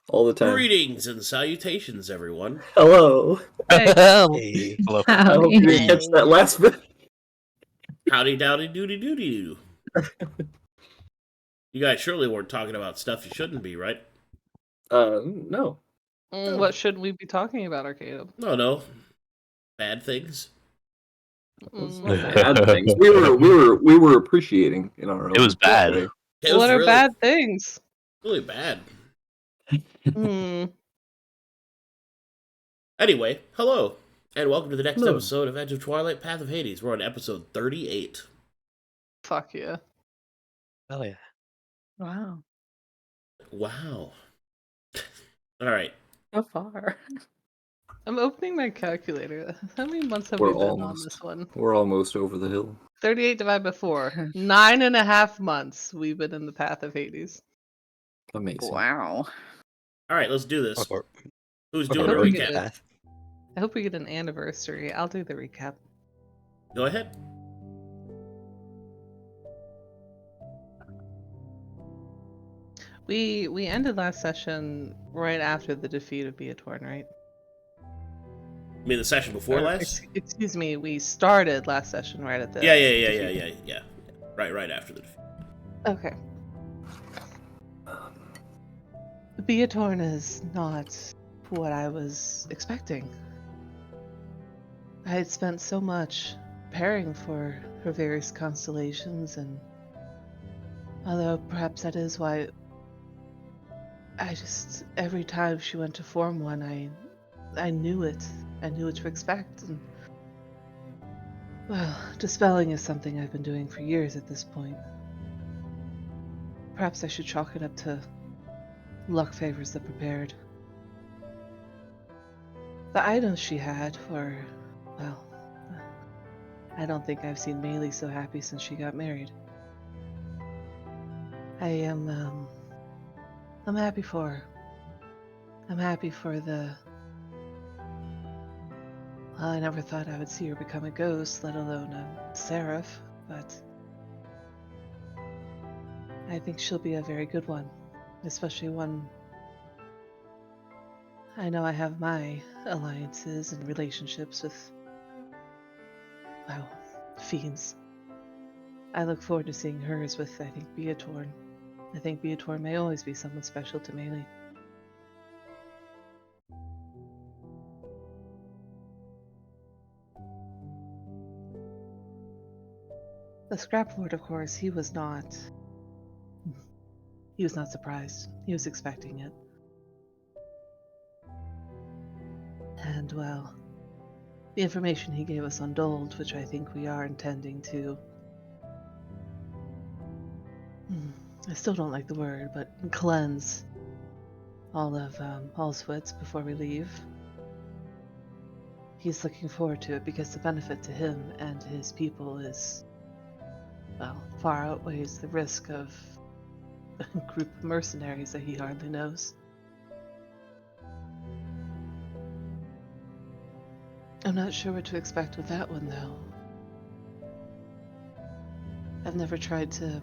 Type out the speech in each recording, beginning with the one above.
all the time. Greetings and salutations, everyone. Hello. Hey. Hello. I hope you didn't catch that last bit. Howdy dowdy doody doody doo. You guys surely weren't talking about stuff you shouldn't be, right? No. What should we be talking about, Arcadum? No. Bad things. Bad things. We were appreciating in our own. It was bad. way. It was What are really, bad things? really bad. Hmm. Anyway, hello, and welcome to the next Hello. episode of Edge of Twilight, Path of Hades. We're on episode 38. Fuck yeah. Oh yeah. Wow. Wow. Alright. So far. I'm opening my calculator. How many months have We're we been on almost. this one? We're almost over the hill. 38 divided by 4. 9.5 months we've been in the path of Hades. Amazing. Wow. Alright, let's do this. Or- Who's or doing a Don't we recap? get it? I hope we get an anniversary. I'll do the recap. Go ahead. We ended last session right after the defeat of Beatorn, right? You mean the session before Or, last? Excuse me, we started last session right at the Yeah. Right after the defeat. Okay. Beatorn is not what I was expecting. I had spent so much preparing for her various constellations, and although perhaps that is why every time she went to form one, I knew it. I knew what to expect, and well, dispelling is something I've been doing for years at this point. Perhaps I should chalk it up to luck favors the prepared. The items she had were, well, I don't think I've seen Maelie so happy since she got married. I'm happy for her. I'm happy for the... Well, I never thought I would see her become a ghost, let alone a seraph, but I think she'll be a very good one, especially one... I know I have my alliances and relationships with, well, fiends. I look forward to seeing hers with, I think, Beatorn. I think Beatorn may always be someone special to Maelie. The Scrap Lord, of course, he was not surprised. He was expecting it. And, well, the information he gave us on Dold, which I think we are intending to... I still don't like the word, but cleanse all of Allswitz before we leave. He's looking forward to it because the benefit to him and his people is, well, far outweighs the risk of a group of mercenaries that he hardly knows. I'm not sure what to expect with that one, though. I've never tried to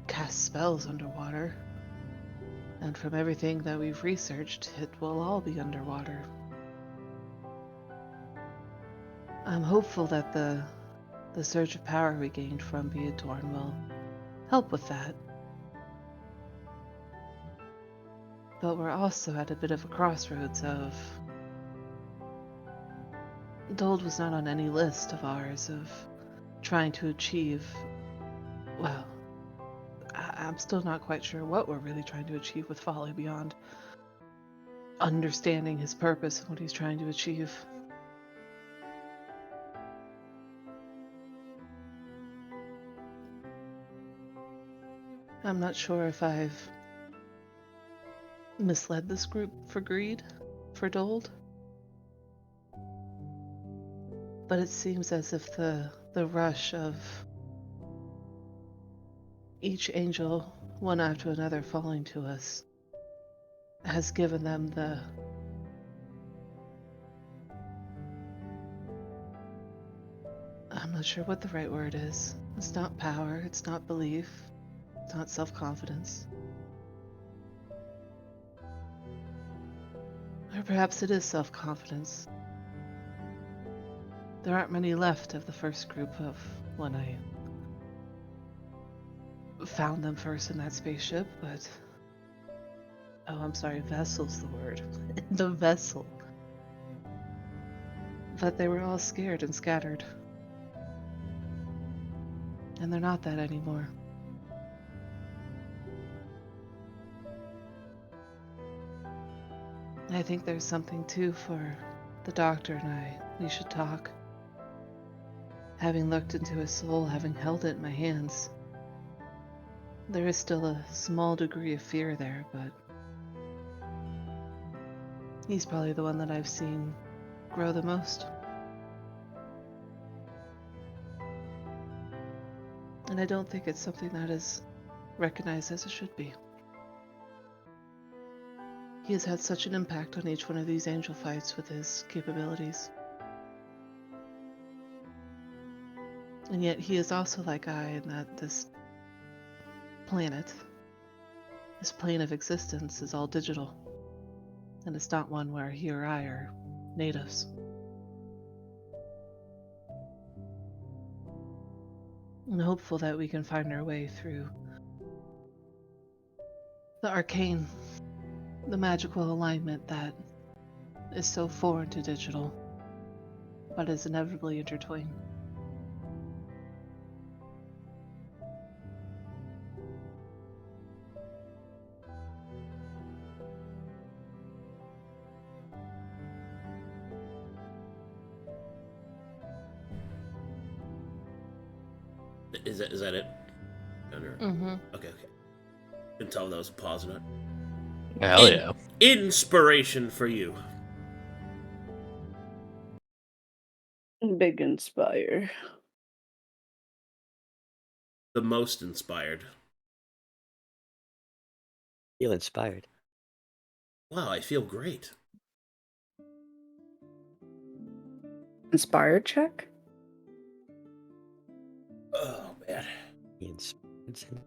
cast spells underwater, and from everything that we've researched, it will all be underwater. I'm hopeful that the surge of power we gained from Beatorn will help with that. But we're also at a bit of a crossroads of... Dold was not on any list of ours of trying to achieve... Well, I'm still not quite sure what we're really trying to achieve with Folly beyond understanding his purpose and what he's trying to achieve. I'm not sure if I've misled this group for greed, for Dold. But it seems as if the rush of each angel, one after another, falling to us, has given them the... I'm not sure what the right word is. It's not power, it's not belief, it's not self-confidence. Or perhaps it is self-confidence. There aren't many left of the first group of when I found them first in that spaceship, but... Oh, I'm sorry, vessel's the word. The vessel. But they were all scared and scattered. And they're not that anymore. I think there's something too for the doctor and I. We should talk. Having looked into his soul, having held it in my hands, there is still a small degree of fear there, but he's probably the one that I've seen grow the most. And I don't think it's something that is recognized as it should be. He has had such an impact on each one of these angel fights with his capabilities. And yet he is also like I in that this planet, this plane of existence is all digital. And it's not one where he or I are natives. I'm hopeful that we can find our way through the arcane, the magical alignment that is so foreign to digital, but is inevitably intertwined. Is that it? Mm-hmm. Okay. Couldn't tell if that was a pause or not. Hell yeah. Inspiration for you. Big inspire. The most inspired. Feel inspired. Wow, I feel great. Inspired check? Oh man. Be inspired.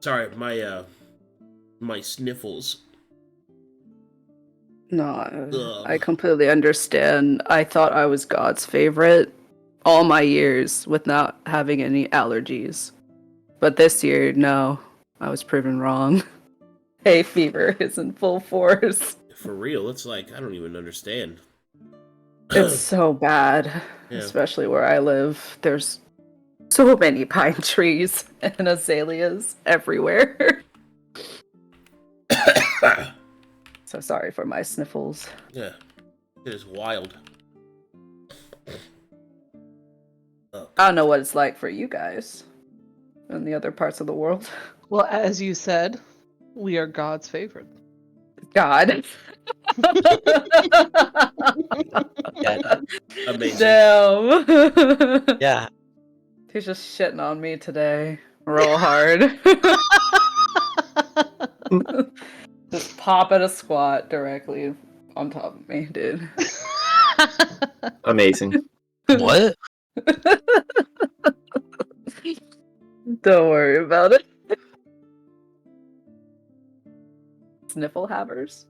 Sorry, my sniffles. No, I completely understand. I thought I was God's favorite all my years with not having any allergies. But this year, no, I was proven wrong. Hay fever is in full force. For real, it's like I don't even understand. It's so bad, Yeah. especially where I live. There's so many pine trees and azaleas everywhere. So sorry for my sniffles. Yeah, it is wild. I don't know what it's like for you guys in the other parts of the world. Well, as you said, we are God's favorite. God. Yeah. Amazing. Damn. Yeah. He's just shitting on me today. Real hard. Just popping a squat directly on top of me, dude. Amazing. What? Don't worry about it. Sniffle havers.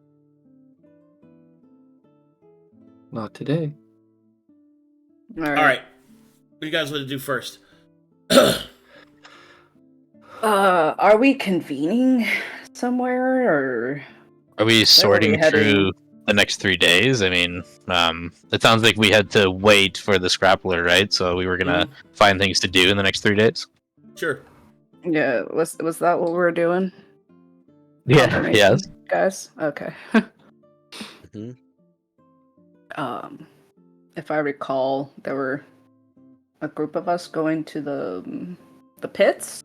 Not today. All All right, what do you guys want to do first? Are we convening somewhere, or Are we sorting heading? through the next 3 days? I mean, it sounds like we had to wait for the scrappler, right? So we were gonna find things to do in the next 3 days. Sure. Yeah, was that what we were doing? Yeah. Confirmation, Yes. guys. Okay. hmm If I recall, there were a group of us going to the pits,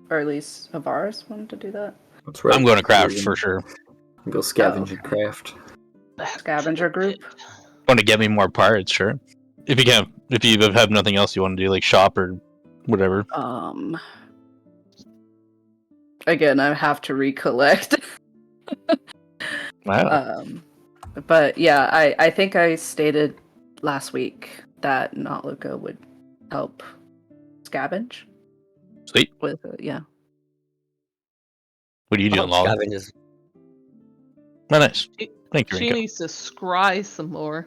or at least Avaris wanted to do that. That's right. I'm going to craft for sure. Go scavenge and okay. craft. Scavenger group. Want to get me more parts? Sure. If you have nothing else you want to do, like shop or whatever. Again, I have to recollect. Wow. But yeah, I think I stated last week that not Luka would help scavenge Sweet. with yeah. What are you doing, Lolly? Scavengers. Oh, nice. She, Thank you, she Rinko. needs to scry some more.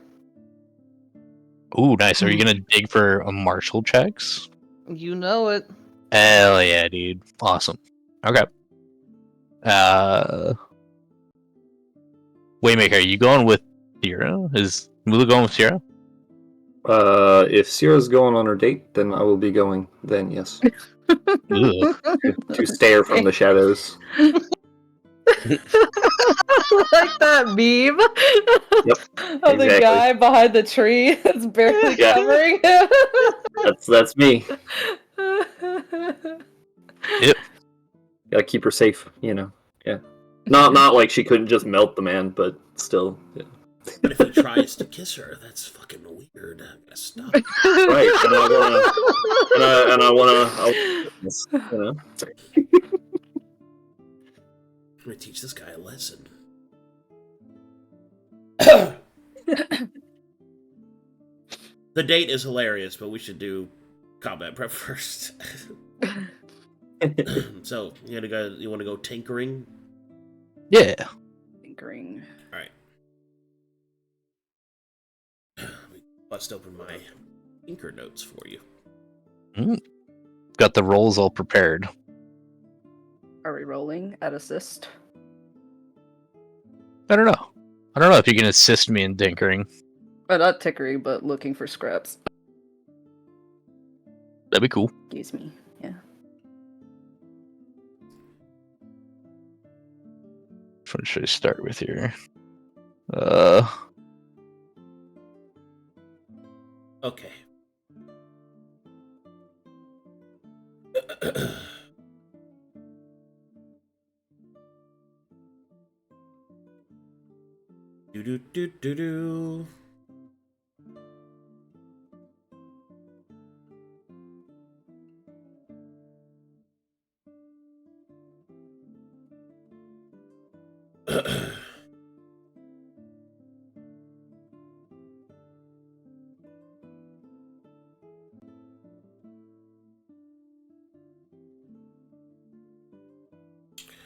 Ooh, nice. Are you gonna dig for martial checks? You know it. Hell yeah, dude. Awesome. Okay. Waymaker, are you going with Sera? Is Mula going with Sera? If Sierra's going on her date, then I will be going. Then yes, Ugh. to stare from the shadows. Like that meme Yep, of the exactly. guy behind the tree that's barely Yeah. covering him. That's me. Yep. Gotta keep her safe, you know. Yeah. Not like she couldn't just melt the man, but still. Yeah. But if he tries to kiss her, that's fucking weird. I'm gonna stop. Right, and I wanna, you know. I'm gonna teach this guy a lesson. The date is hilarious, but we should do combat prep first. So you want to go tinkering? Yeah. Tinkering. All right. Let me bust open my tinker notes for you. Got the rolls all prepared. Are we rolling at assist? I don't know. I don't know if you can assist me in tinkering. Not tinkering, but looking for scraps. That'd be cool. Excuse me. Yeah. Which one should I start with here? Okay. Do do do do do.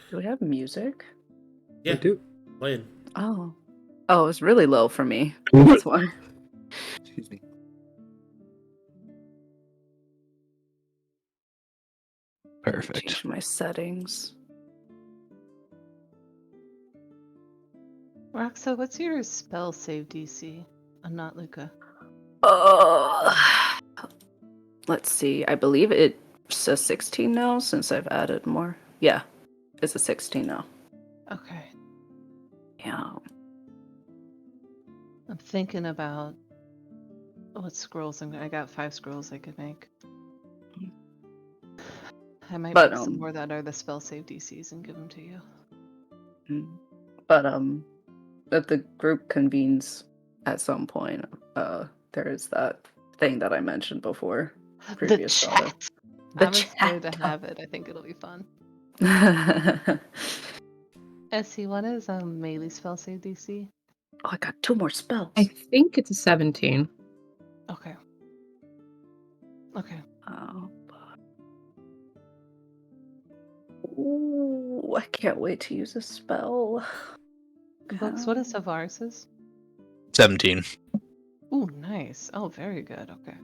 Do we have music? Yeah, I do. playing. Oh. Oh, it's really low for me. That's why. Excuse me. Perfect. Change my settings. Roxa, what's your spell save DC? I'm not Luka. Let's see. I believe it says 16 now since I've added more. Yeah, it's a 16 now. Okay. Yeah. I'm thinking about what scrolls I got 5 scrolls I could make. I might But, make some more that are the spell save DCs and give them to you. But if the group convenes at some point, there is that thing that I mentioned before. The Previous chat. The I'm excited to chat. have it. I think it'll be fun. Oh, Essie, what is Maelie spell save DC? I got 2 more spells. I think it's a 17. Okay. Okay. Oh. Ooh, I can't wait to use a spell. Books, what is Tavares's? 17. Ooh, nice. Oh, very good. Okay.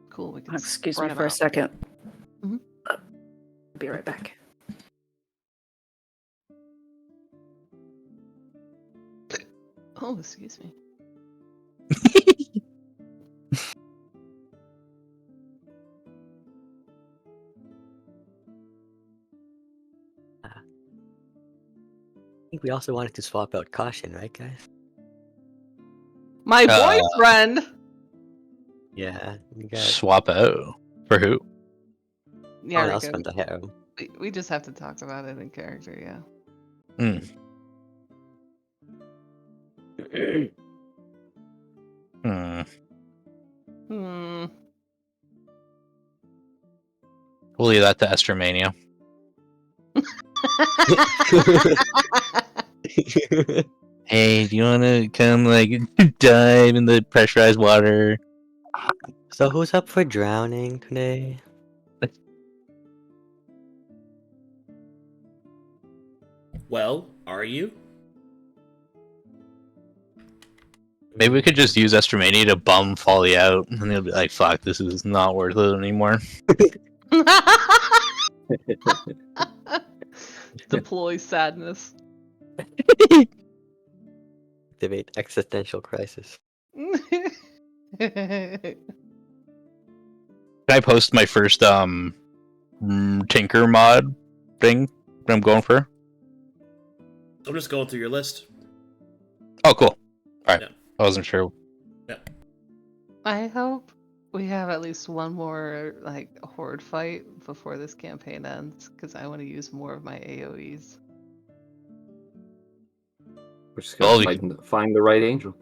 Cool. We can Excuse spread me 'em for a out. second. Mhm. Be right back. Oh, excuse me. I think we also wanted to swap out caution, right, guys? My boyfriend. Yeah, we got Swap out. For who? Yeah, someone else Rico. from the harem. We just have to talk about it in character. Yeah. Hmm. Hmm. We'll leave that to Estromania. Hey, do you want to come, like, dive in the pressurized water? So who's up for drowning today? Well, are you? Maybe we could just use Estramania to bum Folly out, and he'll be like, "Fuck, this is not worth it anymore." Deploy sadness. Activate existential crisis. Can I post my first Tinker mod thing that I'm going for? I'm just going through your list. Oh, cool. Alright. Yeah. I wasn't sure. I hope we have at least one more like horde fight before this campaign ends, because I want to use more of my AoEs. We're just Well, gonna find the right angel.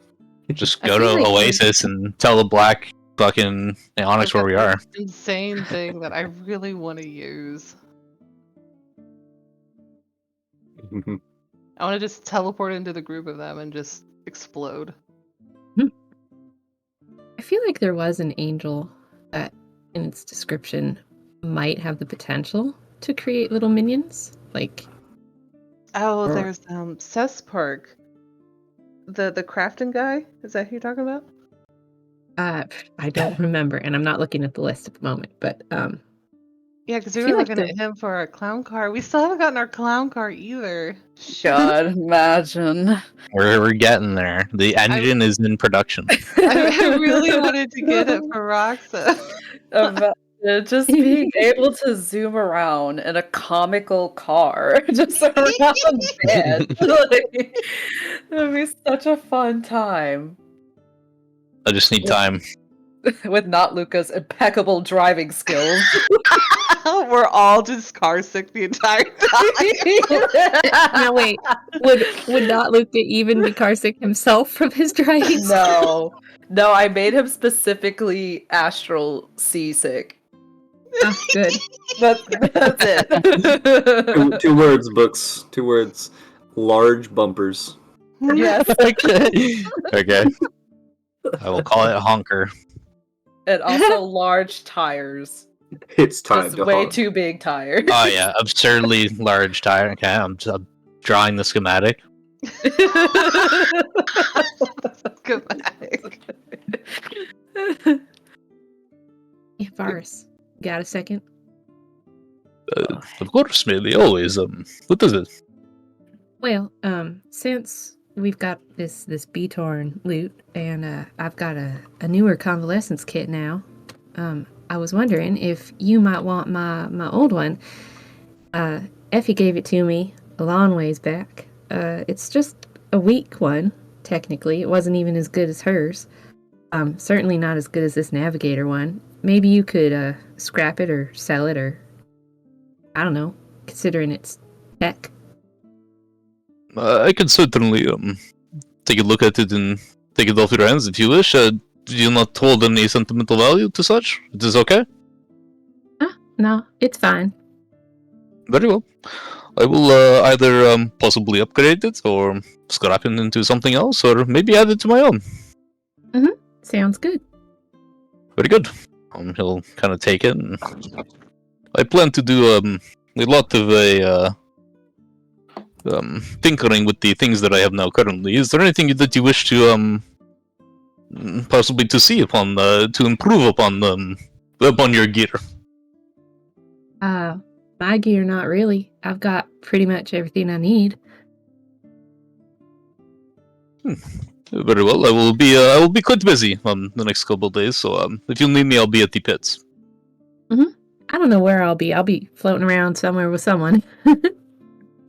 Just I go feel to like Oasis and tell the black fucking Onyx where we are. Insane thing that I really want to use. I want to just teleport into the group of them and just explode. I feel like there was an angel that, in its description, might have the potential to create little minions. Like, Oh, Sure. there's Cess Park. The crafting guy? Is that who you're talking about? I don't remember, and I'm not looking at the list at the moment. But Yeah, because I we feel were like looking the- at him for our clown car. We still haven't gotten our clown car either. God, imagine. We're getting there. The engine is in production. I really wanted to get it for Roxa. Imagine just being able to zoom around in a comical car, just around bed. Like, that'd be such a fun time. I just need time. With not Luka's impeccable driving skills. We're all just car sick the entire time. no, wait, would not Luka even be carsick himself from his driving? No, I made him specifically astral seasick. Oh, good. That's it. Two words, books. 2 words. Large bumpers. Yes, Okay. I will call it honker. and also large tires. It's time Just to way honk. too big tires. Oh yeah, absurdly large tire. Okay, I'm drawing the schematic. Schematic. Yeah, Varus, got a second? Of course, Maelie, always. What is it? Well, since we've got this B-Torn loot, and I've got a newer convalescence kit now, I was wondering if you might want my old one. Effie gave it to me a long ways back. It's just a weak one, technically. It wasn't even as good as hers. Certainly not as good as this navigator one. Maybe you could scrap it or sell it, or I don't know, considering it's tech. I can certainly take a look at it and take it off your hands if you wish. Do you not hold any sentimental value to such? It is okay? No, it's fine. Very well. I will either possibly upgrade it or scrap it into something else, or maybe add it to my own. Sounds good. Very good. He'll kind of take it. And I plan to do a lot of tinkering with the things that I have now currently. Is there anything that you wish to possibly to see upon to improve upon your gear? My gear, not really. I've got pretty much everything I need. Very well. I will be quite busy on the next couple of days. So if you need me, I'll be at the pits. I don't know where I'll be. I'll be floating around somewhere with someone.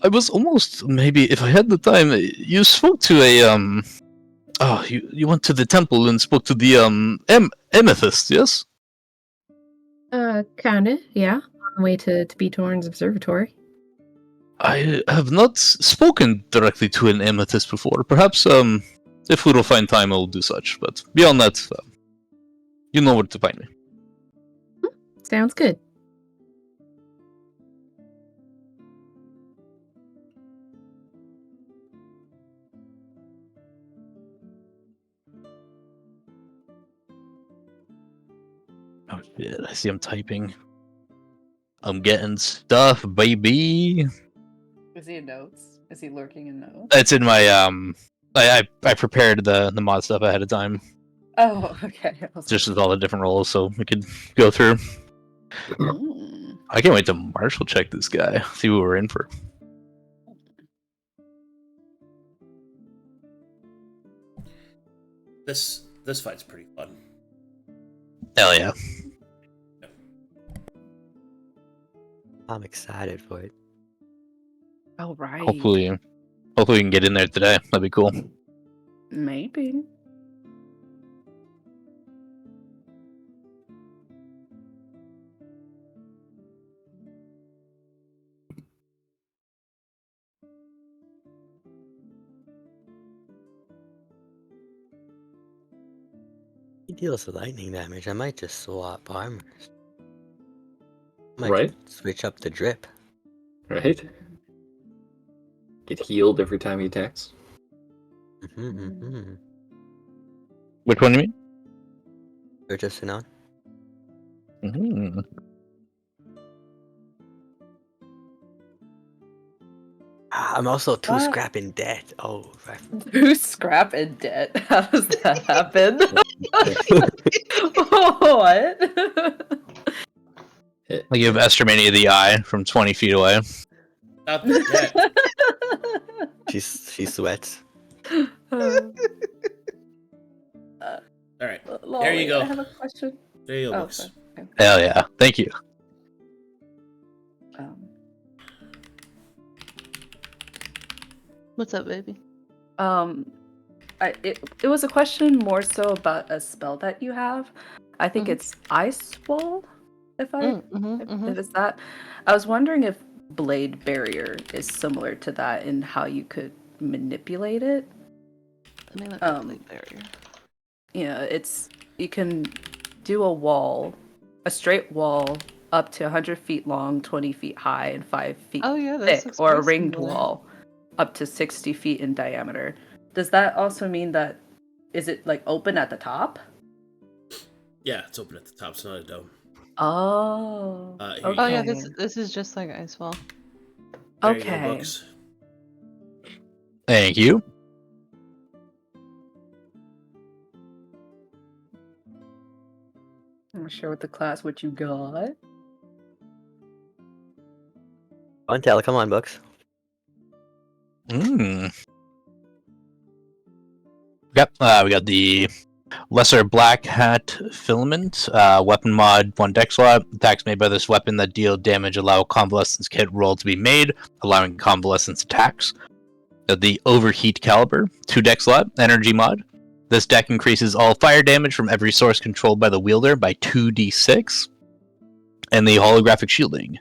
I was almost, maybe if I had the time, you spoke to a you went to the temple and spoke to the amethyst, yes? Kinda, yeah. On the way to B-Torn's observatory. I have not spoken directly to an amethyst before. Perhaps if we will find time, I will do such. But beyond that, you know where to find me. Sounds good. Oh shit, I see him typing. I'm getting stuff, baby. Is he in notes? Is he lurking in notes? It's in my I prepared the mod stuff ahead of time, Oh, okay. just with all the different roles, so we could go through. I can't wait to Marshall check this guy, see what we're in for. This fight's pretty fun. Hell yeah! I'm excited for it. Oh, right. Hopefully we can get in there today. That'd be cool. Maybe. He deals lightning damage. I might just swap armors. Might Right? switch up the drip. Right? Get healed every time he attacks. Which one do you mean? Or just an on. Mm-hmm. I'm also 2 What? scrap in debt. Oh, right. 2 scrap and debt. How does that happen? What? Like you have Estermania of the Eye from 20 feet away. Not that. She sweats. All right. There you go. I have a question. There you go, Oh, books. sorry. Okay. Hell yeah! Thank you. What's up, baby? It was a question more so about a spell that you have. I think Mhm. it's Ice Wall, if Mm-hmm. it's that. I was wondering if Blade Barrier is similar to that in how you could manipulate it. Let me look at Blade Barrier. Yeah, you can do a straight wall up to 100 feet long, 20 feet high, and 5 feet Oh yeah, that's thick, or a ringed wall up to 60 feet in diameter. Does that also mean that, is it like open at the top? Yeah, it's open at the top. It's not a dome. Oh. Here you Oh go. yeah, this is just like Icewall. There you go, Okay. books. Thank you. I'm gonna share with the class what you got. Untel, come on, books. Yep. We got the Lesser Black Hat Filament, weapon mod, 1 deck slot. Attacks made by this weapon that deal damage allow a Convalescence Kit roll to be made, allowing Convalescence attacks. The Overheat Caliber, 2 deck slot, energy mod. This deck increases all fire damage from every source controlled by the wielder by 2d6. And the Holographic Shielding,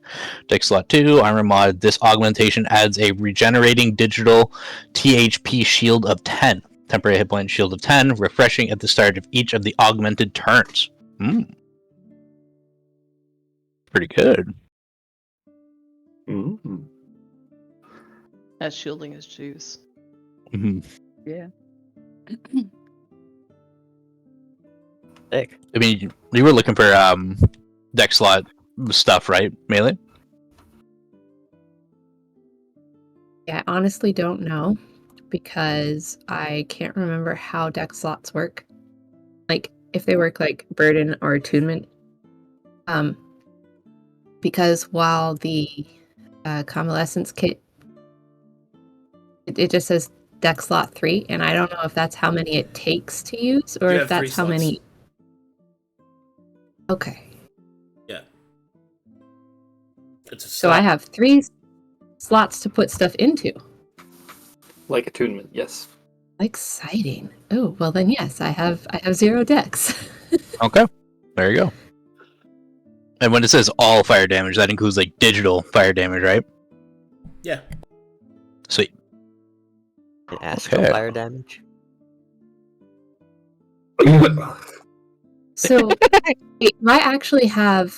deck slot 2, armor mod. This augmentation adds a regenerating digital THP shield of 10. Temporary hit point shield of 10, refreshing at the start of each of the augmented turns. Pretty good. That shielding is juice. Yeah. Sick. I mean, you were looking for deck slot stuff, right, Maelie? Yeah, I honestly don't know because I can't remember how deck slots work. Like if they work like burden or attunement. Because while the convalescence kit it just says deck slot 3, and I don't know if that's how many it takes to use or You if have 3 that's how slots. many. Okay. Yeah. It's a So I slot. have 3 slots to put stuff into. Like attunement, yes. Exciting. Oh, well then yes, I have 0 decks. Okay, there you go. And when it says all fire damage, that includes like digital fire damage, right? Yeah. Sweet. And astral Okay. fire damage. So wait, I actually have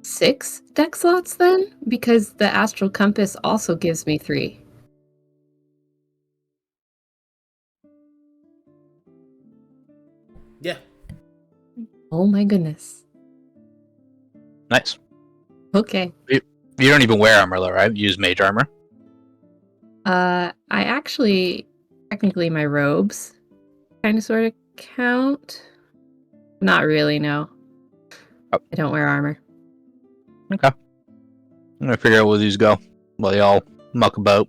6 deck slots then? Because the Astral Compass also gives me 3. Yeah. Oh my goodness. Nice. Okay. You don't even wear armor though, right? You use mage armor. I actually, technically my robes kind of sort of count. Not really, no. Oh. I don't wear armor. Okay. I'm gonna figure out where these go while y'all muck about.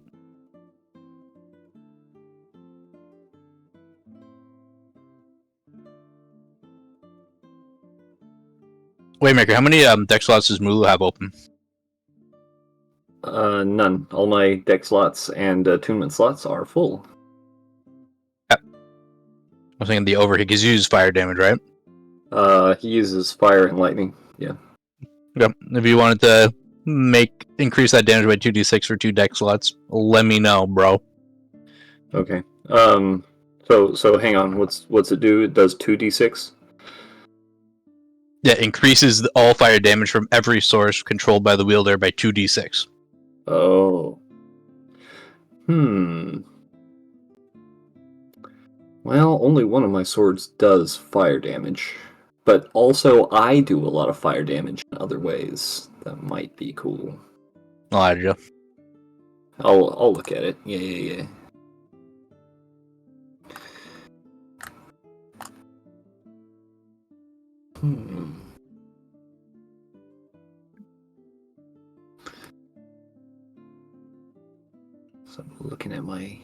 Waymaker, how many deck slots does Mulu have open? None. All my deck slots and attunement slots are full. I was thinking the overheat, because you use fire damage, right? He uses fire and lightning. Yeah. Okay. If you wanted to increase that damage by 2d6 for 2 deck slots, let me know, bro. Okay. So hang on. What's it do? It does 2d6. Yeah, increases all fire damage from every source controlled by the wielder by 2d6. Oh. Well, only one of my swords does fire damage, but also I do a lot of fire damage in other ways. That might be cool. I'll add you. I'll look at it. Yeah. So I'm looking at my...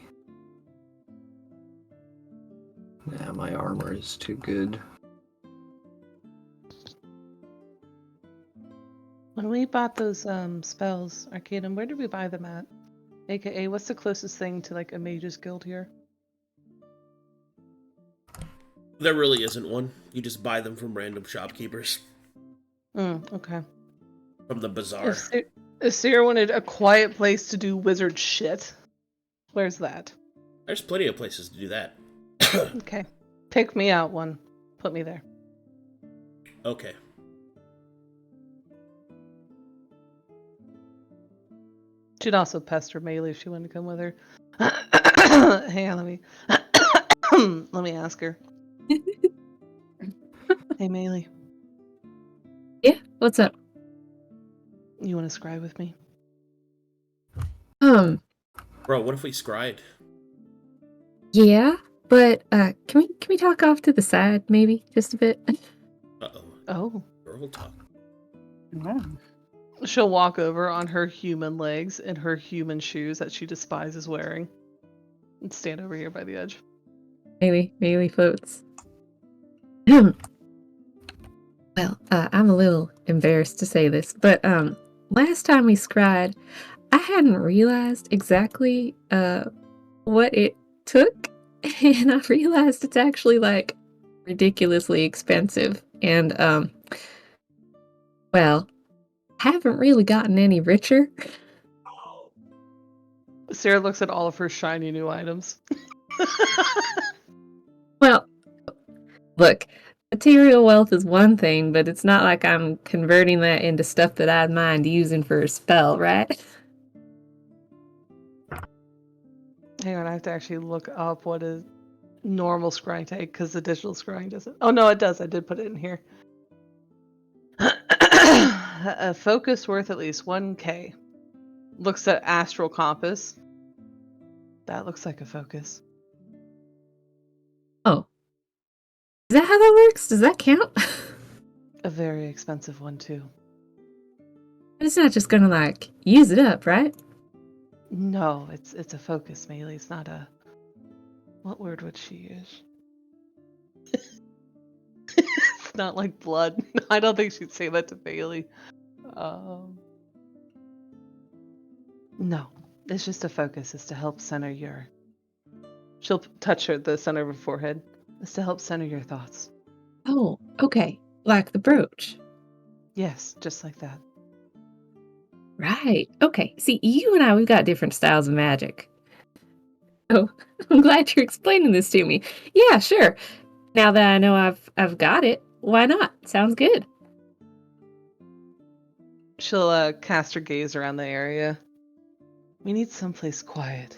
Nah, my armor is too good. When we bought those spells, Arcadum, where did we buy them at? AKA, what's the closest thing to like a mage's guild here? There really isn't one. You just buy them from random shopkeepers. Okay. From the bazaar. If Sera wanted a quiet place to do wizard shit, where's that? There's plenty of places to do that. Okay. Pick me out one. Put me there. Okay. She'd also pester Maelie if she wanted to come with her. Hang on, let me ask her. Hey, Maelie. Yeah, what's up? You want to scry with me? Bro, what if we scried? Yeah, but can we talk off to the side, maybe just a bit? Uh-oh. Oh. Girl talk. She'll walk over on her human legs in her human shoes that she despises wearing, and stand over here by the edge. Maybe floats. Well, I'm a little embarrassed to say this, but last time we scried, I hadn't realized exactly what it took, and I realized it's actually like ridiculously expensive, and well, haven't really gotten any richer. Sera looks at all of her shiny new items. Well, look, material wealth is one thing, but it's not like I'm converting that into stuff that I'd mind using for a spell, right? Hang on, I have to actually look up what a normal scrying take, because the digital scrying doesn't. Oh no, it does. I did put it in here. A focus worth at least 1k. Looks at astral compass. That looks like a focus. Oh. Is that how that works? Does that count? A very expensive one too. It's not just gonna like use it up, right? No, it's a focus, Maelie. It's not a... What word would she use? It's not like blood. I don't think she'd say that to Maelie. No, it's just a focus. It's to help center your... She'll touch her the center of her forehead. It's to help center your thoughts. Oh, okay. Like the brooch. Yes, just like that. Right. Okay. See, you and I, we've got different styles of magic. Oh, I'm glad you're explaining this to me. Yeah, sure. Now that I know I've got it, why not? Sounds good. She'll cast her gaze around the area. We need someplace quiet.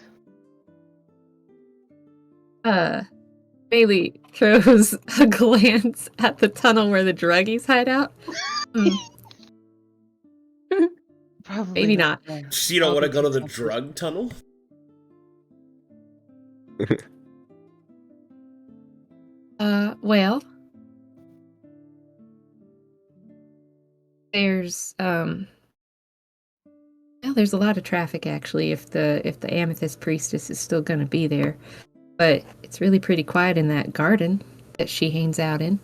Maelie throws a glance at the tunnel where the druggies hide out. Probably Maybe not. So you don't want to go to the drug tunnel? Well, there's well, there's a lot of traffic actually if the Amethyst Priestess is still gonna be there. But it's really pretty quiet in that garden that she hangs out in.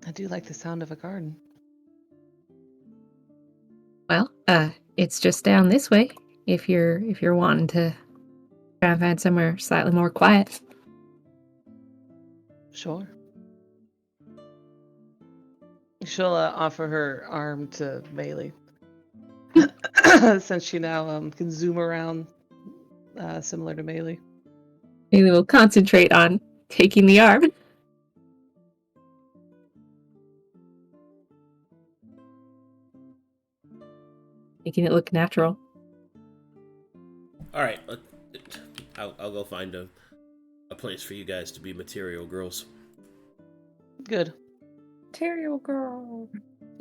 I do like the sound of a garden. Well, it's just down this way if you're wanting to try and find somewhere slightly more quiet. Sure. She'll offer her arm to Maelie. Since she now can zoom around similar to Maelie. Maybe we'll concentrate on taking the arm. Making it look natural. All right, I'll go find a place for you guys to be material girls. Good. Material girl.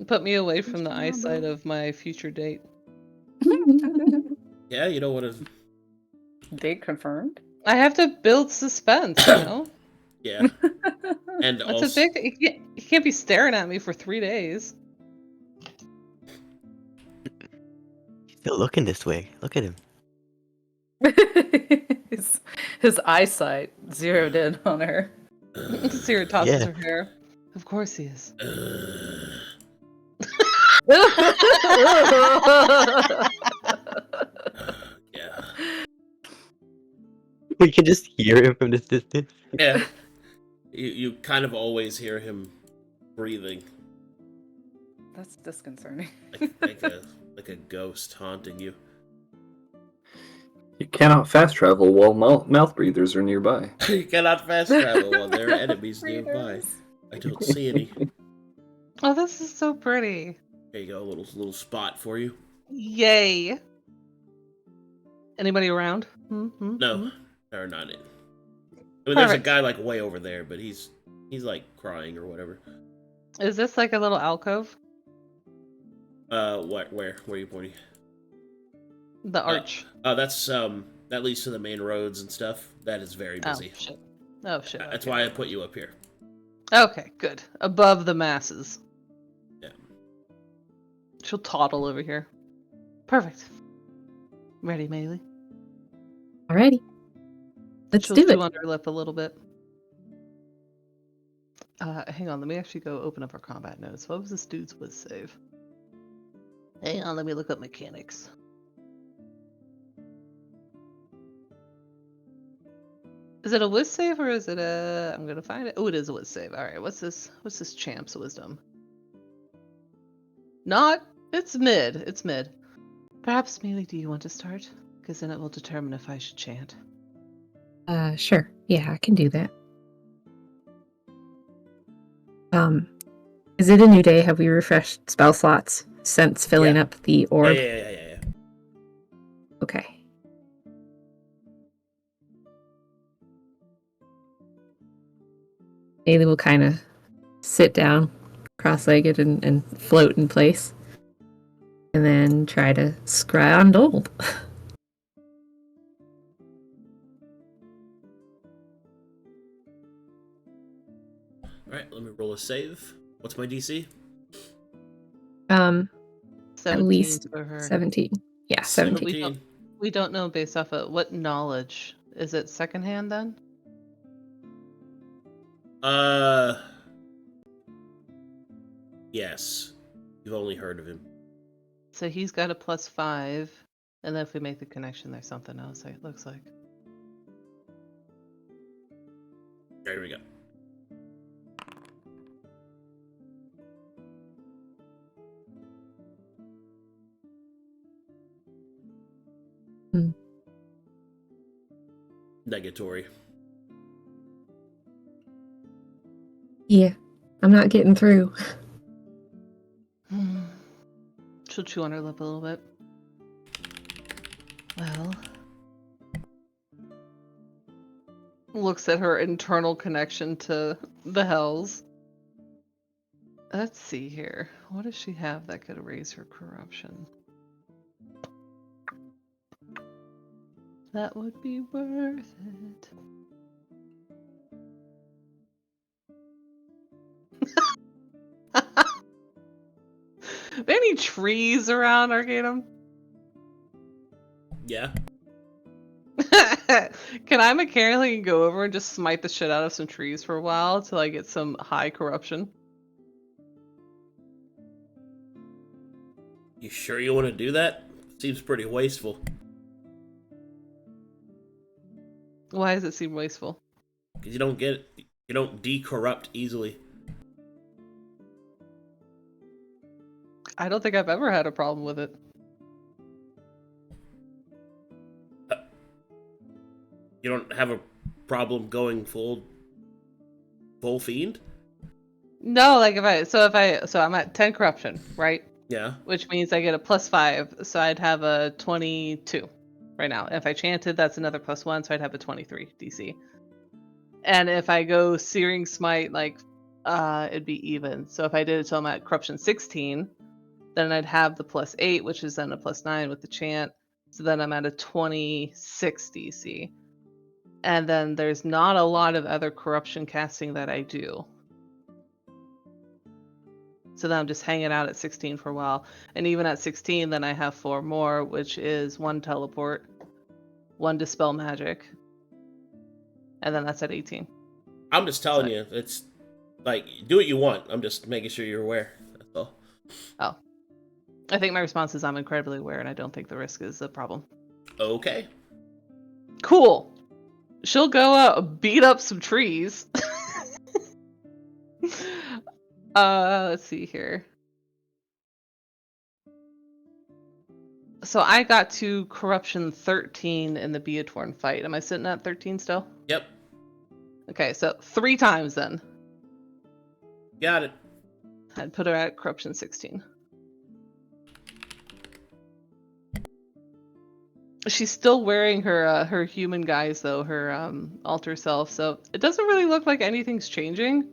Put me away from the eyesight of my future date. Yeah, you don't want to. Date confirmed. I have to build suspense, you know? Yeah, and That's also a big. He can't be staring at me for 3 days. He's still looking this way. Look at him. his eyesight zeroed in on her. Sera tosses Yeah. her hair. Of course he is. yeah, We can just hear him from this distance. yeah. You kind of always hear him breathing That's disconcerting. like a ghost haunting you. You cannot fast travel while mouth breathers are nearby. You cannot fast travel while there are enemies nearby. I don't see any. Oh, this is so pretty. There you go, a little spot for you. Yay. Anybody around? Mm-hmm. No, they're not in. I mean, there's a Perfect. guy like way over there, but he's like crying or whatever. Is this like a little alcove? What? Where are you pointing? The arch. That's that leads to the main roads and stuff. That is very busy. Oh shit. Oh shit. That's okay. why I put you up here. Okay, good. Above the masses. Yeah. She'll toddle over here. Perfect. Ready, Maelie? Alrighty. Let's She'll do chew it. on her lip a little bit. Hang on, let me actually go open up our combat notes. What was this dude's whiz save? Hang on, let me look up mechanics. Is it a whiz save or is it a... I'm gonna find it. Oh, it is a whiz save. Alright, what's this champ's wisdom? Not... It's mid. It's mid. Perhaps, Maelie, do you want to start? Because then it will determine if I should chant. Sure. Yeah, I can do that. Is it a new day? Have we refreshed spell slots since filling Yeah. up the orb? Yeah. Okay. Maelie will kind of sit down, cross-legged, and float in place. And then try to scry on Dole. Alright, let me roll a save. What's my DC? At 17 least for her. 17. Yeah, 17. We don't know based off of what knowledge. Is it secondhand then? Yes. You've only heard of him. So he's got a +5, and then if we make the connection, there's something else. It looks like. There we go. Hmm. Negatory. Yeah, I'm not getting through. She'll chew on her lip a little bit. Well, looks at her internal connection to the hells. Let's see here. What does she have that could raise her corruption? That would be worth it. Are there any trees around Arcadum? Yeah. Can I mechanically go over and just smite the shit out of some trees for a while till I get some high corruption? You sure you want to do that? Seems pretty wasteful. Why does it seem wasteful? Because you don't decorrupt easily. I don't think I've ever had a problem with it. You don't have a problem going full fiend? No, like so I'm at 10 corruption, right? Yeah. Which means I get a +5, so I'd have a 22 right now. If I chanted, that's another +1, so I'd have a 23 DC. And if I go Searing Smite, like, it'd be even. So if I did it till I'm at corruption 16, then I'd have the +8, which is then a +9 with the chant. So then I'm at a 26 DC. And then there's not a lot of other corruption casting that I do. So then I'm just hanging out at 16 for a while. And even at 16, then I have 4 more, which is 1 teleport, 1 dispel magic. And then that's at 18. I'm just telling you, it's like, do what you want. I'm just making sure you're aware. That's all. Oh. I think my response is I'm incredibly aware, and I don't think the risk is a problem. Okay. Cool. She'll go out, beat up some trees. Let's see here. So I got to corruption 13 in the Beatorn fight. Am I sitting at 13 still? Yep. Okay, so 3 times then. Got it. I'd put her at corruption 16. She's still wearing her human guise though, her alter self, so it doesn't really look like anything's changing.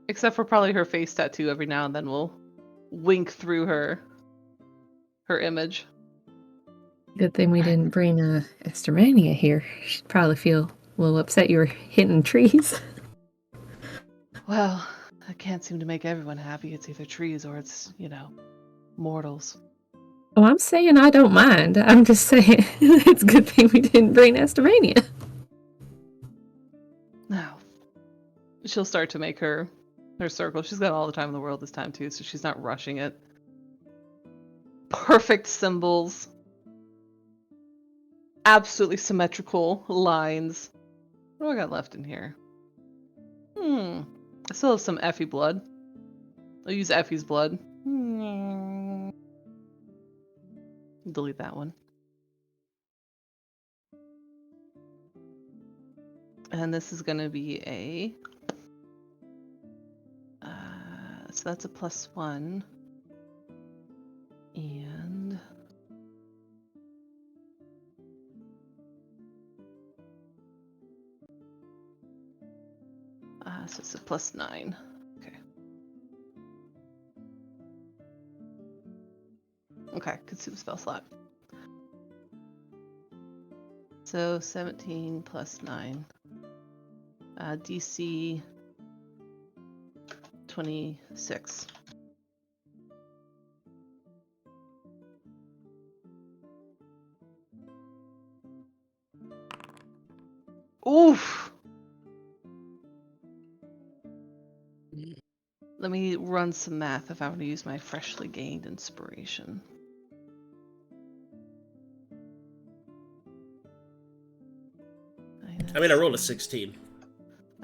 Except for probably her face tattoo every now and then will wink through her image. Good thing we didn't bring Estermania here. She'd probably feel a little upset you were hitting trees. Well, I can't seem to make everyone happy. It's either trees or it's, mortals. Oh, I'm saying I don't mind. I'm just saying it's a good thing we didn't bring Estermania. Now, she'll start to make her circle. She's got all the time in the world this time too, so she's not rushing it. Perfect symbols. Absolutely symmetrical lines. What do I got left in here? I still have some Effie blood. I'll use Effie's blood. Delete that one. And this is going to be a... so that's a +1. And... so it's a +9. Okay. Okay, consume spell slot. So 17 plus 9. DC 26. Oof! Let me run some math if I want to use my freshly gained inspiration. I mean, I rolled a 16.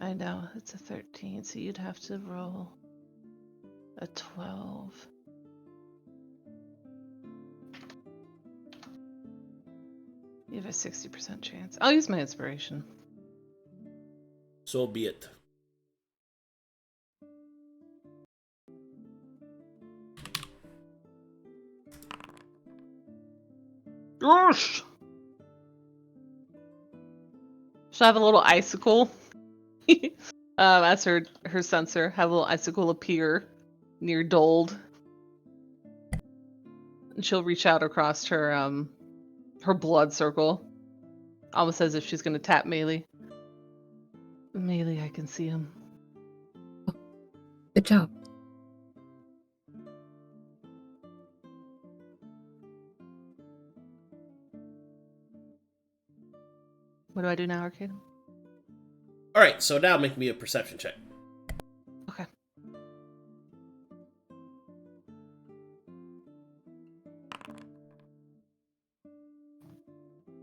I know, it's a 13, so you'd have to roll a 12. You have a 60% chance. I'll use my inspiration. So be it. Gosh! She'll have a little icicle. That's her sensor. Have a little icicle appear near Dold. And she'll reach out across her her blood circle. Almost as if she's going to tap Maelie. Maelie, I can see him. Good job. What do I do now, Arcadum? Alright, so now make me a perception check. Okay.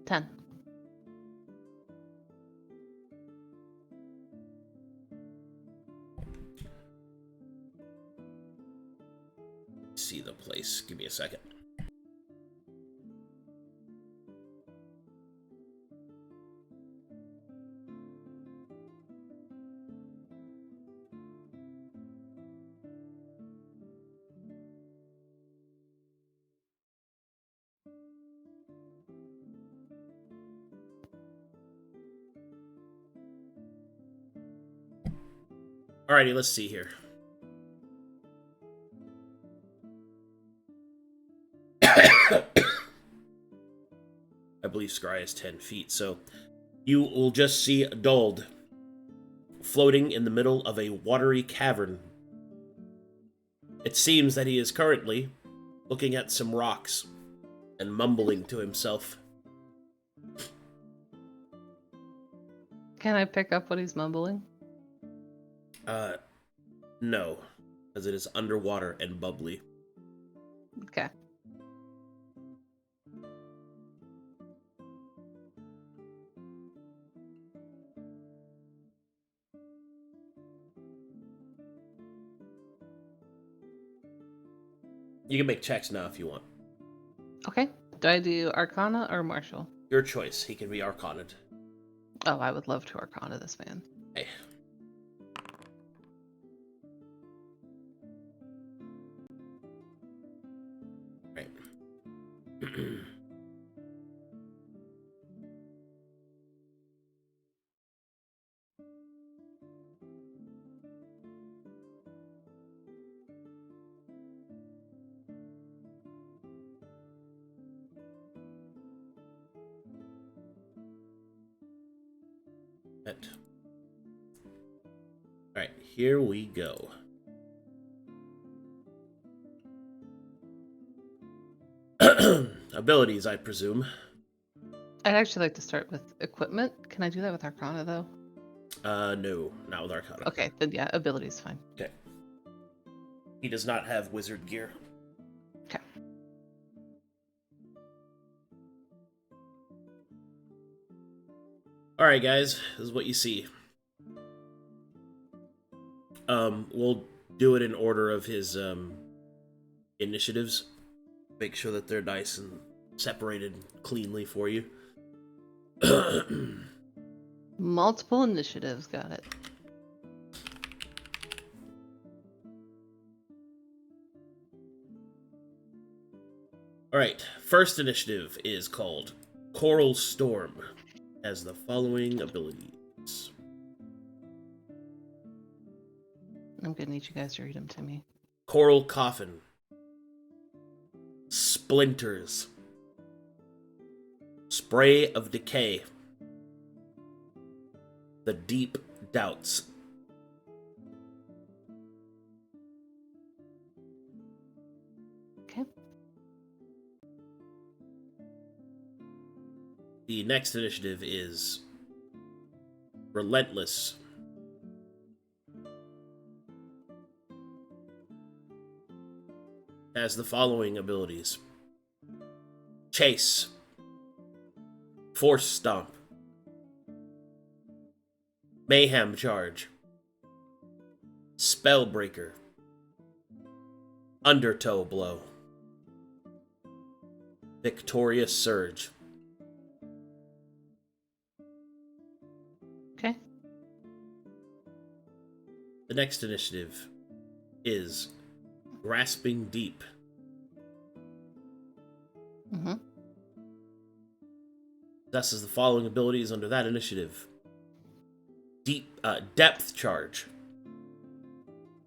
Ten. See the place. Give me a second. Alrighty, let's see here. I believe Scry is 10 feet, so you will just see Dold floating in the middle of a watery cavern. It seems that he is currently looking at some rocks and mumbling to himself. Can I pick up what he's mumbling? No, as it is underwater and bubbly. Okay. You can make checks now if you want. Okay. Do I do Arcana or Martial? Your choice. He can be Arcana'd. Oh, I would love to Arcana this man. Hey. Right. Alright, here we go. Abilities, I presume. I'd actually like to start with equipment. Can I do that with Arcana, though? No, not with Arcana. Okay, then yeah, ability's fine. Okay. He does not have wizard gear. Okay. Alright, guys, this is what you see. We'll do it in order of his, initiatives. Make sure that they're nice and separated cleanly for you. Multiple initiatives, got it. Alright, first initiative is called Coral Storm. Has the following abilities. I'm gonna need you guys to read them to me. Coral Coffin. Splinters. Spray of Decay. The Deep Doubts. Okay. The next initiative is Relentless. Has the following abilities. Chase. Force Stomp. Mayhem Charge. Spellbreaker. Undertow Blow. Victorious Surge. Okay. The next initiative is Grasping Deep. Mm-hmm. Thus is the following abilities under that initiative. Depth Charge.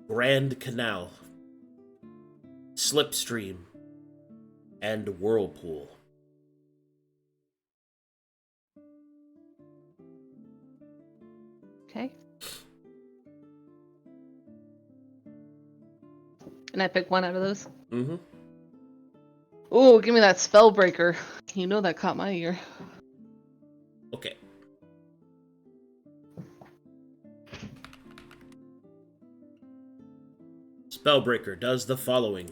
Grand Canal. Slipstream. And Whirlpool. Okay. And I pick one out of those. Mm-hmm. Oh, give me that Spellbreaker. You know that caught my ear. Okay. Spellbreaker does the following.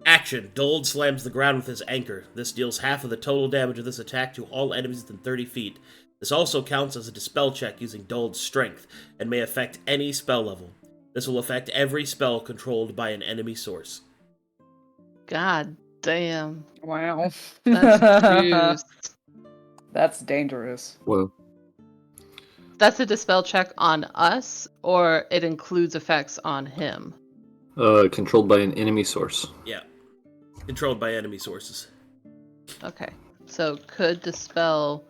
Action. Dold slams the ground with his anchor. This deals half of the total damage of this attack to all enemies within 30 feet. This also counts as a dispel check using Dold's strength, and may affect any spell level. This will affect every spell controlled by an enemy source. God damn. Wow. That's juice. That's dangerous. Whoa. That's a dispel check on us, or it includes effects on him? Controlled by an enemy source. Yeah. Controlled by enemy sources. Okay. So could dispel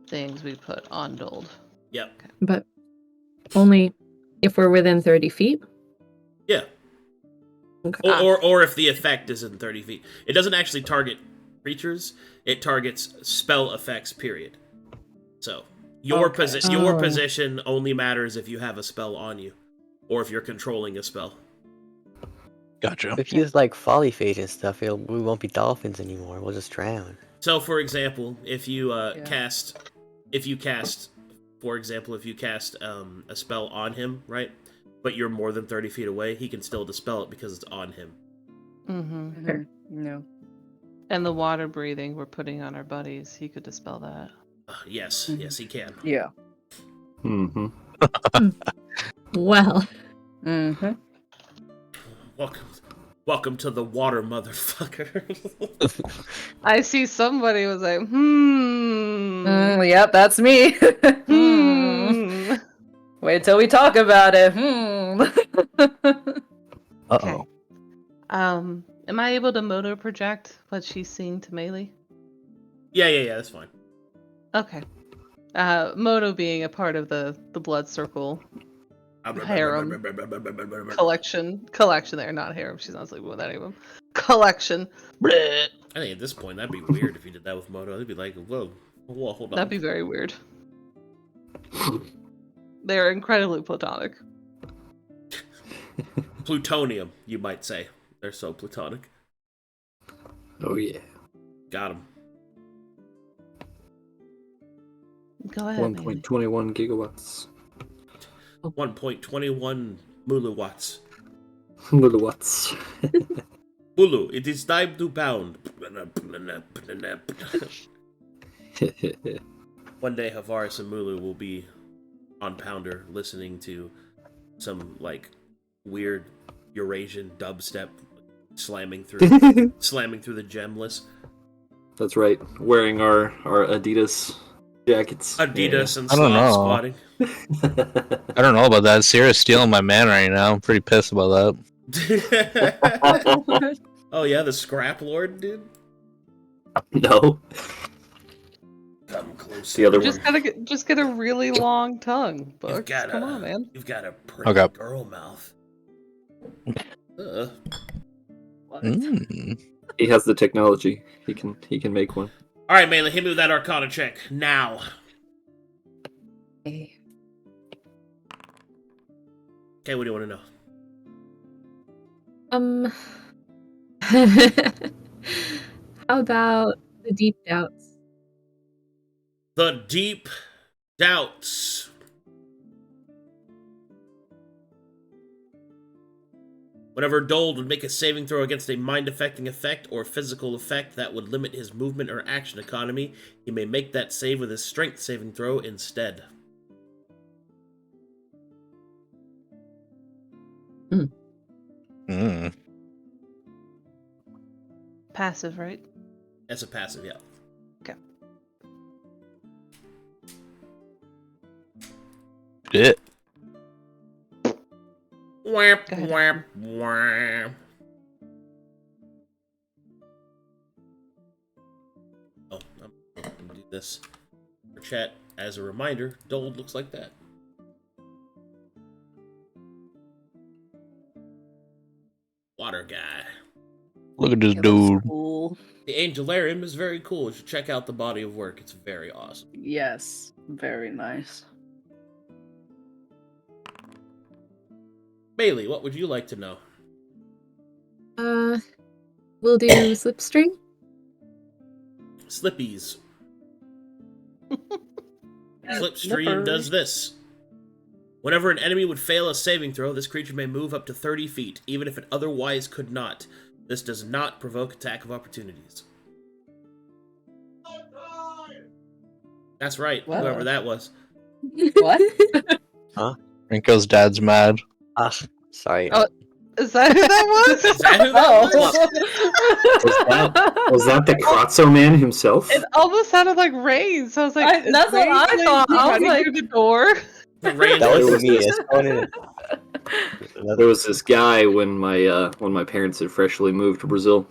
things we put on Dold. Yep. But only if we're within 30 feet? Yeah. Okay. Or if the effect is in 30 feet. It doesn't actually target creatures, it targets spell effects, period. So, your position only matters if you have a spell on you, or if you're controlling a spell. Gotcha. If you use like Folly Phase and stuff, we won't be dolphins anymore. We'll just drown. So, for example, if you cast a spell on him, right? But you're more than 30 feet away, he can still dispel it because it's on him. Mm-hmm. No. And the water breathing we're putting on our buddies, he could dispel that. Yes, he can. Yeah. Mm-hmm. Well, Mm-hmm. Welcome to the water, motherfucker. I see somebody was like, Yep, that's me. hmm. Wait till we talk about it. okay. Am I able to motor project what she's seeing to Maelie? Yeah, that's fine. Okay. Moto being a part of the blood circle harem collection there, not harem. She's not sleeping with any of them. Collection. Bleh. I think at this point that'd be weird if you did that with Moto. It'd be like, whoa, hold on. That'd be very weird. They're incredibly platonic. Plutonium, you might say. They're so platonic. Oh yeah. Got him. Go ahead. 1.21 gigawatts. 1.21 Muluwatts. Milliwatts. Mulu, it is time to pound. One day Havaris and Mulu will be on Pounder listening to some like weird Eurasian dubstep slamming through the gemless. That's right. Wearing our Adidas jackets. Adidas and I don't sloth know. squatting. I don't know about that. Sera's stealing my man right now. I'm pretty pissed about that. Oh yeah, the Scrap Lord, dude. No. Come close. The other Just one. just get a really long tongue, You've Bugs. got Come on, man. You've got a pretty Okay. girl mouth. What? He has the technology. He can make one. All right, Maelie, hit me with that Arcana check now. Okay, what do you want to know? How about the deep doubts? The Deep Doubts. Whenever Dold would make a saving throw against a mind-affecting effect or physical effect that would limit his movement or action economy, he may make that save with his strength saving throw instead. Passive, right? That's a passive, yeah. Okay. Shit. Whap, Go ahead. whap, whap. Oh, I'm going to do this for chat as a reminder. Dold looks like that. Water guy. Look at this It looks dude. Cool. The Angelarium is very cool. You should check out the body of work. It's very awesome. Yes. Very nice. Maelie, what would you like to know? We'll do slipstream. Slippies. Slipstream does this. Whenever an enemy would fail a saving throw, this creature may move up to 30 feet, even if it otherwise could not. This does not provoke attack of opportunities. That's right, What? whoever that was. What? Rinko's dad's mad. Sorry. Oh. Is that who that was? Is that who that was? Was that the Kratzo man himself? It almost sounded like Rain, so I was like, is that's what Rain, I like, thought. I was running like- through the door. Rain That was- was me. It's going in. There was this guy when my parents had freshly moved to Brazil,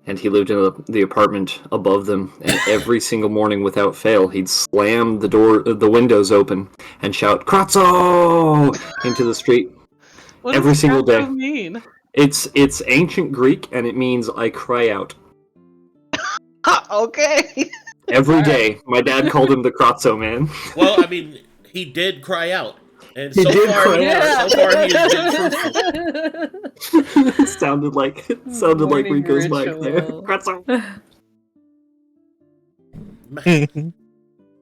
and he lived in the apartment above them. And every single morning, without fail, he'd slam the windows open, and shout "Kratzo" into the street. What Every does single Kratzo day. mean? It's ancient Greek, and it means I cry out. Okay. Every day, my dad called him the Kratzo man. Well, I mean, he did cry out. And He so did far, cry so far he has been truthful. sounded like Morning Rico's mic there. ritual. Kratzo.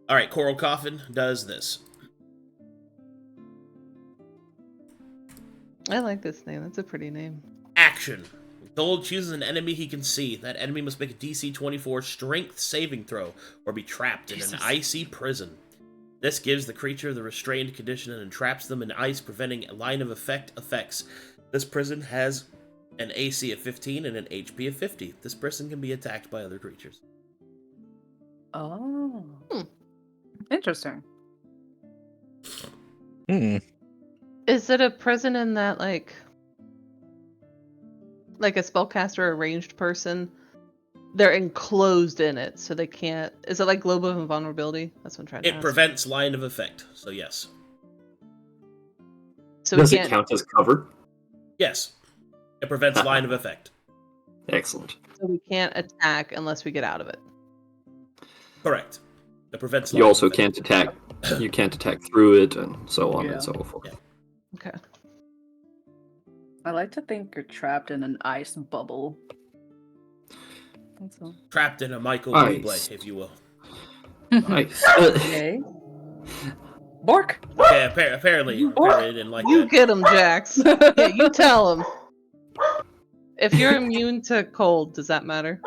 Alright, Coral Coffin does this. I like this name. That's a pretty name. Action. Gold chooses an enemy he can see. That enemy must make a DC 24 strength saving throw or be trapped in an icy prison. This gives the creature the restrained condition and entraps them in ice, preventing line of effect effects. This prison has an AC of 15 and an HP of 50. This prison can be attacked by other creatures. Oh. Interesting. Is it a prison in that like a spellcaster or a ranged person? They're enclosed in it, so they can't. Is it like Globe of Invulnerability? That's what I'm trying to It ask. prevents line of effect, so yes. So Does we it can't. count as cover? Yes. It prevents line of effect. Excellent. So we can't attack unless we get out of it. Correct. It prevents You line also of effect. can't attack. You can't attack through it, and so on Yeah. and so forth. Yeah. Okay. I like to think you're trapped in an ice bubble. That's all. Trapped in a Michael Ice. Bublé, if you will. Nice. Okay. Bork. Okay, apparently it didn't like You that. get him, Jax. Yeah, you tell him. If you're immune to cold, does that matter?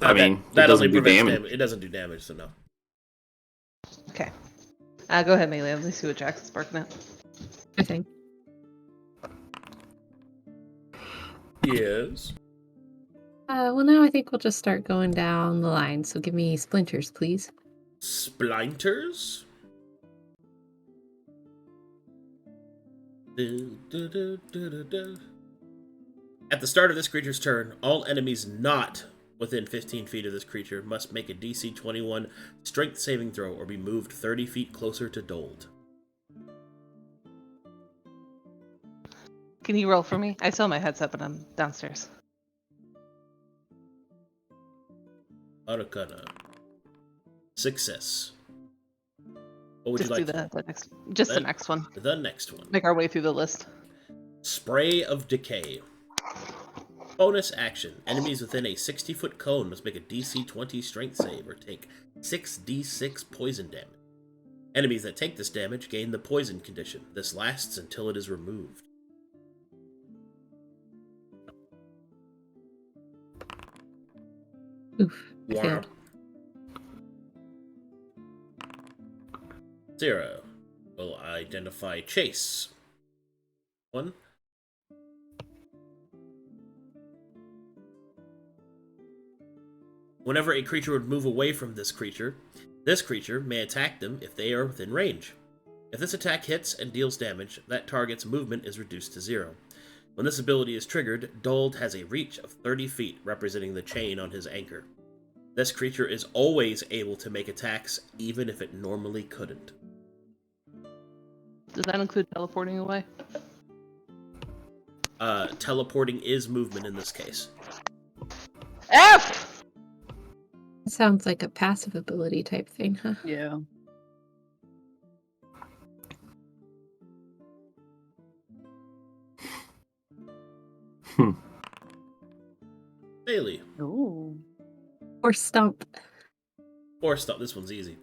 I mean, that it doesn't only do prevents damage. damage. It doesn't do damage, so no. Okay. Go ahead, Maelie. Let me see what Jax is barking at. I think. Yes. Well, now I think we'll just start going down the line. So give me splinters, please. Splinters? At the start of this creature's turn, all enemies not within 15 feet of this creature must make a DC 21 strength saving throw or be moved 30 feet closer to Dold. Can you roll for me? I still have my headset, but I'm downstairs. Arcadum. Success. What would Just you like do to the next, just the The- next one. The next one. Make our way through the list. Spray of Decay. Bonus action. Enemies within a 60-foot cone must make a DC 20 strength save or take 6d6 poison damage. Enemies that take this damage gain the poison condition. This lasts until it is removed. Oof. I Wow. failed. 0 will identify Chase. 1. Whenever a creature would move away from this creature may attack them if they are within range. If this attack hits and deals damage, that target's movement is reduced to 0. When this ability is triggered, Dold has a reach of 30 feet, representing the chain on his anchor. This creature is always able to make attacks, even if it normally couldn't. Does that include teleporting away? Teleporting is movement in this case. F! sounds like a passive ability type thing, huh? Yeah. Maelie. Ooh. Or stump. Or stop. This one's easy.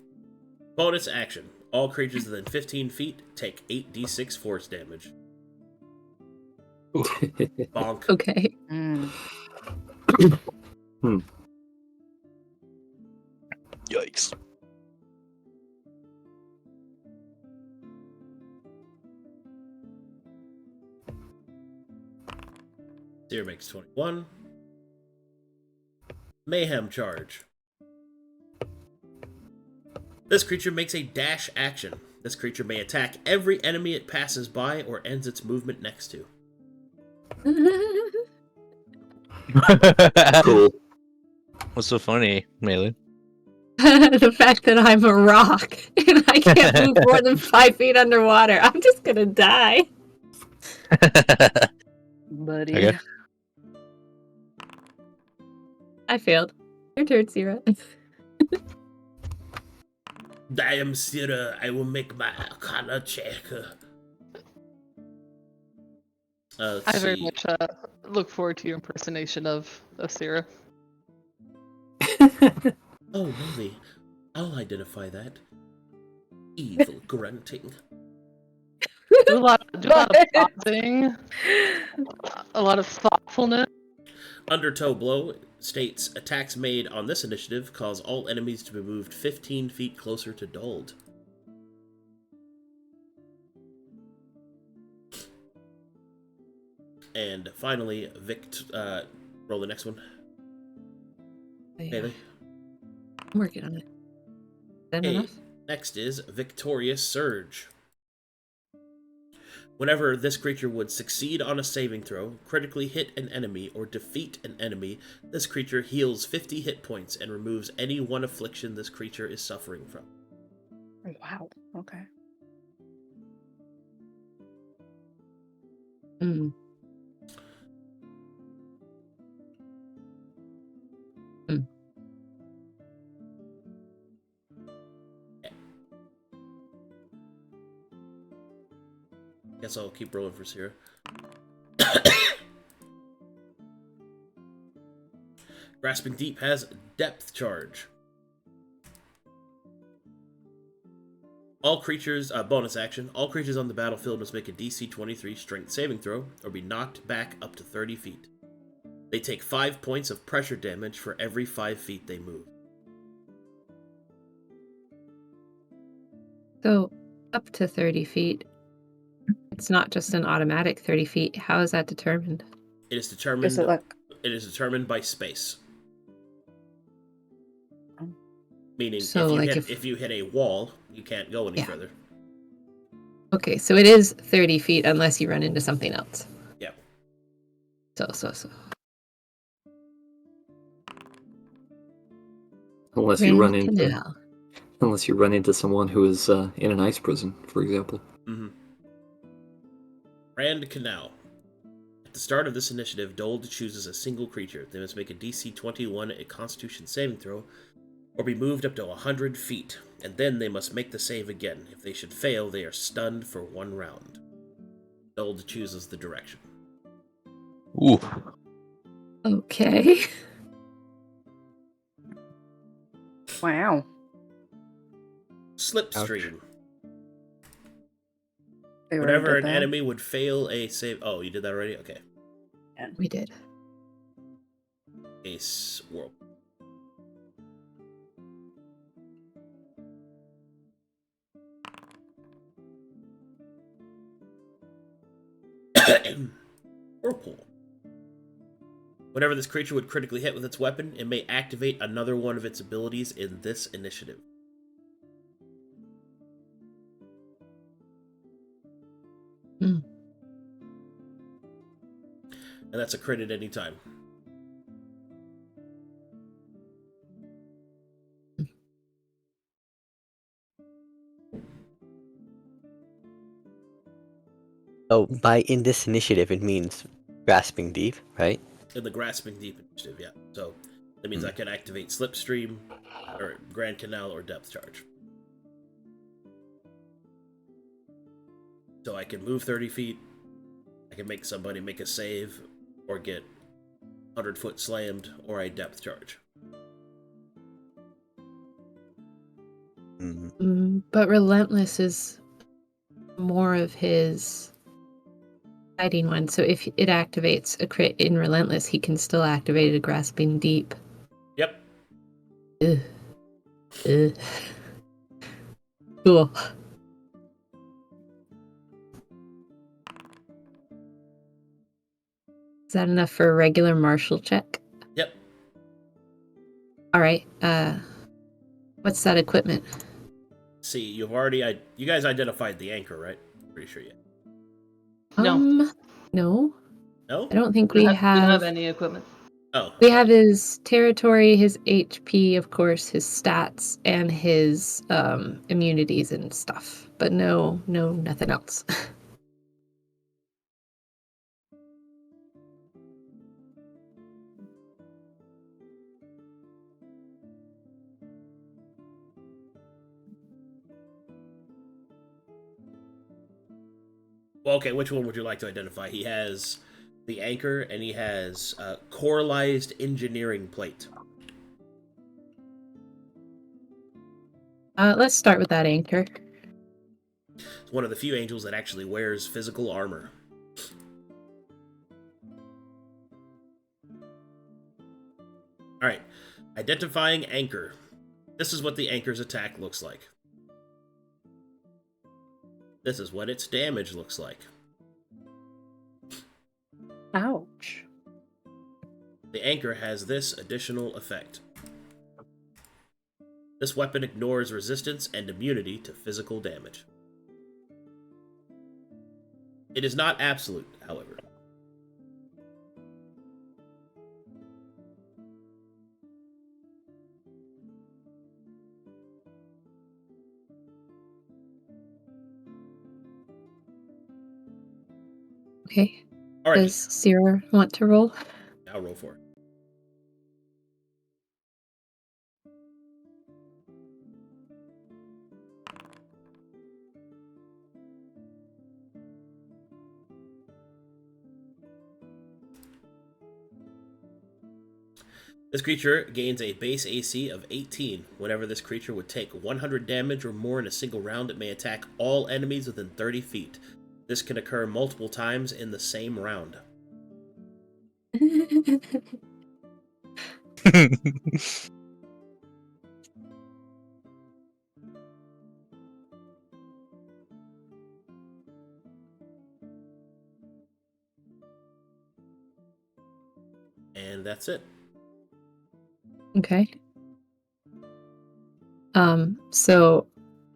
Bonus action. All creatures within 15 feet take 8d6 force damage. Bonk. Okay. Yikes. Sera makes 21. Mayhem charge. This creature makes a dash action. This creature may attack every enemy it passes by or ends its movement next to. Cool. What's so funny, Maelie? The fact that I'm a rock and I can't move more than 5 feet underwater. I'm just gonna die. Buddy. Okay. I failed. Your turn, Sera. I am Sera. I will make my Arcana check. Let's I very see. much look forward to your impersonation of Sera. Oh, Maelie. I'll identify that. Evil grunting. Do a lot of pausing, a lot of thoughtfulness. Undertow Blow states, attacks made on this initiative cause all enemies to be moved 15 feet closer to Dold. And finally, roll the next one. Maelie. I'm working on it. Is that Okay, enough? next is Victorious Surge. Whenever this creature would succeed on a saving throw, critically hit an enemy, or defeat an enemy, this creature heals 50 hit points and removes any one affliction this creature is suffering from. Wow. Okay. Mm. Guess I'll keep rolling for Sera. Grasping Deep has Depth Charge. All creatures, bonus action, all creatures on the battlefield must make a DC 23 strength saving throw or be knocked back up to 30 feet. They take 5 points of pressure damage for every 5 feet they move. So, up to 30 feet. It's not just an automatic 30 feet. How is that determined? It is determined. Is it like It is determined by space. Meaning, So, if you hit a wall, you can't go any further. Okay, so it is 30 feet unless you run into something else. Yeah. So. Unless you run Grand into Canal. unless you run into someone who is in an ice prison, for example. Mm-hmm. Grand Canal. At the start of this initiative, Dold chooses a single creature. They must make a DC 21 a Constitution saving throw, or be moved up to 100 feet, and then they must make the save again. If they should fail, they are stunned for 1 round. Dold chooses the direction. Ooh. Okay. wow. Slipstream. They were Whenever into an that. enemy would fail a save... Oh, you did that already? Okay. We did. Ace World. Whirlpool. Whenever this creature would critically hit with its weapon, it may activate another one of its abilities in this initiative. Mm. And that's a crit at any time. Oh, by in this initiative, it means grasping deep, right? In the Grasping Deep initiative, yeah. So that means I can activate Slipstream, or Grand Canal or depth charge. So I can move 30 feet, I can make somebody make a save, or get 100-foot slammed, or I depth charge. But Relentless is more of his fighting one, so if it activates a crit in Relentless, he can still activate a Grasping Deep. Yep. Ugh. Ugh. Cool. Is that enough for a regular martial check? Yep. Alright, what's that equipment? See, you guys identified the anchor, right? Pretty sure you. No. No. No? I don't think We we don't have have any equipment. Oh. We have his territory, his HP, of course, his stats, and his immunities and stuff. But no, nothing else. Well, okay, which one would you like to identify? He has the anchor, and he has coralized engineering plate. Let's start with that anchor. It's one of the few angels that actually wears physical armor. Alright, identifying anchor. This is what the anchor's attack looks like. This is what its damage looks like. Ouch. The anchor has this additional effect. This weapon ignores resistance and immunity to physical damage. It is not absolute, however. Okay. Alright, Does Sera want to roll? I'll roll for it. This creature gains a base AC of 18. Whenever this creature would take 100 damage or more in a single round, it may attack all enemies within 30 feet. This can occur multiple times in the same round. And that's it. Okay. So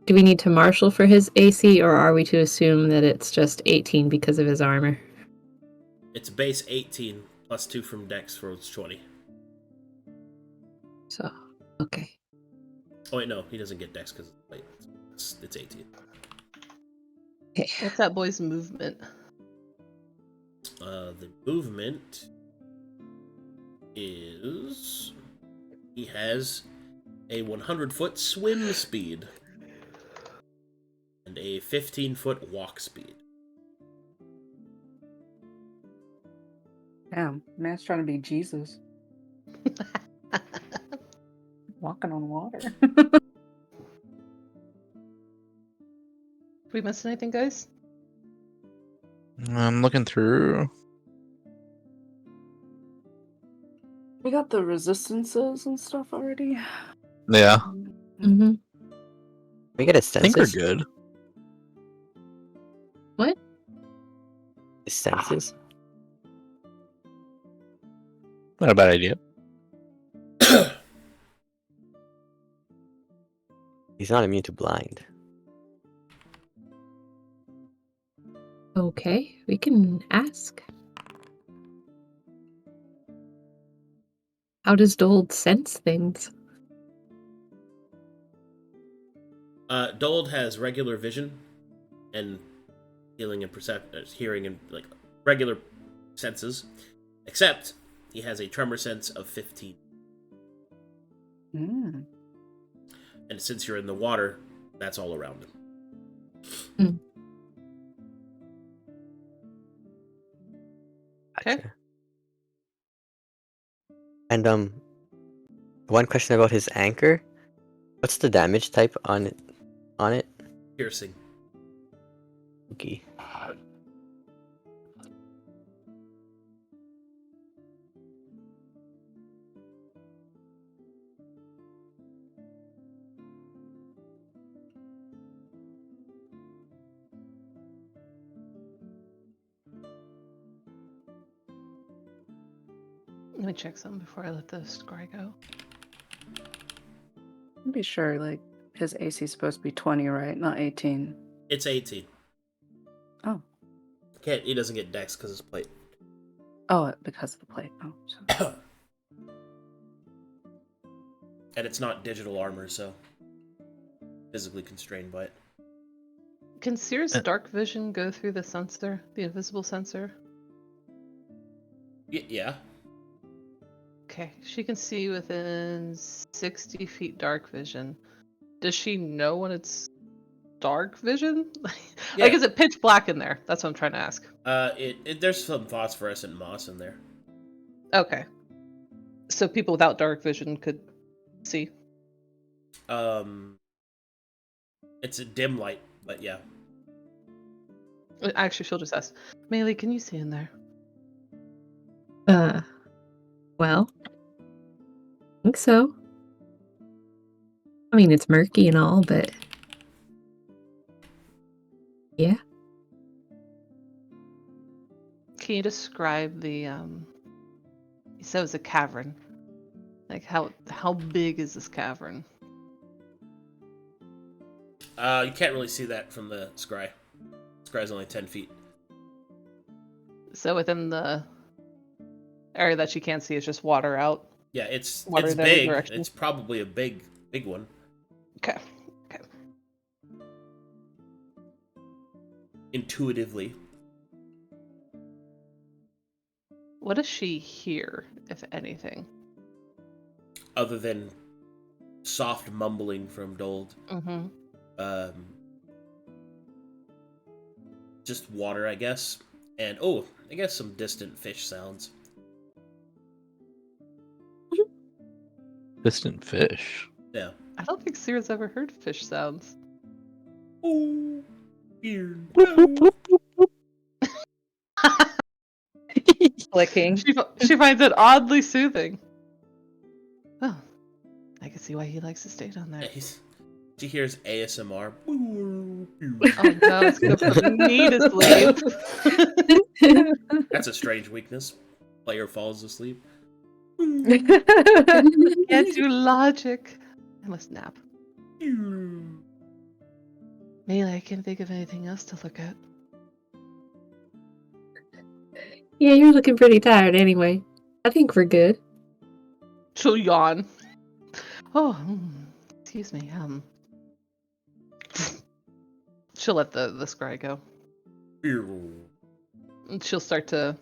do we need to marshal for his AC, or are we to assume that it's just 18 because of his armor? It's base 18 plus 2 from Dex for 20. So, okay. Oh wait, no, he doesn't get Dex because it's 18. Okay. What's that boy's movement? The movement is... He has a 100-foot swim speed and a 15-foot walk speed. Damn, man's trying to be Jesus. Walking on water. We missed anything, guys? I'm looking through. We got the resistances and stuff already. Yeah, Mm-hmm. We get a I think we're census. good. What? A census. Not a bad idea. He's not immune to blind. Okay, we can ask. How does Dold sense things? Dold has regular vision and hearing and like regular senses, except he has a tremor sense of 15. And since you're in the water, that's all around him. Okay. Gotcha. And one question about his anchor. What's the damage type on it? Piercing. Okay. Let me check something before I let this guy go. I'm be sure, like, his AC is supposed to be 20, right? Not 18. It's 18. Oh. He doesn't get dex because it's plate. Oh, because of the plate. Oh. So. And it's not digital armor, so physically constrained by it. Can Sera's dark vision go through the sensor, the invisible sensor? Yeah. Okay, she can see within 60 feet dark vision. Does she know when it's dark vision? Yeah. Like, is it pitch black in there? That's what I'm trying to ask. There's some phosphorescent moss in there. Okay. So people without dark vision could see? It's a dim light, but yeah. Actually, she'll just ask, Maelie, can you see in there? Well, I think so. I mean, it's murky and all, but yeah. Can you describe the, you said it was a cavern. Like, how big is this cavern? You can't really see that from the scry. Scry's only 10 feet. So within the area that you can't see is just water out? Yeah, it's Water in every big. direction? It's probably a big one. Okay. Intuitively. What does she hear, if anything? Other than soft mumbling from Dold. Mm-hmm. Just water, I guess. And, I guess some distant fish sounds. Distant fish. Yeah. I don't think Sera's ever heard fish sounds. Oh, here. Clicking. She finds it oddly soothing. Oh, I can see why he likes to stay down there. She hears ASMR. Oh no, it's gonna put me to sleep. That's a strange weakness. Player falls asleep. Can't do logic. I must nap. Maelie, I can't think of anything else to look at. Yeah, you're looking pretty tired anyway. I think we're good. She'll yawn. Oh, excuse me. She'll let the scry go. And she'll start to.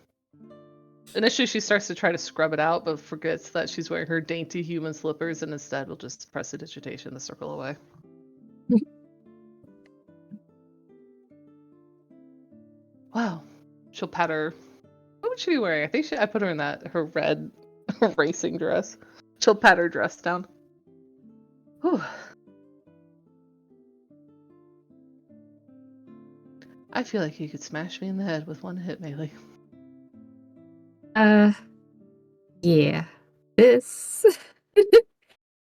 Initially, she starts to try to scrub it out, but forgets that she's wearing her dainty human slippers, and instead will just press the digitation to circle away. Wow. She'll pat her. What would she be wearing? I think I put her in her red racing dress. She'll pat her dress down. Whew. I feel like you could smash me in the head with one hit, Maelie. Yeah. This. Do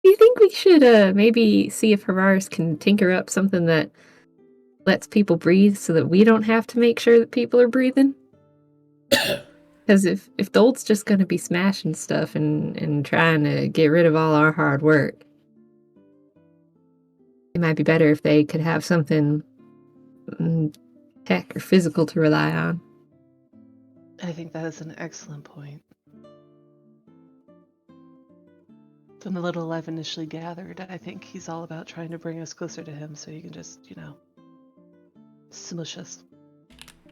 you think we should maybe see if Hararis can tinker up something that lets people breathe so that we don't have to make sure that people are breathing? Because if Dold's just gonna be smashing stuff and trying to get rid of all our hard work, it might be better if they could have something tech or physical to rely on. I think that is an excellent point. From the little I've initially gathered, I think he's all about trying to bring us closer to him so you can just, smush us.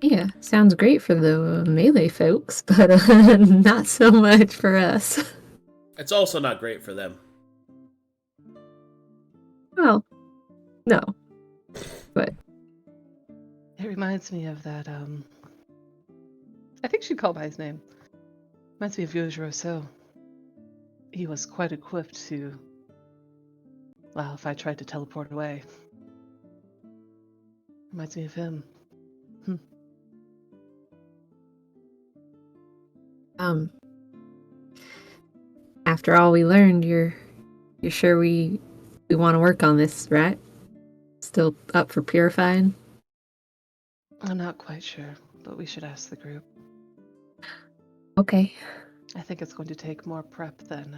Yeah, sounds great for the melee folks, but not so much for us. It's also not great for them. Well, no. But It reminds me of that, I think she'd call by his name. Reminds me of Vieux Rousseau. He was quite equipped to... Well, if I tried to teleport away. Reminds me of him. After all we learned, you're sure we want to work on this, right? Still up for purifying? I'm not quite sure, but we should ask the group. Okay. I think it's going to take more prep than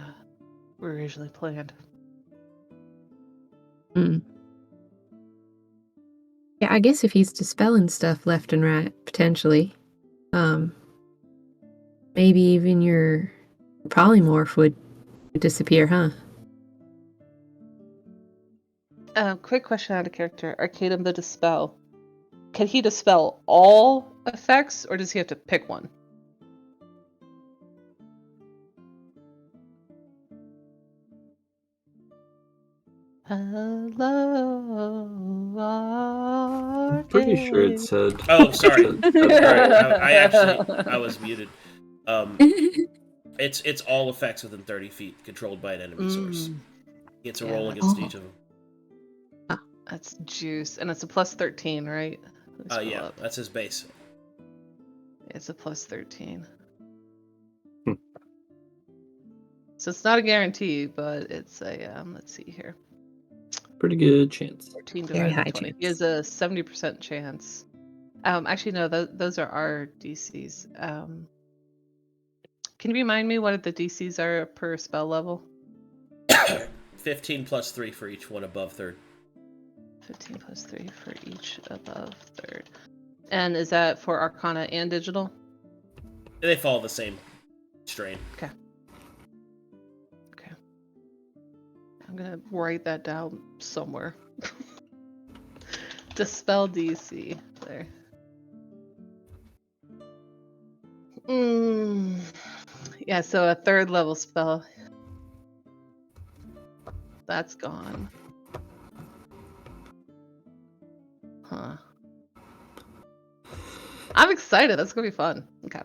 we originally planned. Yeah, I guess if he's dispelling stuff left and right, potentially. Maybe even your polymorph would disappear, huh? Quick question out of character. Arcadum the Dispel. Can he dispel all effects, or does he have to pick one? Hello, I'm pretty sure it said. Oh, sorry. Said- I was muted. It's all effects within 30 feet, controlled by an enemy source. He gets a roll against each of them. That's juice, and it's a plus 13, right? Yeah, that's his base. It's a plus 13. So it's not a guarantee, but it's a let's see here. Pretty good chance. 14 Very divided by high 20. chance. He has a 70% chance. Actually, no, those are our DCs. Can you remind me what the DCs are per spell level? 15 plus 3 for each one above third. 15 plus 3 for each above third. And is that for Arcana and Digital? They follow the same strain. Okay. I'm gonna write that down somewhere. Dispel DC. There. Yeah, so a third level spell. That's gone. Huh. I'm excited. That's gonna be fun. Okay.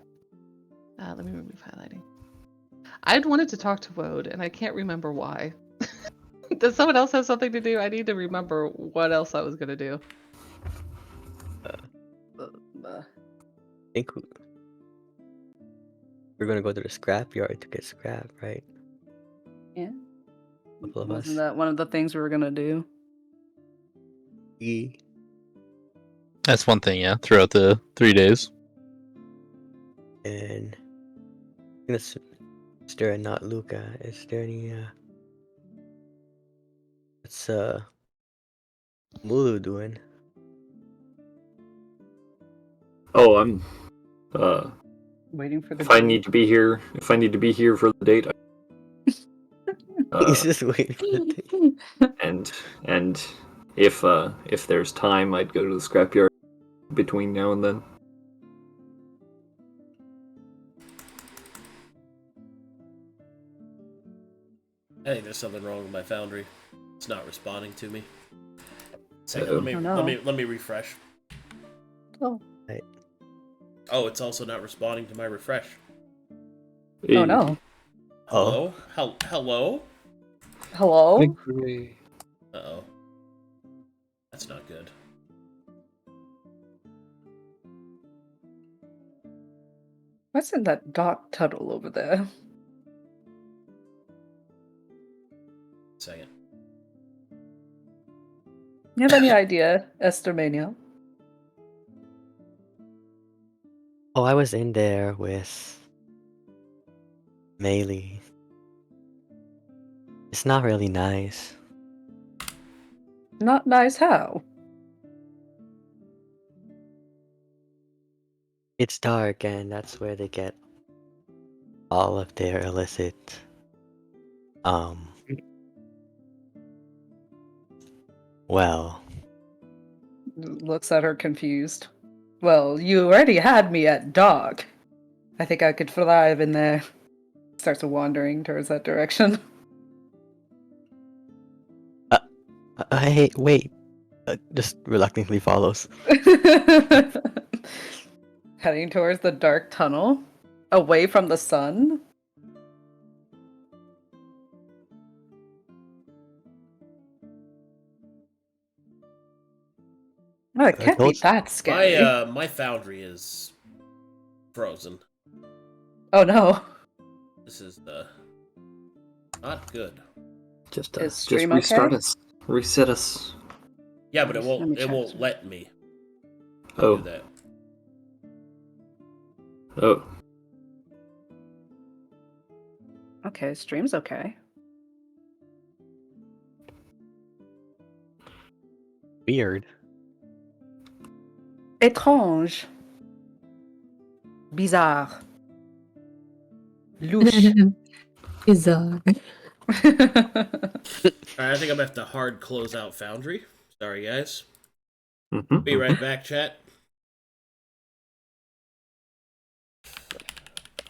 Let me remove highlighting. I'd wanted to talk to Woad, and I can't remember why. Does someone else have something to do? I need to remember what else I was gonna do. I think we're gonna go to the scrapyard to get scrap, right? Yeah. Couple of Wasn't us. that one of the things we were gonna do? Yeah. That's one thing, yeah, throughout the 3 days. And I'm gonna stare at not Luka. Is there any what's Mulu doing? Oh, I'm. Waiting for the. If I need to be here for the date, He's just waiting for the thing. and if there's time, I'd go to the scrapyard between now and then. I think there's something wrong with my foundry. It's not responding to me. Second, Uh-oh. let me refresh. Oh. Right. Oh, it's also not responding to my refresh. Oh no. Hello? Hello? Hello? Agree. Uh-oh. That's not good. What's in that dark tunnel over there? Second. You have any idea, Esther Mania? Oh, I was in there with Maelie. It's not really nice. Not nice how? It's dark, and that's where they get all of their illicit, well, Looks at her confused. Well, you already had me at dog. I think I could thrive in there. Starts wandering towards that direction. Hey, wait. Just reluctantly follows. Heading towards the dark tunnel, away from the sun. Oh, it can't be told- that scary. My foundry is frozen. Oh no. This is not good. Just Is stream restart okay? us. Reset us. Yeah, but it Let me won't check. let me Oh. do that. Oh. Okay, stream's okay. Weird. Étrange. Bizarre. Louche. Bizarre. Alright, I think I'm gonna have to hard close out Foundry. Sorry, guys. Mhm. Be right back, chat.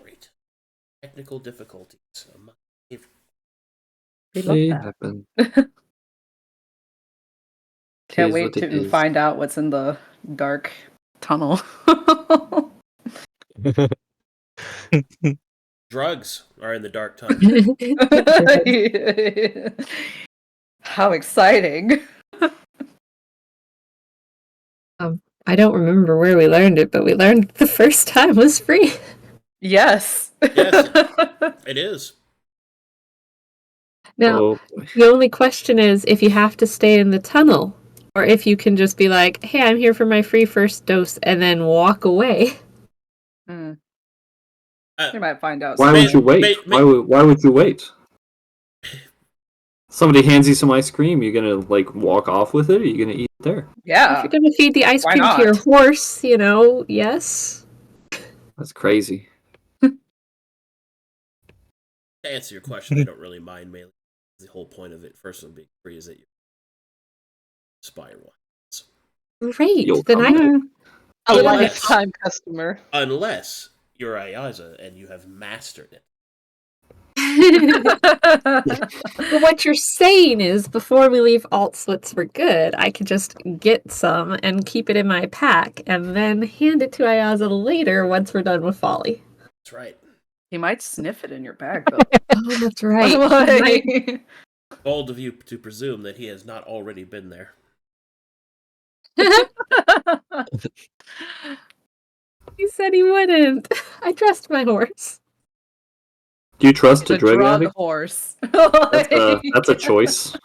Great. Technical difficulties. We love They that. happen. Can't Is wait what it to is. find out what's in the dark tunnel. Drugs are in the dark tunnel. How exciting. I don't remember where we learned it, but we learned the first time was free. Yes. Yes. It is. Now, Oh, the only question is if you have to stay in the tunnel, or if you can just be like, hey, I'm here for my free first dose, and then walk away. Mm. Uh, You might find out. why soon. would you wait? Why would you wait? Somebody hands you some ice cream, you're gonna like walk off with it, or you gonna eat it there? If Yeah. you're going to feed the ice Why cream to your not? horse, yes. That's crazy. To answer your question, I don't really mind Maelie. The whole point of it, first one being free, is that you spiral. Great. You'll Then come I A Unless- lifetime customer. Unless you're Ayaza and you have mastered it. But what you're saying is, before we leave alt slits for good, I could just get some and keep it in my pack, and then hand it to Ayaza later once we're done with Folly. That's right. He might sniff it in your bag, though. Oh, that's right. He might- Like- Bold of you to presume that he has not already been there. He said he wouldn't. I trust my horse. Do you trust the a drug drug addict? horse. That's a choice.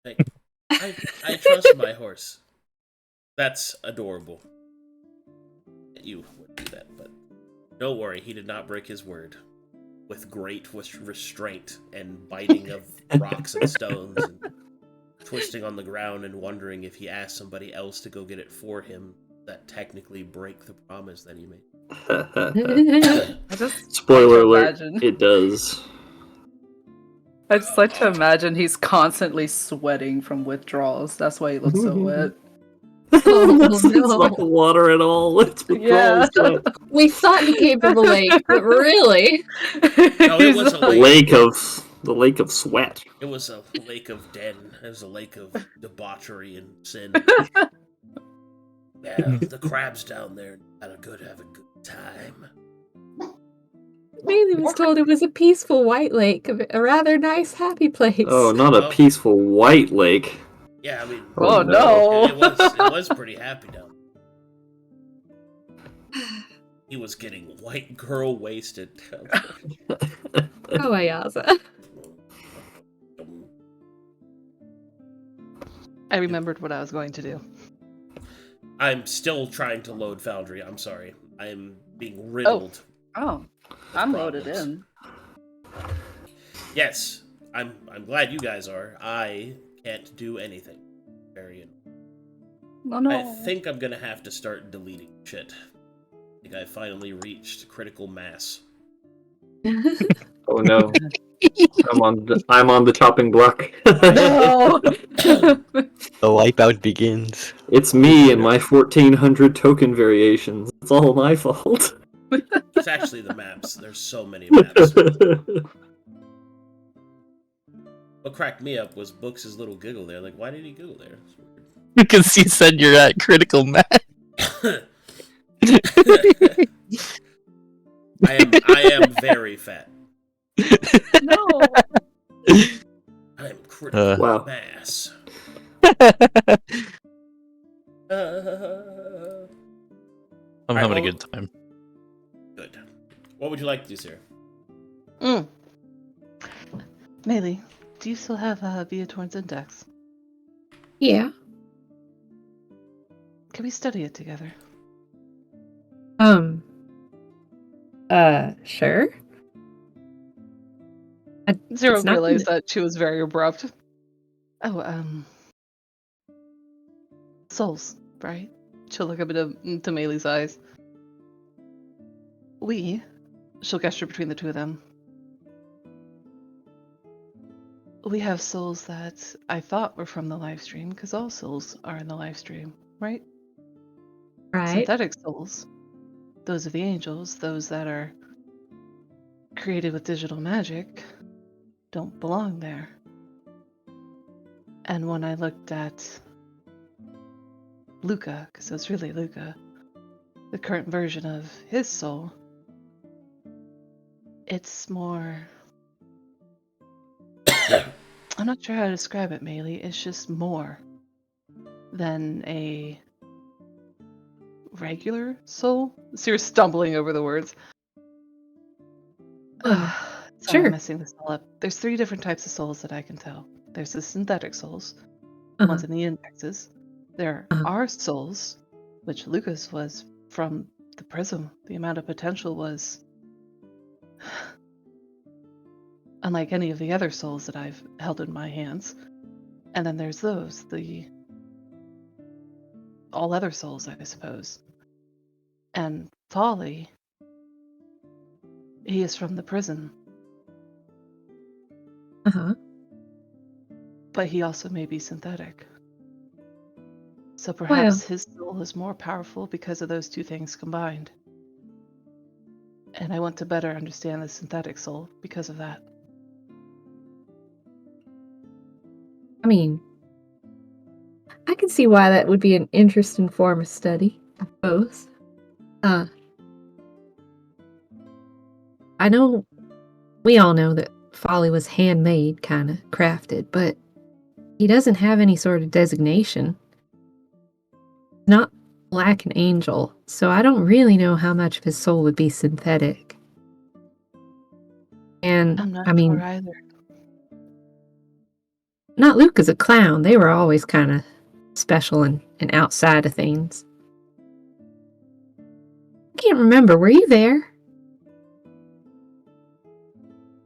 Like, I trust my horse. That's adorable. You would do that, but don't worry, he did not break his word. With great restraint and biting of rocks and stones and twisting on the ground and wondering if he asked somebody else to go get it for him, that technically break the promise that he made. I just Spoiler like alert, to imagine. it does. I just like to imagine he's constantly sweating from withdrawals. That's why he looks so wet. Oh, It's no. not water at all. It's Yeah. withdrawal sweat. We thought he came from a lake, but really? No, it was a The lake. lake of sweat. It was a lake of den. It was a lake of debauchery and sin. Yeah, the crabs down there have a good time. Maelie was told it was a peaceful white lake, a rather nice, happy place. Oh, not a Oh. peaceful white lake. Yeah, I mean, Oh, no. it was pretty happy down there. He was getting white girl wasted. Oh, Ayaza. I remembered what I was going to do. I'm still trying to load Foundry. I'm sorry. I am being riddled. Oh, I'm loaded Problems. in. Yes, I'm glad you guys are. I can't do anything. Very. Oh, no. I think I'm gonna have to start deleting shit. I think I finally reached critical mass. Oh no. I'm on the chopping block. No. The wipeout begins. It's me and my 1400 token variations. It's all my fault. It's actually the maps. There's so many maps. What cracked me up was Books' little giggle there. Like, why did he giggle there? It's weird. Because you said you're at critical mass. I am very fat. No. I am critical Wow. mass. I'm Alright, having a well- good time. Good. What would you like to do, Sera? Maelie, do you still have Viatorn's index? Yeah. Can we study it together? Sure. Zero It's not realized gonna- that she was very abrupt. Oh, souls, right? She'll look up into Mailie's eyes. She'll gesture between the two of them. We have souls that I thought were from the live stream, because all souls are in the live stream, right? Right. Synthetic souls, those of the angels, those that are created with digital magic, don't belong there. And when I looked at Luka, because it was really Luka, the current version of his soul, it's more... I'm not sure how to describe it, Maelie. It's just more than a regular soul. So you're stumbling over the words. Sorry, sure. I'm messing this all up. There's 3 different types of souls that I can tell. There's the synthetic souls, the ones in the indexes. There are souls, which Lucas was from the prism. The amount of potential was unlike any of the other souls that I've held in my hands. And then there's those, the all other souls, I suppose. And Folly, he is from the prison, but he also may be synthetic. So perhaps his soul is more powerful because of those 2 things combined. And I want to better understand the synthetic soul because of that. I mean, I can see why that would be an interesting form of study, I suppose. I know, we all know that Folly was handmade, kind of crafted, but he doesn't have any sort of designation. Not like an angel, so I don't really know how much of his soul would be synthetic. And, I'm not I mean, sure either. not Luke as a clown. They were always kind of special and outside of things. I can't remember. Were you there?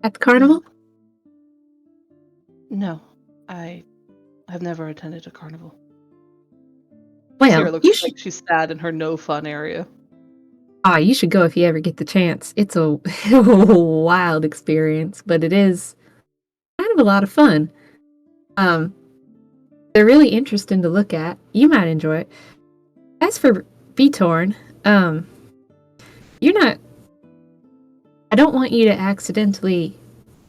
At the carnival? No, I have never attended a carnival. Well, Sera you looks should. like she's sad in her no fun area. You should go if you ever get the chance. It's a wild experience, but it is kind of a lot of fun. They're really interesting to look at. You might enjoy it. As for Beatorn, you're not. I don't want you to accidentally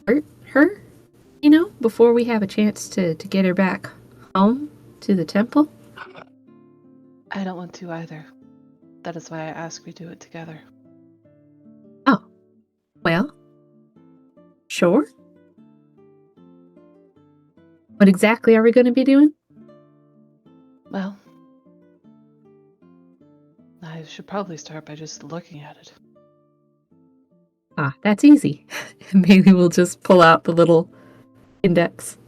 hurt her, before we have a chance to get her back home to the temple. I don't want to either. That is why I ask we do it together. Oh, well, sure. What exactly are we going to be doing? Well, I should probably start by just looking at it. That's easy. Maybe we'll just pull out the little index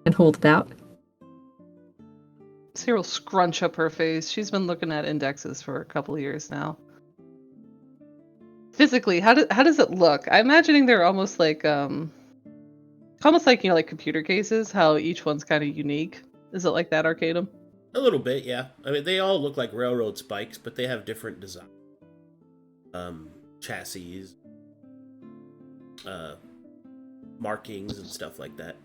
and hold it out. Sera will scrunch up her face. She's been looking at indexes for a couple of years now. Physically, how does it look? I'm imagining they're almost like like computer cases. How each one's kind of unique. Is it like that, Arcadum? A little bit, yeah. I mean, they all look like railroad spikes, but they have different design. Chassis, markings, and stuff like that.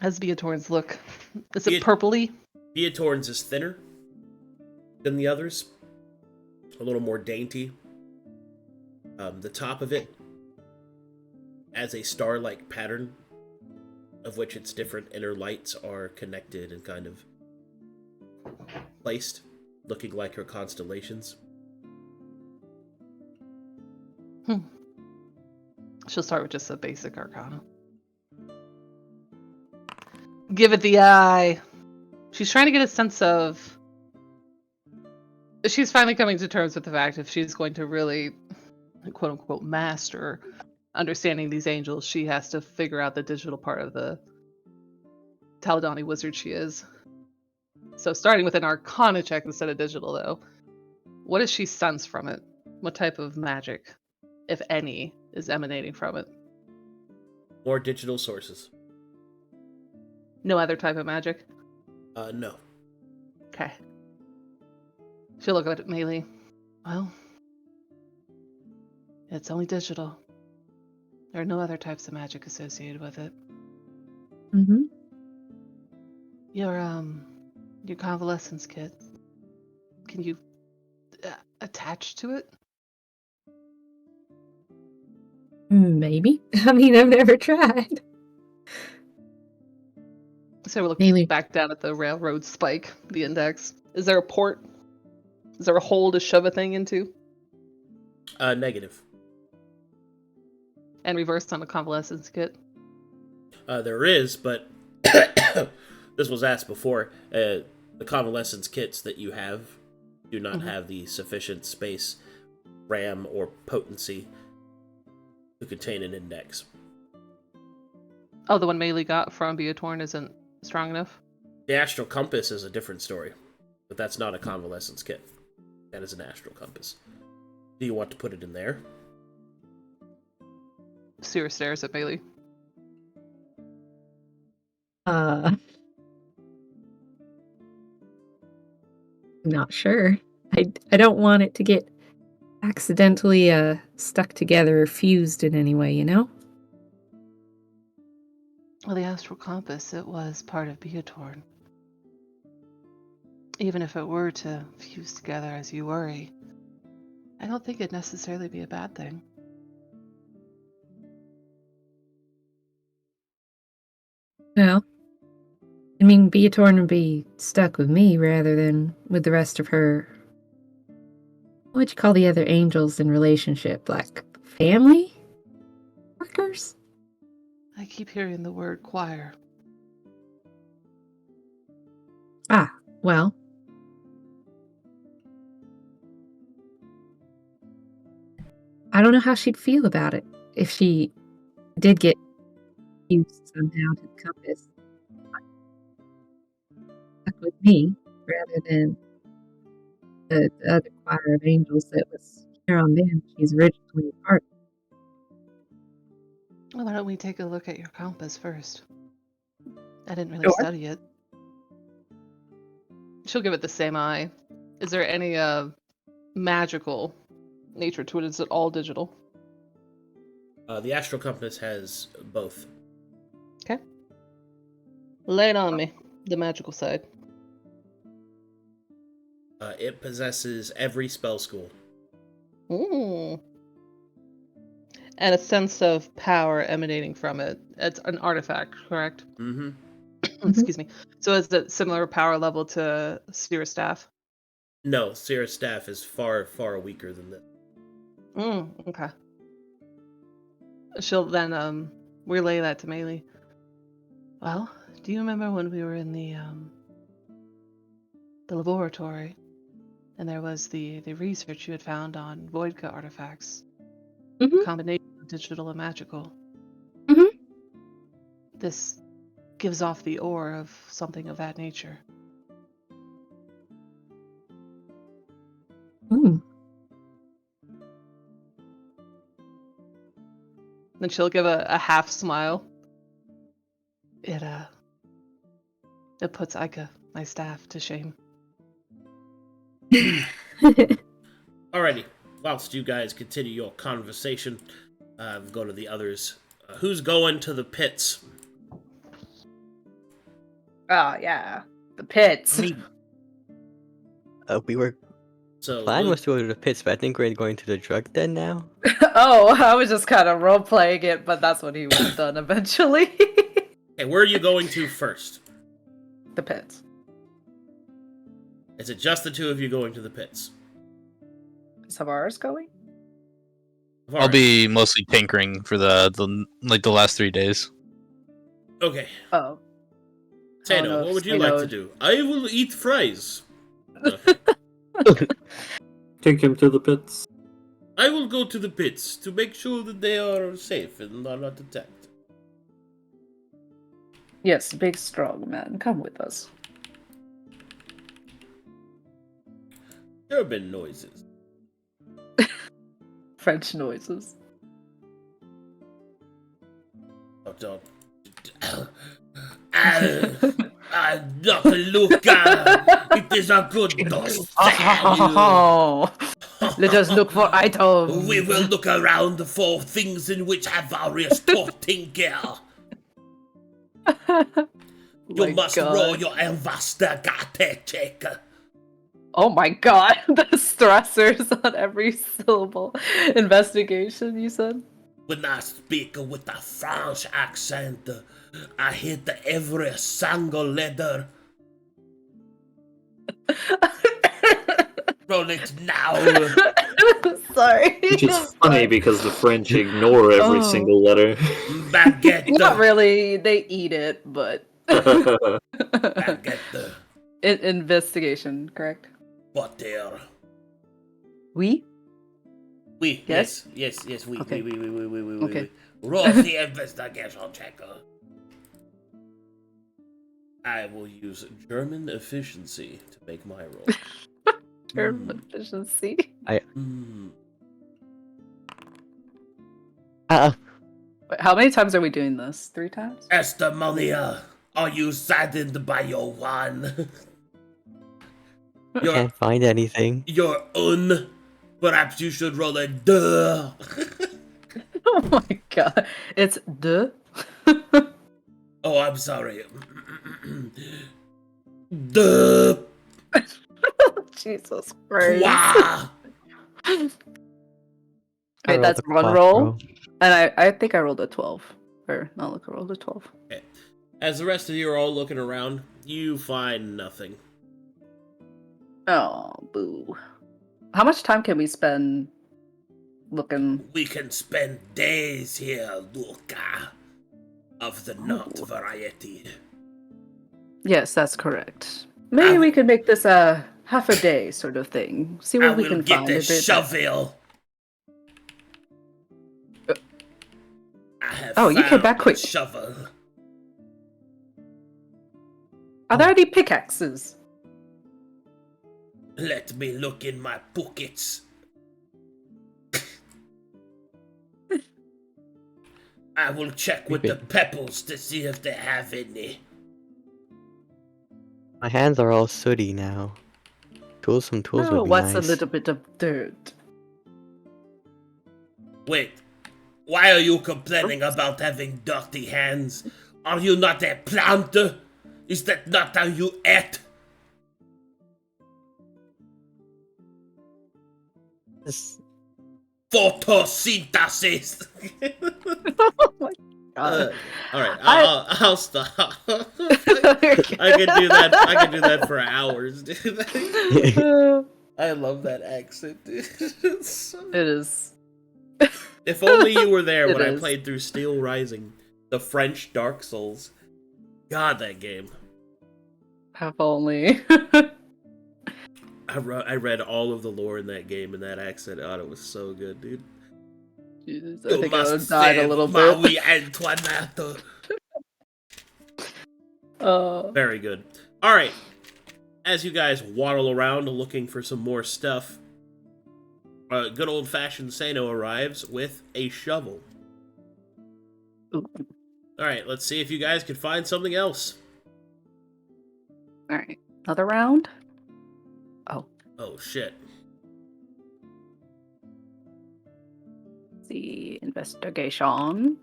How's Viatorn's look? Is it purpley? Viatorn's is thinner than the others. A little more dainty. The top of it as a star-like pattern, of which its different inner lights are connected and kind of placed, looking like her constellations. She'll start with just a basic arcana. Give it the eye. She's trying to get a sense of... She's finally coming to terms with the fact if she's going to really, quote-unquote, master understanding these angels, she has to figure out the digital part of the Taladoni wizard she is. So starting with an arcana check instead of digital, though, what does she sense from it? What type of magic, if any, is emanating from it? More digital sources. No other type of magic? No. Okay. She'll look at Maelie. Well, it's only digital. There are no other types of magic associated with it. Mm-hmm. Your convalescence kit. Can you attach to it? Maybe. I mean, I've never tried. So we're looking Maelie. back down at the railroad spike, the index. Is there a port? Is there a hole to shove a thing into? Negative. And reversed on the convalescence kit? There is, but this was asked before. The convalescence kits that you have do not have the sufficient space, RAM, or potency to contain an index. Oh, the one Maelie got from Beatorn isn't strong enough? The astral compass is a different story, but that's not a convalescence kit. That is an astral compass. Do you want to put it in there? Sera stares at Maelie. Not sure. I don't want it to get accidentally stuck together or fused in any way, you know? Well, the astral compass, it was part of Beatorn. Even if it were to fuse together as you worry, I don't think it'd necessarily be a bad thing. Well, I mean, Beatorn would be stuck with me rather than with the rest of her... What'd you call the other angels in relationship? Like, family? Workers? I keep hearing the word choir. Ah, well. I don't know how she'd feel about it if she did get used somehow to the compass. Stuck with me rather than the other choir of angels that was here on them. She's originally a part. Well, why don't we take a look at your compass first? I didn't really Sure. study it. She'll give it the same eye. Is there any magical nature to it? Is it all digital? The astral compass has both. Okay. Lay it on me, the magical side. It possesses every spell school. Ooh. And a sense of power emanating from it. It's an artifact, correct? Mm-hmm. Excuse me. So is it similar power level to Sera staff? No, Sera's staff is far, far weaker than this. Okay. She'll then relay that to Maelie. Well, do you remember when we were in the laboratory and there was the research you had found on Voidka artifacts? Mhm. Combination of digital and magical. Mhm. This gives off the aura of something of that nature. Ooh. Then she'll give a half smile. It puts Ika, my staff, to shame. Alrighty. Whilst you guys continue your conversation, go to the others. Who's going to the pits? Oh, yeah. The pits. We were So Plan was to go to the pits, but I think we're going to the drug den now. Oh, I was just kind of role playing it, but that's what he would have done eventually. Hey, where are you going to first? The pits. Is it just the two of you going to the pits? Is Tavares going? I'll be mostly tinkering for the last 3 days. Okay. Oh. Tano, what would you like to do? I will eat fries. Okay. Take him to the pits. I will go to the pits to make sure that they are safe and are not attacked. Yes, big strong man. Come with us. German noises. French noises. Oh, don't. Dr. Luka, it is a good dose. Oh, let us look for items. We will look around for things in which have various talking gear. You must roll your investigate check. Oh my god, the stressors on every syllable. Investigation, you said? When I speak with a French accent, I hit every single letter. Roll it now. Sorry. Which is funny because the French ignore every single letter. Baguette. Not really, they eat it, but... Baguette. Investigation, correct? Butter. Oui? Oui, Yes? yes, oui, Okay. oui. Okay. Roll the investigation checker. I will use German efficiency to make my roll. German efficiency. Mm. Wait, how many times are we doing this? 3 times? Estemalia, are you saddened by your one? I can't find anything. Your un. Perhaps you should roll a duh. Oh my god. It's de. Oh, I'm sorry. Duh. Jesus Christ. Wow. Wait, that's one roll? And I think I rolled a 12. Or, not look, I rolled a 12. Okay. As the rest of you are all looking around, you find nothing. Oh, boo. How much time can we spend looking? We can spend days here, Luka. Of the nut variety. Yes, that's correct. Maybe we could make this a half a day sort of thing. See what we can find. I will get a shovel. I have you came back quick. Shovel. Are there any pickaxes? Let me look in my pockets. I will check with the pebbles to see if they have any. My hands are all sooty now. Some tools would be what's nice. a little bit of dirt? Wait, why are you complaining about having dirty hands? Are you not a plant? Is that not how you eat? Photosynthesis. Oh my god! All right, I'll stop. I could do that. I could do that for hours, dude. I love that accent, dude. It is. If only you were there when I is. played through Steel Rising, the French Dark Souls. God, that game. Half only. I read all of the lore in that game in that accent. Oh, it was so good, dude. Jesus, I think I would have died a little bit. Marie Antoinette. Very good. All right. As you guys waddle around looking for some more stuff, good old-fashioned Sano arrives with a shovel. Ooh. All right, let's see if you guys can find something else. All right, another round. Oh shit. The investigation.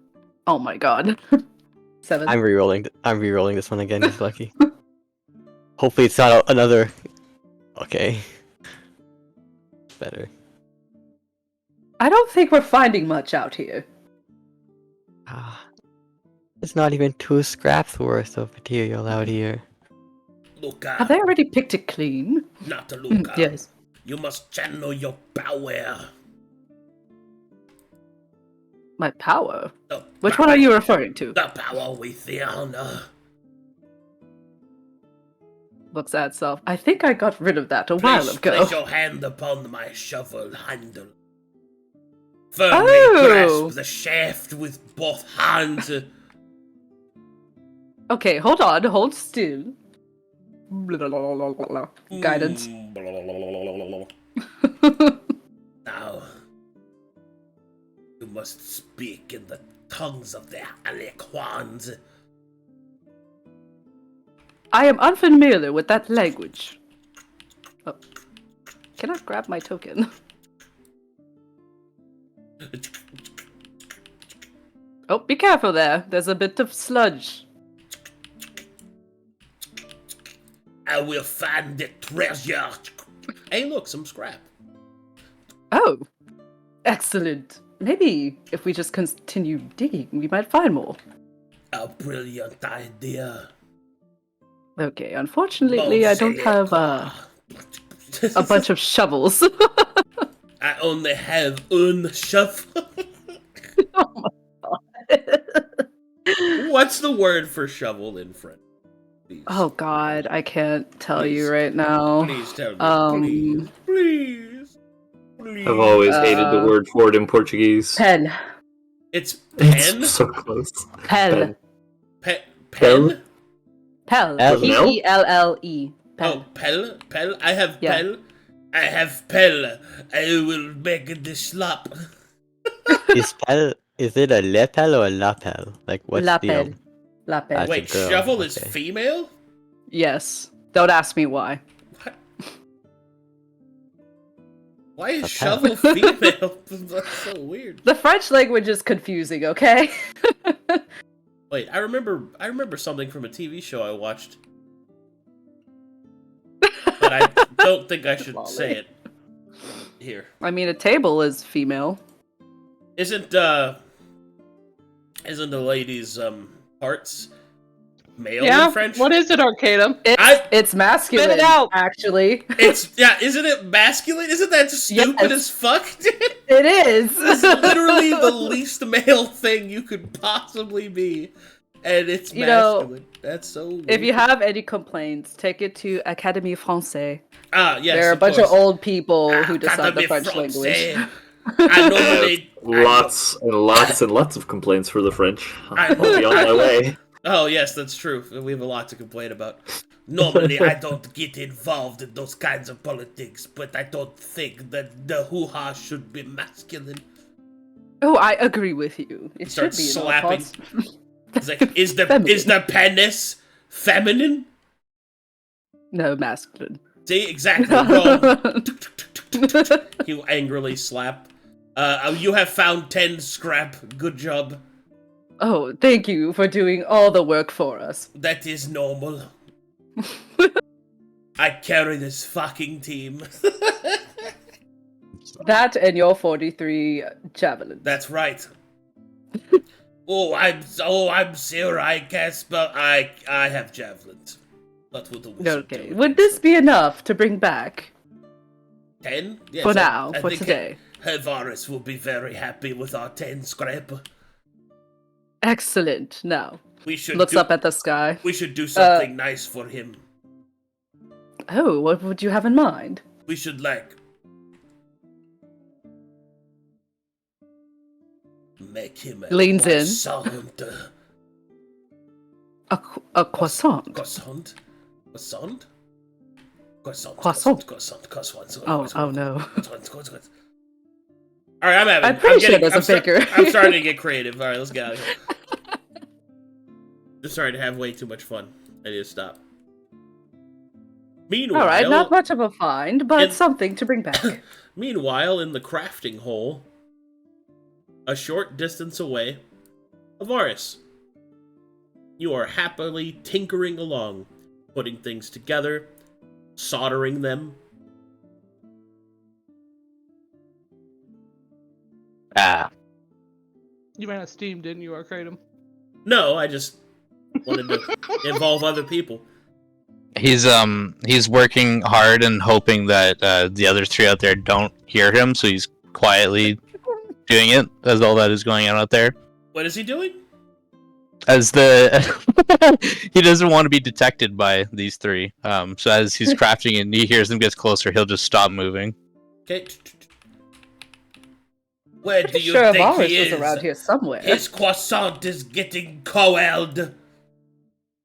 Oh my god. 7. I'm re-rolling this one again. He's lucky. Hopefully, it's not another. Okay. better. I don't think we're finding much out here. Ah, there's not even 2 scraps worth of material out here. Luka, Have they already picked it clean? not Luka. Yes. You must channel your power. My power? The Which power- one are you referring to? The power within. Looks at itself. I think I got rid of that a while ago. Place your hand upon my shovel handle. Firmly Oh. grasp the shaft with both hands. Okay, hold on. Hold still. Guidance. Now, you must speak in the tongues of the Aliquans. I am unfamiliar with that language. Oh. Can I grab my token? Oh, be careful there. There's a bit of sludge. I will find the treasure. Hey, look, some scrap. Oh, excellent. Maybe if we just continue digging, we might find more. A brilliant idea. Okay, unfortunately, I don't have a bunch of shovels. I only have one shovel. Oh my god. What's the word for shovel in French? Please. Oh god, I can't tell Please. you right now. Please tell me. Please. Please. I've always hated the word for it in Portuguese. Pen. It's pen? It's so close. Pel. Pen? Pel. L. P-E-L-L-E. Oh, pel? Pel? I have Yeah. pel. I have pel. I will make the slop. Is it a lepel or a lapel? Like, what's the... Lapel. Lapel. That's a Wait, girl, shovel is okay. female? Yes. Don't ask me why. What? Why is A shovel female? That's so weird. The French language is confusing, okay? Wait, I remember something from a TV show I watched. But I don't think I should say it here. I mean, a table is female. Isn't the lady's parts male in French? What is it, Arcadum? It's masculine, Spit it out. actually. Isn't it masculine? Isn't that stupid Yes. as fuck? It is. It's literally the least male thing you could possibly be. And it's You know, masculine. That's so weird. If you have any complaints, take it to Académie Française. yes, There are a bunch course. of old people who decide the Académie French Française. language. I normally Lots and lots and lots of complaints for the French. I- I'll be on my way. Oh, yes, that's true. We have a lot to complain about. Normally, I don't get involved in those kinds of politics, but I don't think that the hoo-ha should be masculine. Oh, I agree with you. It should Start be in all slapping. parts. It's like, is the penis feminine? No, masculine. See, exactly wrong. You angrily slap. You have found 10 scrap. Good job. Oh, thank you for doing all the work for us. That is normal. I carry this fucking team. That and your 43 javelins. That's right. I'm Sera, I guess, but I have javelins. Not with the wizard. Okay. do it. Would this be enough to bring back 10? Yes, for now, I for think today? Varus will be very happy with our 10 scrap. Excellent. Now, We should looks do, up at the sky. We should do something nice for him. Oh, what would you have in mind? We should make him a Leans in. croissant. A croissant. Croissant? Croissant? Croissant. Croissant. Croissant. Oh no. Croissant. Alright, I'm pretty sure there's a baker. I'm starting to get creative. Alright, let's get out of here. I'm starting to have way too much fun. I need to stop. Meanwhile, Alright, not much of a find, but in- something to bring back. Meanwhile, in the crafting hole, a short distance away, Avaris. You are happily tinkering along, putting things together, soldering them. Ah, You ran out of steam, didn't you, Arcadum? No, I just wanted to involve other people. he's working hard and hoping that the other three out there don't hear him, so he's quietly doing it as all that is going on out there. What is he doing? As he doesn't want to be detected by these three. So as he's crafting and he hears them get closer, he'll just stop moving. Okay. Where do you Sure, think Varus he was is? around here somewhere. His croissant is getting coiled.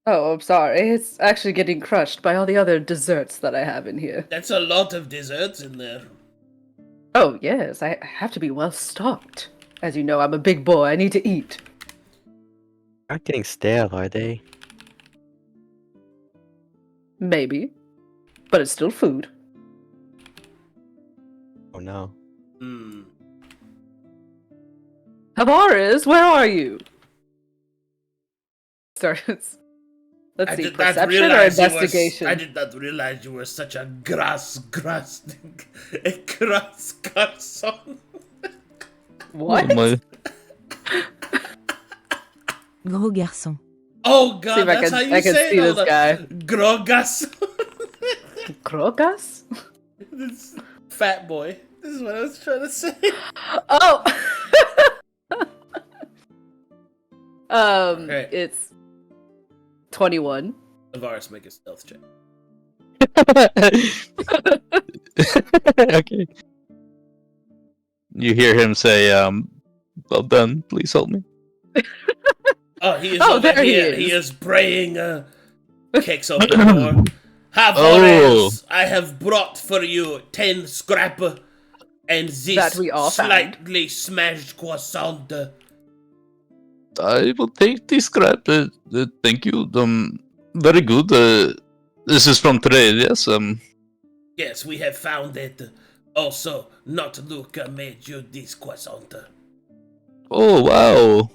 Oh, I'm sorry. It's actually getting crushed by all the other desserts that I have in here. That's a lot of desserts in there. Oh, yes, I have to be well stocked. As you know, I'm a big boy. I need to eat. Aren't getting stale, are they? Maybe. But it's still food. Oh no. Hmm. Tavares, where are you? Let's I see, did not perception or realize investigation? I did not realize you were such a grass garçon. What? Oh my- Gros garçon. Oh See god, if that's how you I can say see it. this guy. Gros garçon. Krogas? This fat boy. This is what I was trying to say. Oh! Okay. It's 21. Avaris, make a stealth check. Okay. You hear him say, well done, please help me. Oh, he is Oh, over there he here. is. He is praying. Kicks open the door. Avaris, I have brought for you 10 scrap and this That we all found. slightly smashed croissant. I will take this scrap, thank you, very good, this is from trade, yes, Yes, we have found it. Also, not Luka made you this croissant. oh wow,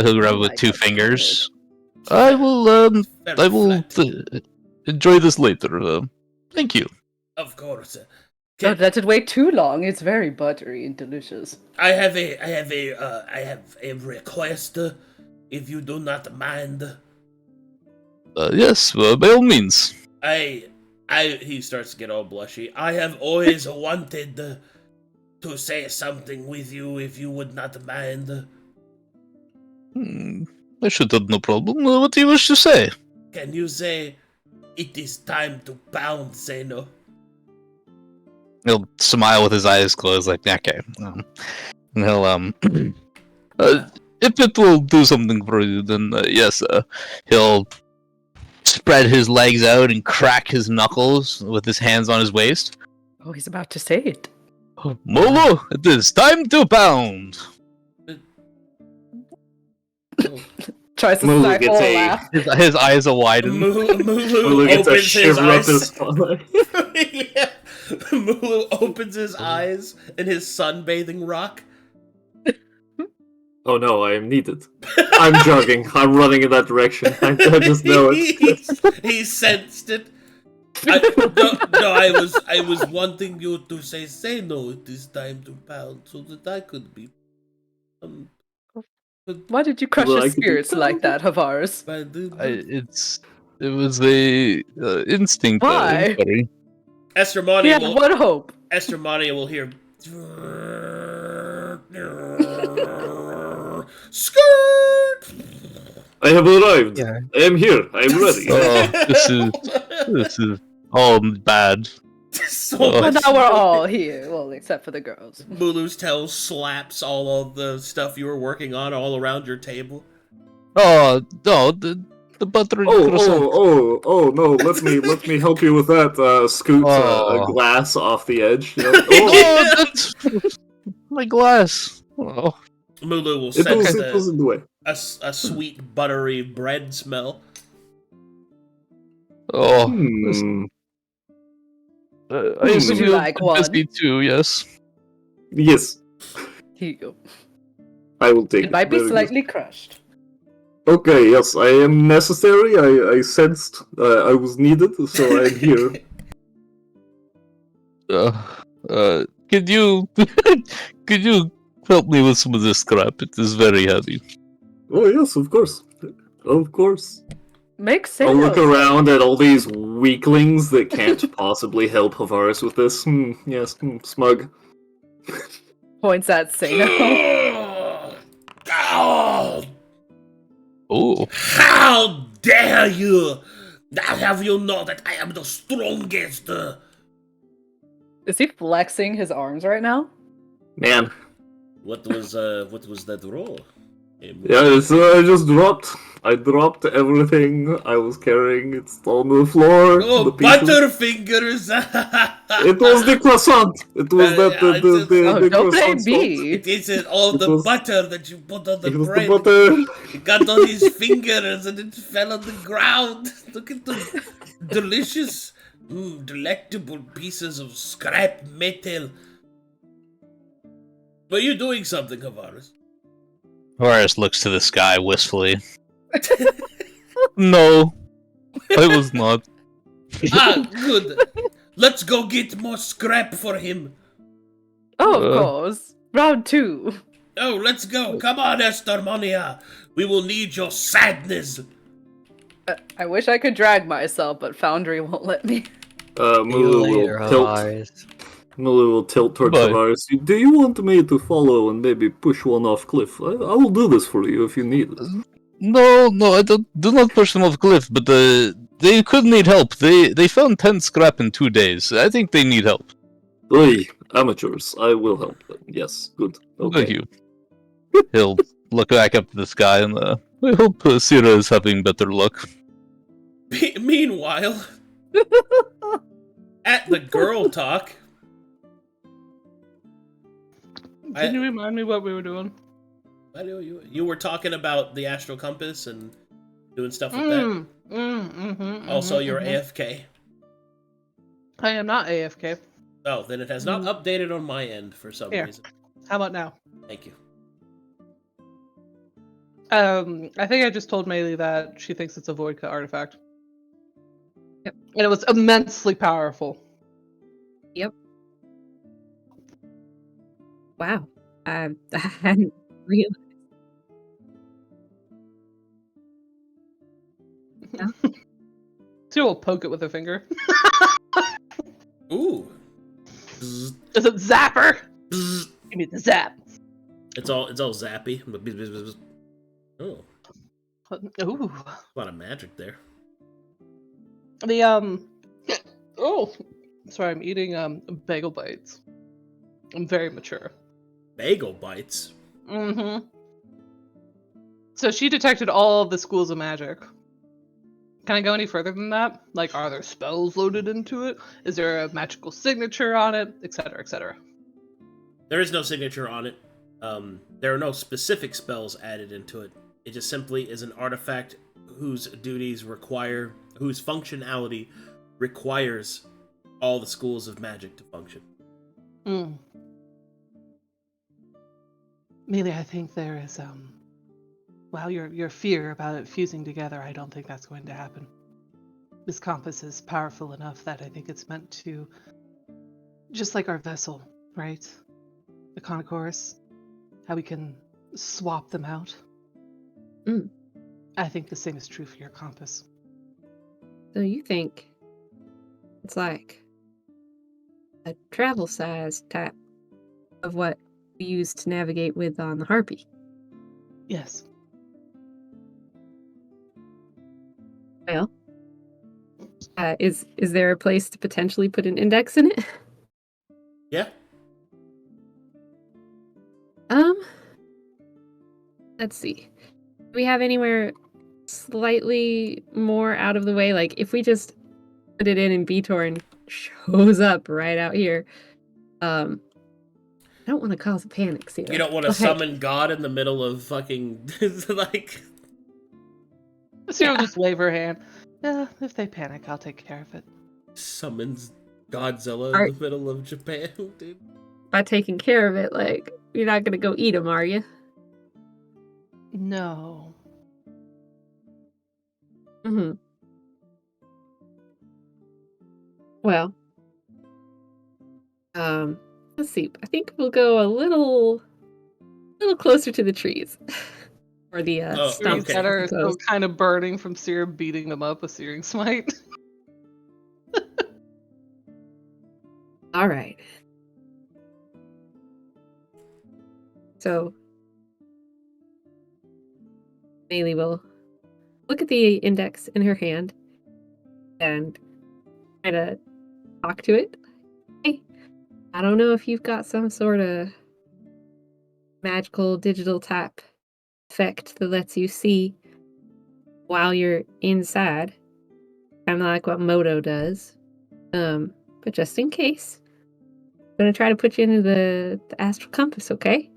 he'll grab it Oh with my 2 God, fingers. I will, Very flat. enjoy this later, thank you. Of course. Don't let it wait too long. It's very buttery and delicious. I have a request, if you do not mind. Yes, by all means. He starts to get all blushy. I have always wanted to say something with you, if you would not mind. I should have no problem, what do you wish to say? Can you say, it is time to pound, Zeno? He'll smile with his eyes closed, like, okay. And he'll, if it will do something for you, then yes, he'll spread his legs out and crack his knuckles with his hands on his waist. Oh, he's about to say it. Molo, it is time to pound! Tries to Mulu stifle gets a a- laugh. His eyes will widen. Mulu Mulu gets a opens his shiver up eyes. his spine. Yeah. Mulu opens his eyes in his sunbathing rock. Oh no, I am needed. I'm jogging. I'm running in that direction. I just know it. He sensed it. I was wanting you to say no, it is time to pound, so that I could be Why did you crush Well, I his could do spirits like something. that, Havars? It was a instinct. Why? Buddy. Esther He Monty had will one hope. Esther Monty will hear skirt. I have arrived. Yeah. I am here. I am ready. Oh, this is all bad. So Oh. Well, much. now we're all here. Well, except for the girls. Mulu's tail slaps all of the stuff you were working on all around your table. Oh no, the butter and croissant. No! Let me help you with that. Scoot a Oh. glass off the edge. You know? Oh, that's my glass. Oh, Mulu will It sense was in the way. a sweet buttery bread smell. oh. Hmm. I assume Would you you're like one? busy too. Yes. Yes, Here you go. I will take It might be Very good. slightly crushed. Okay, yes, I am necessary. I sensed I was needed, so I'm here. Could you help me with some of this scrap. It is very heavy. Oh yes, of course. Of course. Make I'll look sales. around at all these weaklings that can't possibly help Havaris with this. Yes, smug. Points at Seno. Oh, Oh, how dare you! Now have you know that I am the strongest? Is he flexing his arms right now? Man. What was that roll? Yeah, it's, I just dropped. I dropped everything I was carrying. It's on the floor. Oh, the pieces. Butterfingers! It was the croissant. It was the don't blame croissant. me. It isn't all the butter that you put on the It was bread. the butter. It got on his fingers and it fell on the ground. Look at the delicious, delectable pieces of scrap metal. Were you doing something, Havaris? Horace looks to the sky wistfully. No, I was not. Ah, good. Let's go get more scrap for him. Oh, of course. Round 2. Oh, let's go. Come on, Estermonia. We will need your sadness. I wish I could drag myself, but Foundry won't let me. Mulu will tilt towards Bye. Havaris. Do you want me to follow and maybe push one off cliff? I will do this for you if you need it. No, I do not push them off cliff, but they could need help. They found 10 scrap in 2 days. I think they need help. Oy, amateurs. I will help them. Yes, good. Okay. Thank you. He'll look back up to the sky and I hope Sera is having better luck. Meanwhile, at the girl talk. Can you remind me what we were doing? You were talking about the astral compass and doing stuff with that. Also, you're AFK. I am not AFK. Oh, then it has not updated on my end for some reason. How about now? Thank you. I think I just told Maelie that she thinks it's a Voidka artifact. Yep. And it was immensely powerful. Yep. Wow. I hadn't realized. She will poke it with her finger. Ooh. Does it zap her? Give me the zap. It's all zappy. Oh, Ooh. a lot of magic there. The oh, sorry, I'm eating bagel bites. I'm very mature. Bagel bites. Mm-hmm. So she detected all of the schools of magic. Can I go any further than that? Like, are there spells loaded into it? Is there a magical signature on it? Etc. Etc. There is no signature on it. There are no specific spells added into it. It just simply is an artifact whose functionality requires all the schools of magic to function. Maelie, I think there is well, your fear about it fusing together, I don't think that's going to happen. This compass is powerful enough that I think it's meant to, just like our vessel, right? The concourse, how we can swap them out. I think the same is true for your compass. So you think it's like a travel size type of what we use to navigate with on the Harpy? Yes. Well, is there a place to potentially put an index in it? Yeah. Let's see. Do we have anywhere slightly more out of the way? Like, if we just put it in and Beatorn shows up right out here, I don't want to cause a panic, Sera. You don't want to summon God in the middle of fucking like. Sera will just wave her hand. Yeah, if they panic, I'll take care of it. Summons Godzilla in the middle of Japan, dude. By taking care of it, like, you're not gonna go eat him, are you? No. Well, let's see. I think we'll go a little little closer to the trees. Or the Oh, Trees stumps, okay. that I are still suppose. kind of burning from Sera beating them up with Searing Smite. All right. So, Maelie will look at the index in her hand and try to talk to it. Hey, I don't know if you've got some sort of magical digital tap effect that lets you see while you're inside. Kind of like what Moto does. But just in case, I'm gonna try to put you into the astral compass, okay?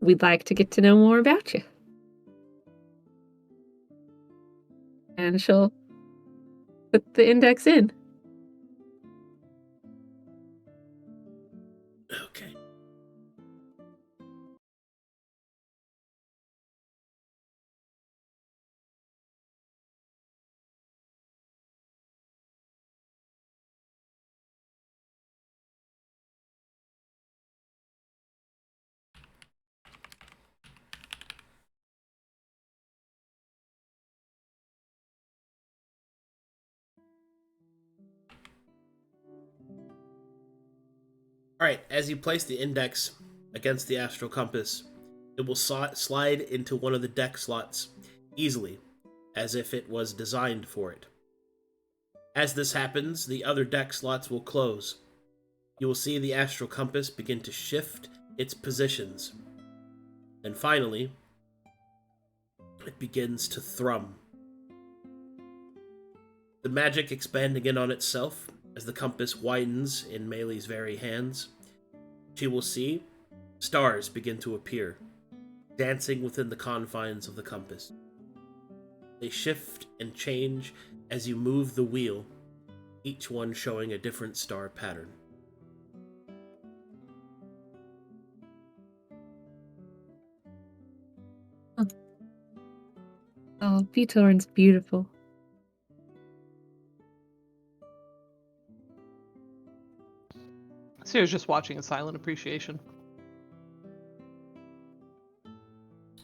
We'd like to get to know more about you. And she'll put the index in. Okay. Alright, as you place the index against the astral compass, it will slide into one of the deck slots easily, as if it was designed for it. As this happens, the other deck slots will close. You will see the astral compass begin to shift its positions. And finally, it begins to thrum. The magic expanding in on itself as the compass widens in Maelie's very hands. She will see stars begin to appear, dancing within the confines of the compass. They shift and change as you move the wheel, each one showing a different star pattern. Oh, Beatorn's beautiful. Sera's just watching in silent appreciation.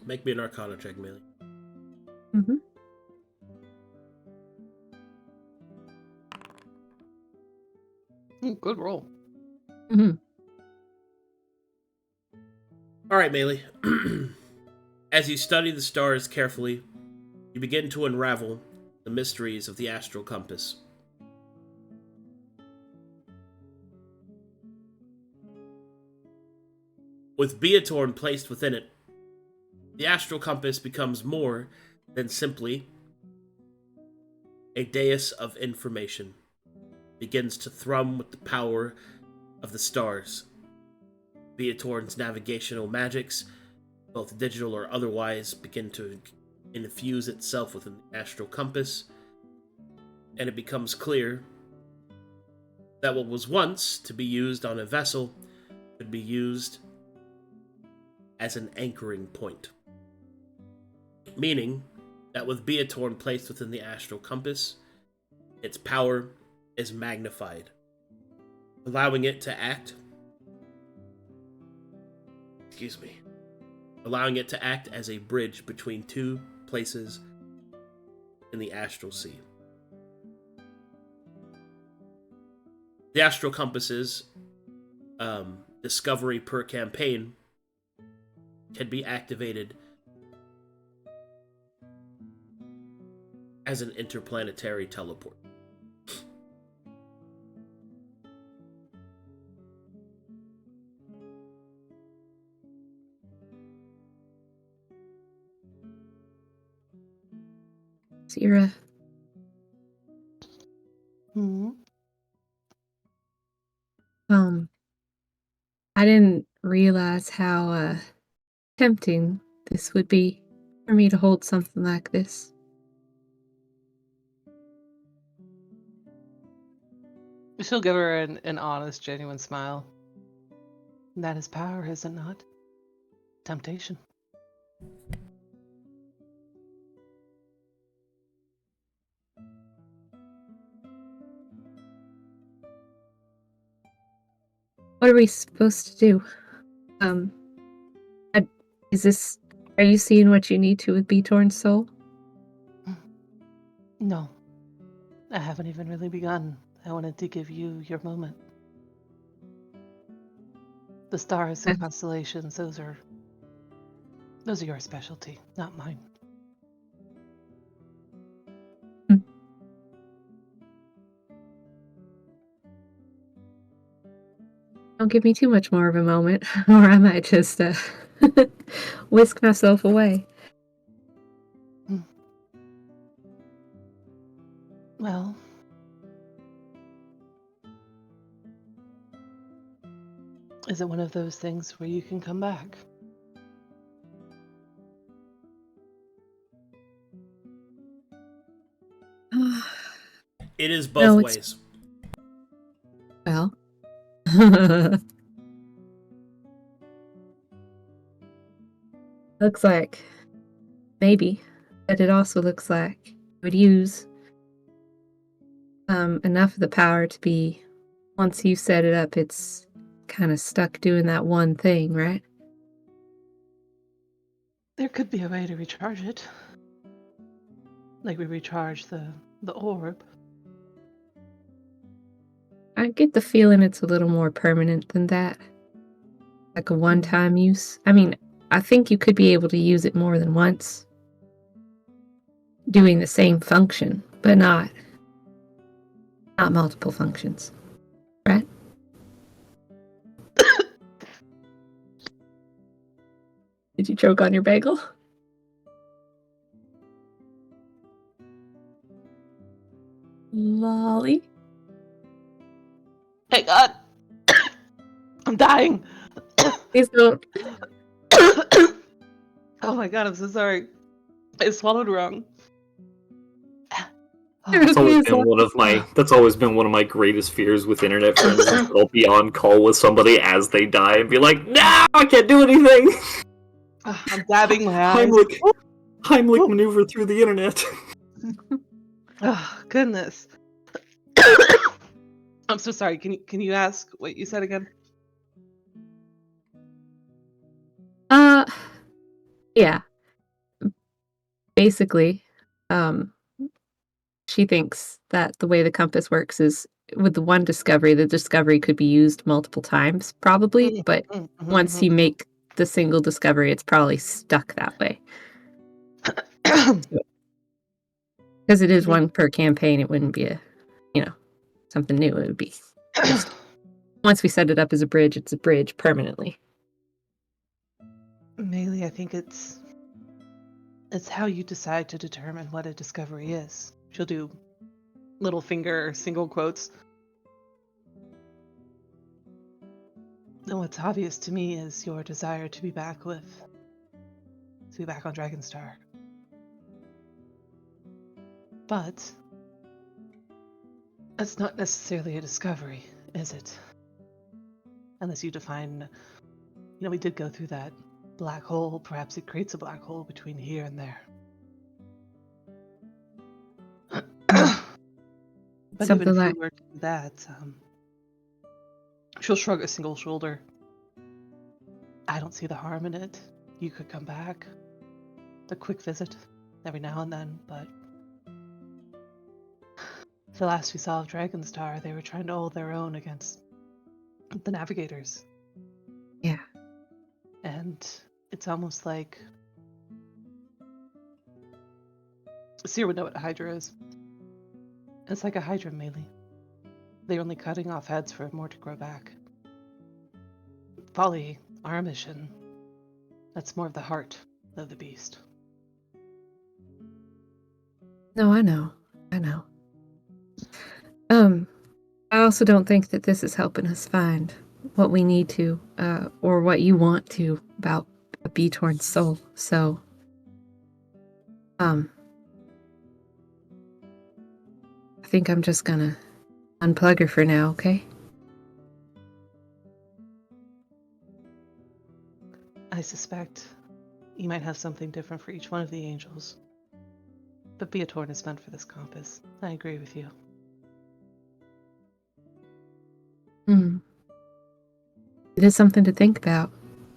Make me an Arcana check, Maelie. Mm-hmm. Good roll. Mm-hmm. Alright, Maelie. As you study the stars carefully, you begin to unravel the mysteries of the astral compass. With Beatorn placed within it, the astral compass becomes more than simply a dais of information. It begins to thrum with the power of the stars. Beatorn's navigational magics, both digital or otherwise, begin to infuse itself within the astral compass, and it becomes clear that what was once to be used on a vessel could be used as an anchoring point. Meaning that with Beatorn placed within the astral compass, its power is magnified, allowing it to act as a bridge between two places in the astral sea. The astral compass's discovery per campaign can be activated as an interplanetary teleport. Sera, Hmm. I didn't realize how tempting this would be for me to hold something like this. She'll give her an honest, genuine smile. And that is power, is it not? Temptation. What are we supposed to do? Are you seeing what you need to with Beatorn's soul? No, I haven't even really begun. I wanted to give you your moment. The stars and constellations, those are your specialty, not mine. Don't give me too much more of a moment, or I might just whisk myself away. Well, is it one of those things where you can come back? It is both ways. Well. Looks like maybe, but it also looks like you would use enough of the power to be, once you set it up, it's kind of stuck doing that one thing, right? There could be a way to recharge it. Like we recharge the orb. I get the feeling it's a little more permanent than that. Like a one-time use. I mean, I think you could be able to use it more than once, doing the same function, but not multiple functions, right? Did you choke on your bagel? Lolly? Hey God! I'm dying! Please don't. Oh my God, I'm so sorry. I swallowed wrong. That's always been one of my greatest fears with internet friends. Is I'll be on call with somebody as they die and be like, "No, I can't do anything." I'm dabbing my eyes. Heimlich maneuver through the internet. Oh goodness. I'm so sorry. Can you ask what you said again? Yeah. Basically, she thinks that the way the compass works is with the one discovery, the discovery could be used multiple times, probably, but once you make the single discovery, it's probably stuck that way. Because it is one per campaign, it wouldn't be something new. It would be just, once we set it up as a bridge, it's a bridge permanently. Maelie, I think it's how you decide to determine what a discovery is. She'll do little finger single quotes. And what's obvious to me is your desire to be back on Dragonstar. But that's not necessarily a discovery, is it? Unless you define, we did go through that black hole. Perhaps it creates a black hole between here and there. But Something even if like you were to do that, she'll shrug a single shoulder. I don't see the harm in it. You could come back. A quick visit every now and then, but the last we saw of Dragonstar, they were trying to hold their own against the Navigators. Yeah. And it's almost like Sera would know what a Hydra is. It's like a Hydra, Maelie. They're only cutting off heads for more to grow back. Folly, our mission, that's more of the heart of the beast. No, I know. I also don't think that this is helping us find what we need to, or what you want to about a Beatorn's soul. So, I think I'm just gonna unplug her for now, okay? I suspect you might have something different for each one of the angels. But Beatorn is meant for this compass. I agree with you. It is something to think about.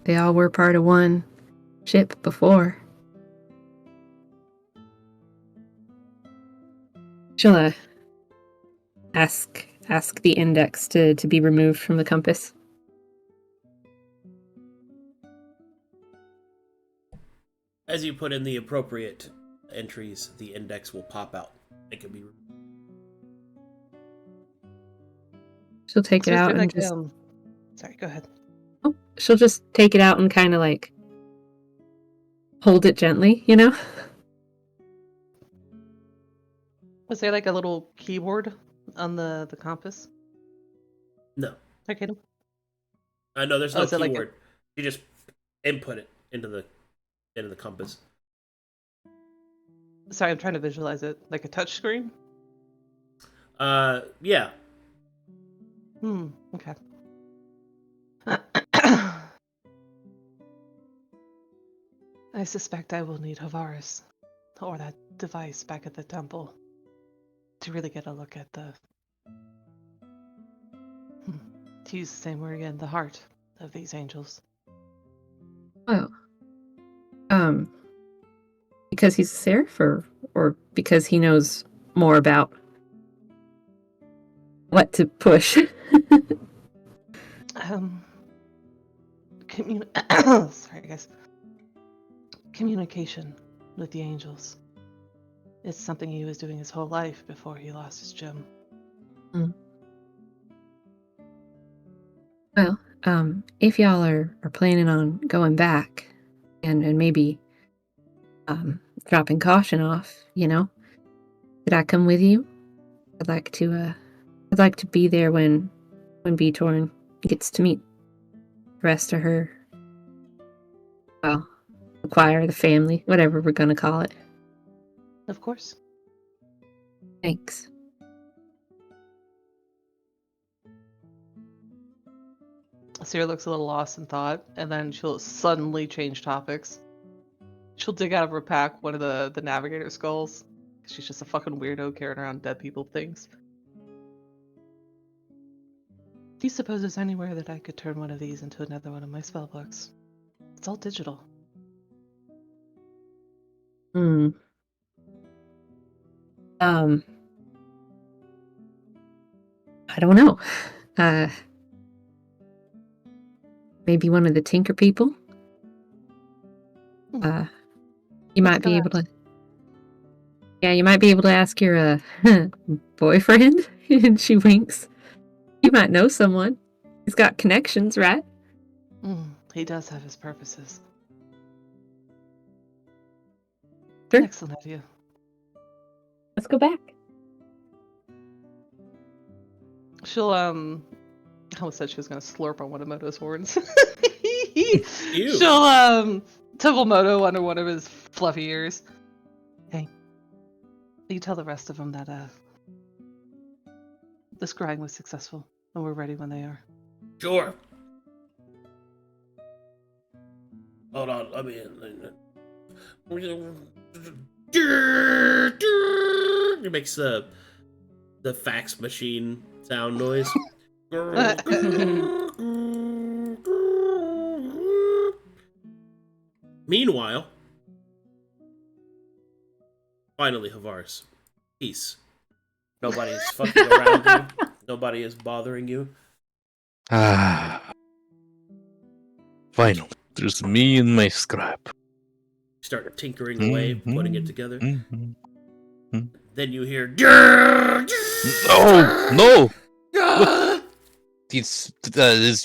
They all were part of one ship before. She'll ask the index to be removed from the compass. As you put in the appropriate entries, the index will pop out. It can be. She'll take it out and just. Sorry, go ahead. Oh, she'll just take it out and kind of like hold it gently, you know? Was there like a little keyboard on the compass? No. Arcadum? No, there's no is it like keyword. You just input it into the compass. Sorry, I'm trying to visualize it. Like a touch screen? Yeah. Okay. I suspect I will need Havaris, or that device back at the temple, to really get a look at the... to use the same word again, the heart of these angels. Well, because he's a seraph, or because he knows more about what to push? Sorry, guys. Communication with the angels. It's something he was doing his whole life before he lost his gem. Well, if y'all are planning on going back and maybe dropping caution off, you know, could I come with you? I'd like to be there when Beatorn gets to meet the rest of her, well, the choir, the family, whatever we're gonna call it. Of course. Thanks. Sera looks a little lost in thought, and then she'll suddenly change topics. She'll dig out of her pack one of the navigator skulls. She's just a fucking weirdo carrying around dead people things. Do you suppose there's anywhere that I could turn one of these into another one of my spellbooks? It's all digital. I don't know. Maybe one of the Tinker people? You might be able to... Yeah, you might be able to ask your boyfriend, and she winks. You might know someone. He's got connections, right? He does have his purposes. Sure. Excellent idea. Let's go back. She'll I almost said she was gonna slurp on one of Moto's horns. Ew. She'll tickle Moto under one of his fluffy ears. Hey, you tell the rest of them that the scrying was successful and we're ready when they are. Sure. Hold on, let me. It makes the fax machine sound noise. Meanwhile, finally, Havaris, peace. Nobody is fucking around you. Nobody is bothering you. Finally, there's me and my scrap. Start tinkering away, putting it together. Then you hear. Oh no! What? His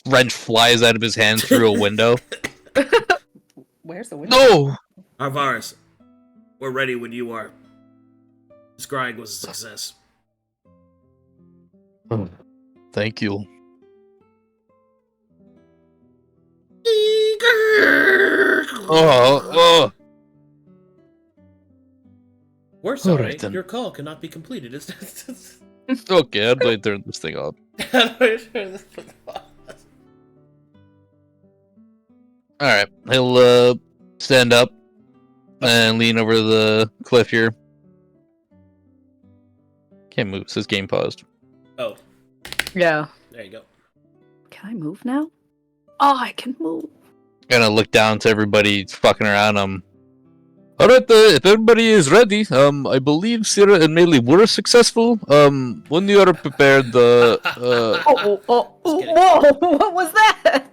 wrench flies out of his hand through a window. Where's the window? No! Havaris, we're ready when you are. Scrying was a success. Oh, thank you. Oh. We're sorry, Alright, then. your call cannot be completed. Okay, how do I turn this thing off? Alright, he'll stand up and lean over the cliff here. Can't move, it says game paused. Oh. Yeah. There you go. Can I move now? Oh, I can move. Gonna look down to everybody fucking around. Alright, if everybody is ready, I believe Sera and Maelie were successful. When you are prepared, Whoa! Just kidding. What was that?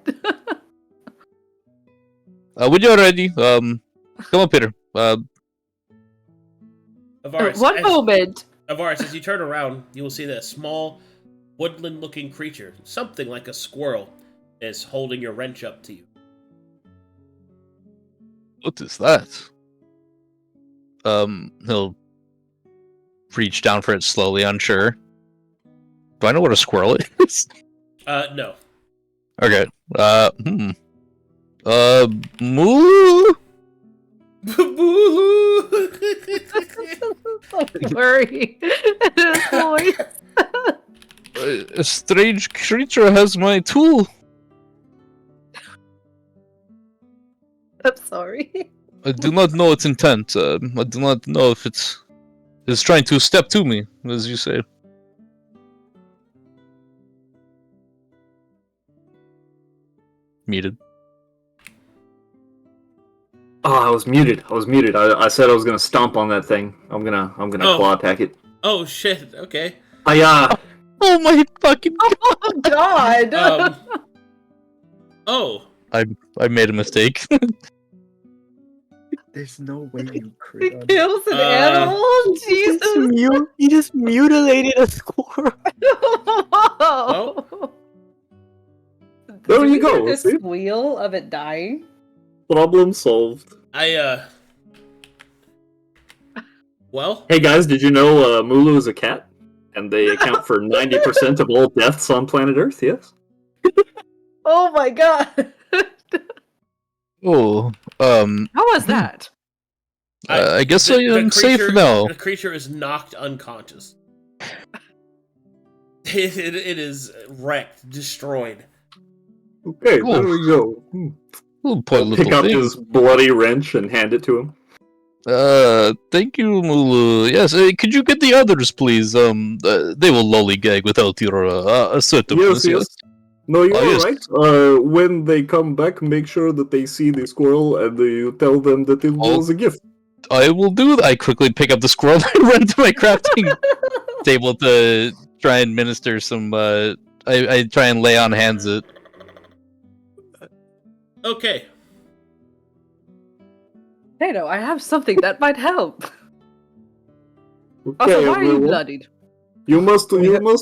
when you're ready, come up here. One moment. Avaris, as you turn around, you will see that a small, woodland-looking creature, something like a squirrel, is holding your wrench up to you. What is that? He'll reach down for it slowly, unsure. Do I know what a squirrel is? No. Okay. Moo? Don't worry. His voice. A strange creature has my tool. I'm sorry. I do not know its intent. I do not know if it's trying to step to me, as you say. Muted. Oh, I was muted. I said I was gonna stomp on that thing. I'm gonna claw attack it. Oh, shit. Okay. Oh my fucking Oh God. Oh. I made a mistake. There's no way you crit on Kills an animal? Jesus. You just mutilated a squirrel. Well. There Did you go. The See? squeal of it dying. Problem solved. Well. Hey guys, did you know Mulu is a cat? And they account for 90% of all deaths on planet Earth, yes? Oh my God. Oh, How was that? I guess I am safe now. The creature is knocked unconscious. It is wrecked, destroyed. Okay, there we go. Oh, poor little Pick up thing. his bloody wrench and hand it to him. Thank you, Mulu. Yes, could you get the others, please? They will lollygag without your assertiveness. Yes. No, you're yes. right. When they come back, make sure that they see the squirrel and you tell them that it was a gift. I will do that. I quickly pick up the squirrel and run to my crafting table to try and minister some. I try and lay on hands it. Okay. Tato, I have something that might help. Okay, Also, why are you everyone. bloodied? You must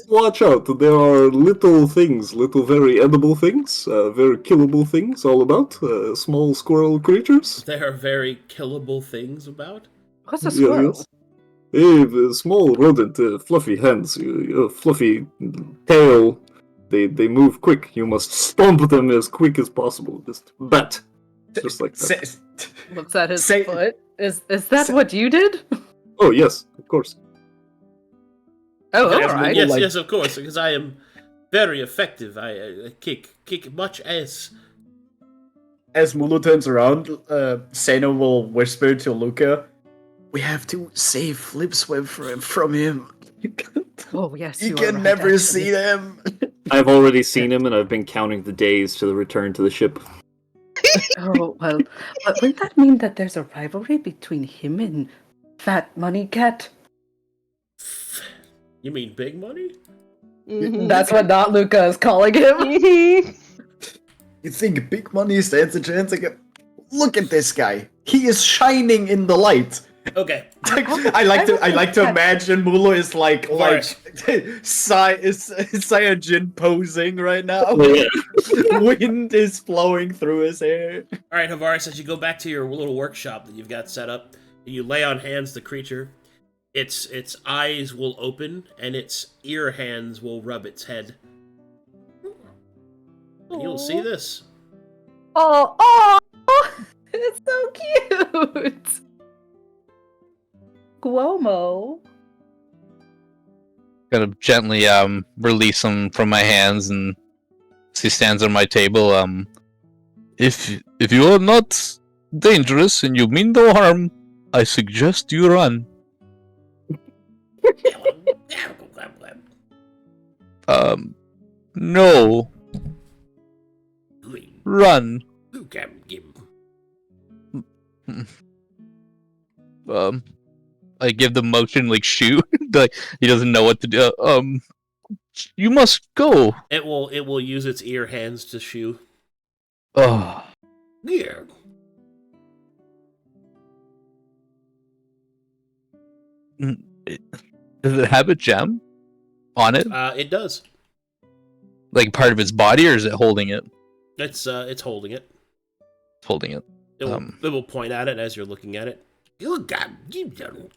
watch out. There are little very edible things, very killable things all about. Small squirrel creatures. There are very killable things about. What's a squirrel? Yes. Small rodent, fluffy hands, fluffy tail. They move quick. You must stomp them as quick as possible. Just like that. Looks at his foot. Is that what you did? Oh yes, of course. Oh, Yes, alright. yes, of course, because I am very effective. I kick much ass. As Mulu turns around, Sena will whisper to Luka, "We have to save Flipsweb from him. Oh, yes, You you are can right, never actually. see them." I've already seen him, and I've been counting the days to the return to the ship. Oh, well, but wouldn't that mean that there's a rivalry between him and Fat Money Cat? You mean big money? That's what not Luka is calling him. You think big money stands a chance against? Look at this guy. He is shining in the light. Okay. I like to imagine Mulu is like Saiyajin posing right now. Wind is flowing through his hair. All right, Havaris, as you go back to your little workshop that you've got set up, and you lay on hands the creature, its eyes will open and its ear hands will rub its head. And you'll see this. Oh, it's so cute. Guomo. Kind of gently release him from my hands, and as he stands on my table, if you are not dangerous and you mean no harm, I suggest you run. No. Run. I give the motion like shoot. Like he doesn't know what to do. You must go. It will use its ear hands to shoo. Oh. Yeah. Does it have a gem on it? It does. Like part of its body, or is it holding it? It's holding it. It's holding it. It will point at it as you're looking at it. You don't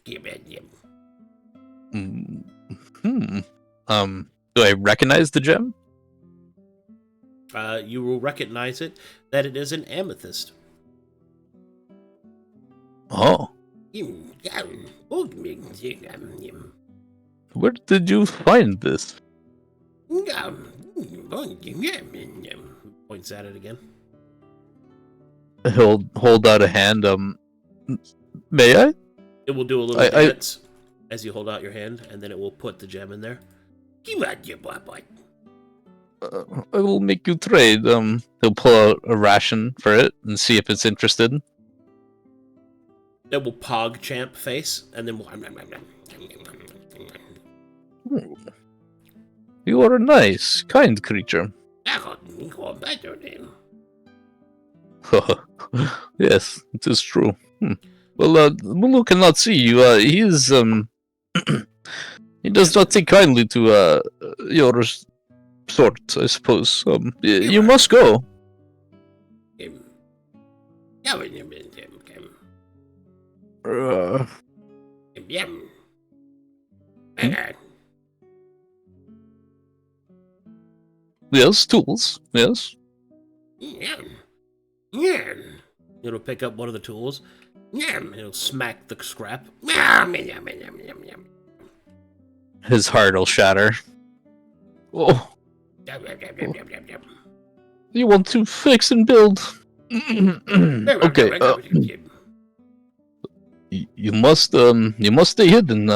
give it him. Do I recognize the gem? You will recognize it that it is an amethyst. Oh. Where did you find this? Points at it again. He'll hold out a hand. May I? It will do a little dance as you hold out your hand, and then it will put the gem in there. I will make you trade. He'll pull out a ration for it and see if it's interested. It will pog champ face, and then You are a nice, kind creature. Yes, it is true. Well, Mulu cannot see you. He is, he does not take kindly to, your sort, I suppose. You must go. Yes, tools. Yes. It'll pick up one of the tools. It'll smack the scrap. His heart will shatter. Oh. You want to fix and build? Okay. You must stay hidden.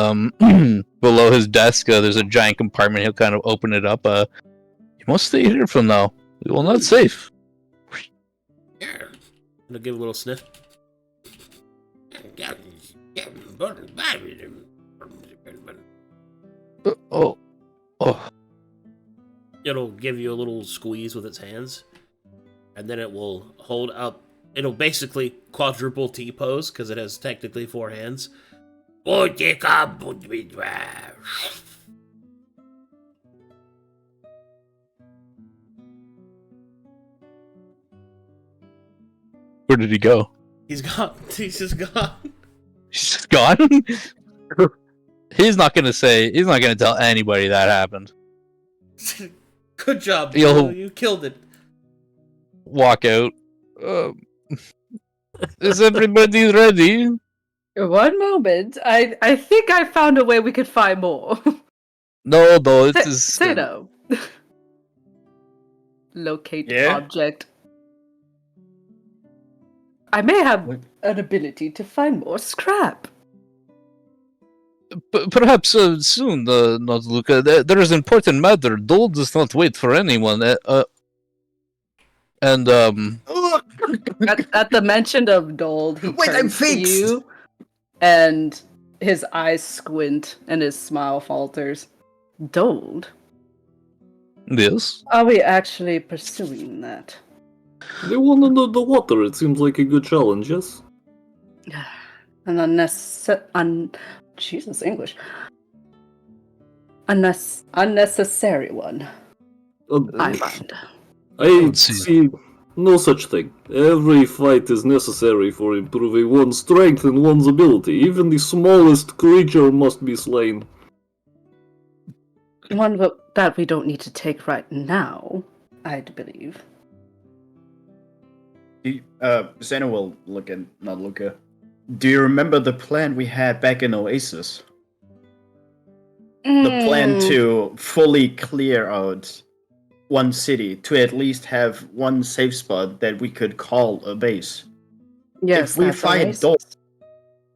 Below his desk, there's a giant compartment. He'll kind of open it up. You must stay here from now. We will not safe. It'll give a little sniff. Oh. It'll give you a little squeeze with its hands, and then it will hold up. It'll basically quadruple T pose because it has technically 4 hands. Where did he go? He's gone. He's just gone. He's just gone? He's not gonna tell anybody that happened. Good job, He'll you killed it. Walk out. Is everybody ready? One moment. I think I found a way we could find more. No, it is... Say no. Locate object. I may have an ability to find more scrap. Perhaps soon, not Luka. There is important matter. Dole does not wait for anyone. And at the mention of Dole, he turns to you, and his eyes squint and his smile falters. Dole? Yes. Are we actually pursuing that? They want under the water. It seems like a good challenge, yes? An Jesus, English. Unnecessary one. I find. I see no such thing. Every fight is necessary for improving one's strength and one's ability. Even the smallest creature must be slain. One that we don't need to take right now, I'd believe. Zeno will look at not Luka. Do you remember the plan we had back in Oasis? The plan to fully clear out one city, to at least have one safe spot that we could call a base. Yes, if we find Dole,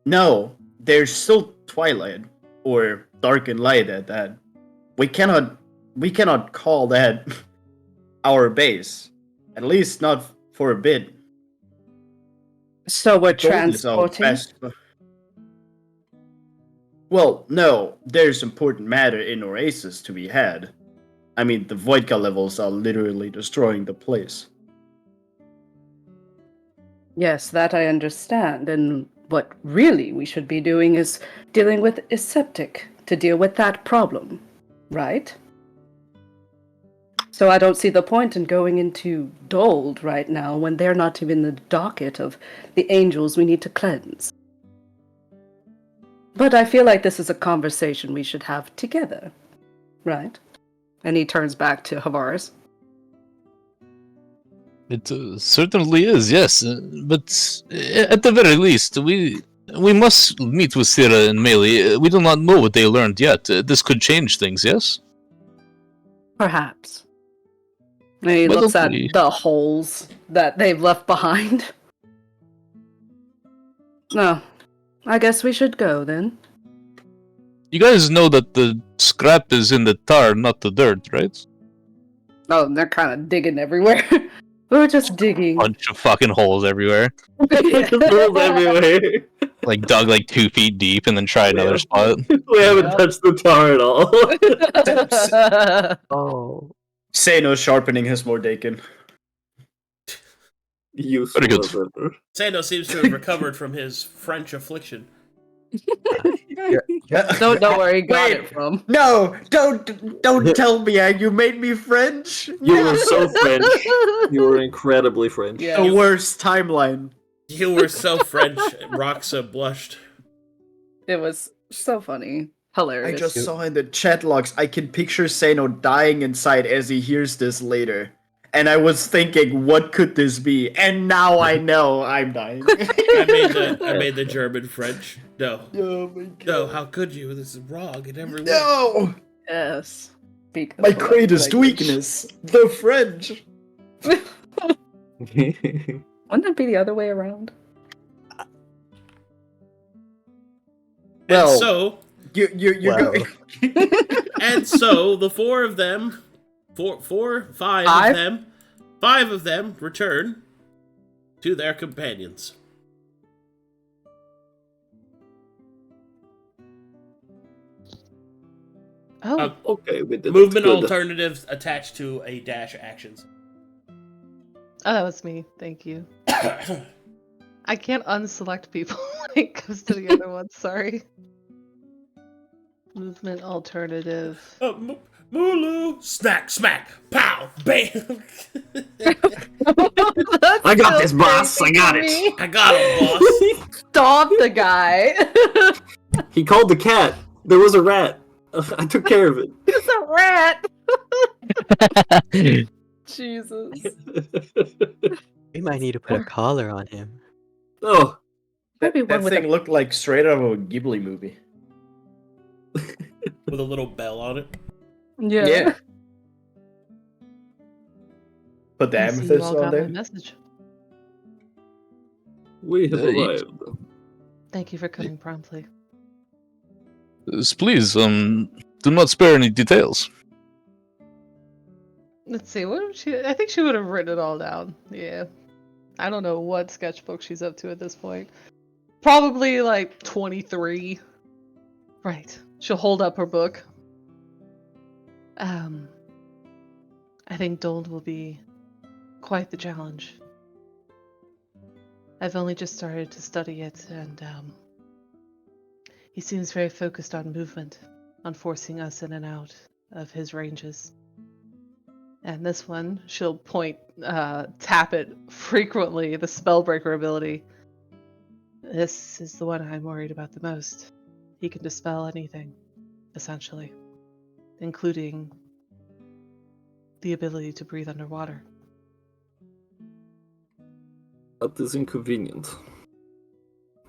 no, there's still Twilight or Dark and Light at that. We cannot call that our base. At least not for a bit. So we're Gold is our transporting. best- Well, no, there's important matter in Oasis to be had. I mean, the vodka levels are literally destroying the place. Yes, that I understand. And what really we should be doing is dealing with Aseptic to deal with that problem, right? So I don't see the point in going into Dold right now when they're not even in the docket of the angels we need to cleanse. But I feel like this is a conversation we should have together, right? And he turns back to Havaris. It certainly is, yes. But at the very least, we must meet with Sera and Maelie. We do not know what they learned yet. This could change things, yes? Perhaps. And he Why looks don't at we- the holes that they've left behind. No, I guess we should go then. You guys know that the scrap is in the tar, not the dirt, right? Oh, they're kind of digging everywhere. We were just digging. Bunch of fucking holes everywhere. Holes everywhere. Like dug like 2 feet deep and then try another spot. We haven't Yep. touched the tar at all. Oh. Sano sharpening his Mordaken. Useful Pretty good. as ever. Sando seems to have recovered from his French affliction. Don't know where he got Wait. it from. No, don't tell me you made me French. You were so French. You were incredibly French. Yeah. The worst timeline. You were so French, Roxa blushed. It was so funny. I Hilarious. just saw in the chat logs, I can picture Sano dying inside as he hears this later. And I was thinking, what could this be? And now I know I'm dying. I made the German French. No. Oh my god. No, how could you? This is wrong in every way. No! Yes. Speak the My correct greatest language. weakness, the French. Wouldn't it be the other way around? Well, And so, you're Well. going. and so, the four of them, five of them return to their companions. Oh, Uh, Okay, we did it. Movement Good. alternatives attached to a dash actions. oh, that was me. Thank you. I can't unselect people when it goes to the other one. Sorry. Movement alternative. Mulu, snack, smack, pow, bam. I got this, boss. I got it. I got him, boss. Stop the guy. He called the cat. There was a rat. I took care of it. It's a rat. Jesus. We might need to put a collar on him. Oh, Maybe That one with thing a... looked like straight out of a Ghibli movie. With a little bell on it. Yeah. Put the I see you amethyst all on got my there. message. we have arrived. Thank you for coming promptly. Please, do not spare any details. Let's see. What would she? I think she would have written it all down. Yeah. I don't know what sketchbook she's up to at this point. Probably like 23. Right. She'll hold up her book. I think Dold will be quite the challenge. I've only just started to study it, and he seems very focused on movement, on forcing us in and out of his ranges. And this one, she'll tap it frequently, the Spellbreaker ability. This is the one I'm worried about the most. He can dispel anything, essentially, including the ability to breathe underwater. That is inconvenient.